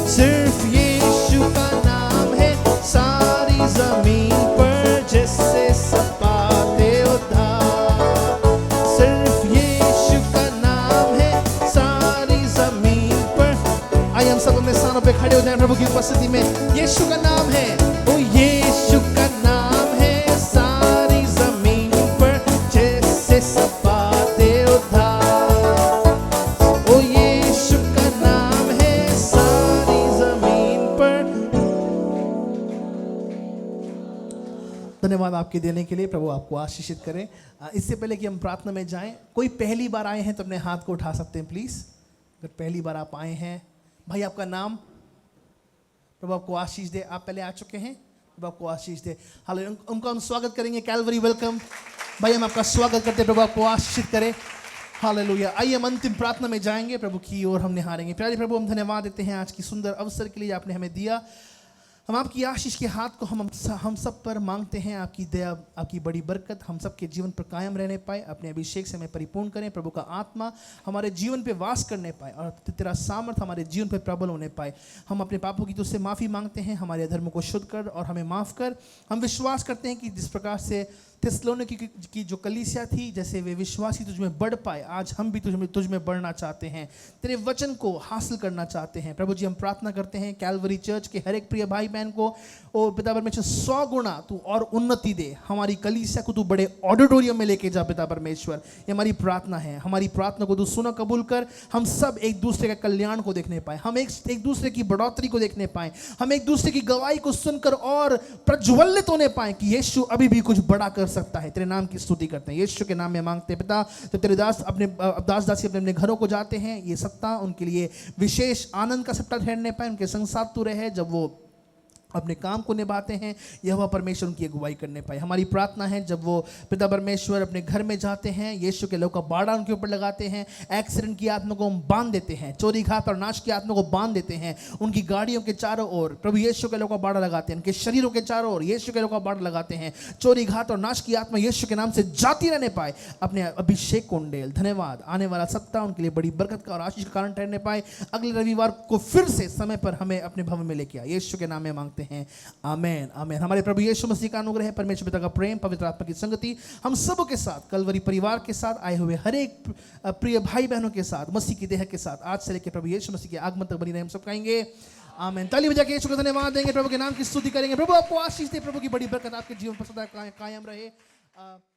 सिर्फ यीशु का नाम है सारी जमीन पर, जिससे सब बातें उद्धार। सिर्फ यीशु का नाम है सारी जमीन पर। आइए हम सब अपने स्थानों पे खड़े हो जाएं प्रभु की उपस्थिति में। यीशु का नाम है, ओ यीशु का नाम है सारी जमीन पर, जिससे सब बातें उद्धार। ओ यीशु का नाम है सारी जमीन पर। धन्यवाद आपके देने के लिए, प्रभु आपको आशीषित करें। इससे पहले कि हम प्रार्थना में जाएं, कोई पहली बार आए हैं तो अपने हाथ को उठा सकते हैं प्लीज। अगर पहली बार आप आए हैं, भाई आपका नाम, प्रभु आपको आशीष दे। आप पहले आ चुके हैं, प्रभु आपको आशीष दे। हालेलुया। उनका हम स्वागत करेंगे। कैलवरी वेलकम भाई, हम आपका स्वागत करते हैं, प्रभु आपको आशीषित करे। हालेलुया। आइए हम अंतिम प्रार्थना में जाएंगे, प्रभु की ओर हम निहारेंगे। प्यारे प्रभु, हम धन्यवाद देते हैं आज की सुंदर अवसर के लिए आपने हमें दिया। हम आपकी आशीष के हाथ को हम सब पर मांगते हैं। आपकी दया, आपकी बड़ी बरकत हम सब के जीवन पर कायम रहने पाए। अपने अभिषेक से हमें परिपूर्ण करें। प्रभु का आत्मा हमारे जीवन पे वास करने पाए और तेरा सामर्थ हमारे जीवन पे प्रबल होने पाए। हम अपने पापों की तुझसे माफ़ी मांगते हैं। हमारे अधर्मों को शुद्ध कर और हमें माफ़ कर। हम विश्वास करते हैं कि जिस प्रकार से थिस्सलुनीके की जो कलीसिया थी, जैसे वे विश्वासी तुझ में बढ़ पाए, आज हम भी तुझ में बढ़ना चाहते हैं, तेरे वचन को हासिल करना चाहते हैं। प्रभु जी हम प्रार्थना करते हैं कैलवरी चर्च के हर एक प्रिय भाई बहन को, ओ पिता परमेश्वर 100 गुना तू और उन्नति दे, हमारी कलीसिया को तू बड़े ऑडिटोरियम में लेके जा पिता परमेश्वर। ये हमारी प्रार्थना है, हमारी प्रार्थना को तू सुना कबूल कर। हम सब एक दूसरे के कल्याण को देखने पाए, हम एक दूसरे की बढ़ोतरी को देखने पाए, हम एक दूसरे की गवाही को सुनकर और प्रज्वलित होने पाए कि यीशु अभी भी कुछ बड़ा कर सकता है। तेरे नाम की स्तुति करते हैं, यीशु के नाम में मांगते हैं पिता। तो तेरे दास अपने दास दासी अपने घरों को जाते हैं, ये सप्ताह उनके लिए विशेष आनंद का सप्ताह ठहरने पाए, उनके संग साथ तू रहे जब वो अपने काम को निभाते हैं, यहोवा परमेश्वर उनकी अगुवाई करने पाए। हमारी प्रार्थना है जब वो पिता परमेश्वर अपने घर में जाते हैं, यीशु के लोग का बाड़ा उनके ऊपर लगाते हैं, एक्सीडेंट की आत्मा को हम बांध देते हैं, चोरी घात और नाश की आत्मा को बांध देते हैं, उनकी गाड़ियों के चारों ओर प्रभु यीशु के लोग का बाड़ा लगाते हैं, उनके शरीरों के चारों ओर यीशु के लोग का बाड़ा लगाते हैं। चोरी घात और नाश की आत्मा यीशु के नाम से जाती रहने पाए। अपने अभिषेक कुंडेल धन्यवाद, आने वाला सप्ताह उनके लिए बड़ी बरकत का और आशीष का कारण ठहरने पाए। अगले रविवार को फिर से समय पर हमें अपने भवन में लेके आए, यीशु के नाम में मांगते हैं, आमेन आमेन। हमारे प्रभु यीशु मसीह का अनुग्रह, परमेश्वर पिता का प्रेम, पवित्र आत्मा की संगति हम सब के साथ, कलवरी परिवार के साथ आए हुए हर एक प्रिय भाई बहनों के साथ, मसीह की देह के साथ आज से लेकर प्रभु यीशु मसीह के आगमन तक बनी रहे। हम सब कहेंगे आमेन। ताली बजा के यीशु को धन्यवाद देंगे, प्रभु के नाम की स्तुति करेंगे। प्रभु आपको आशीष दे, प्रभु की बड़ी बरकत आपके जीवन पर सदा कायम रहे।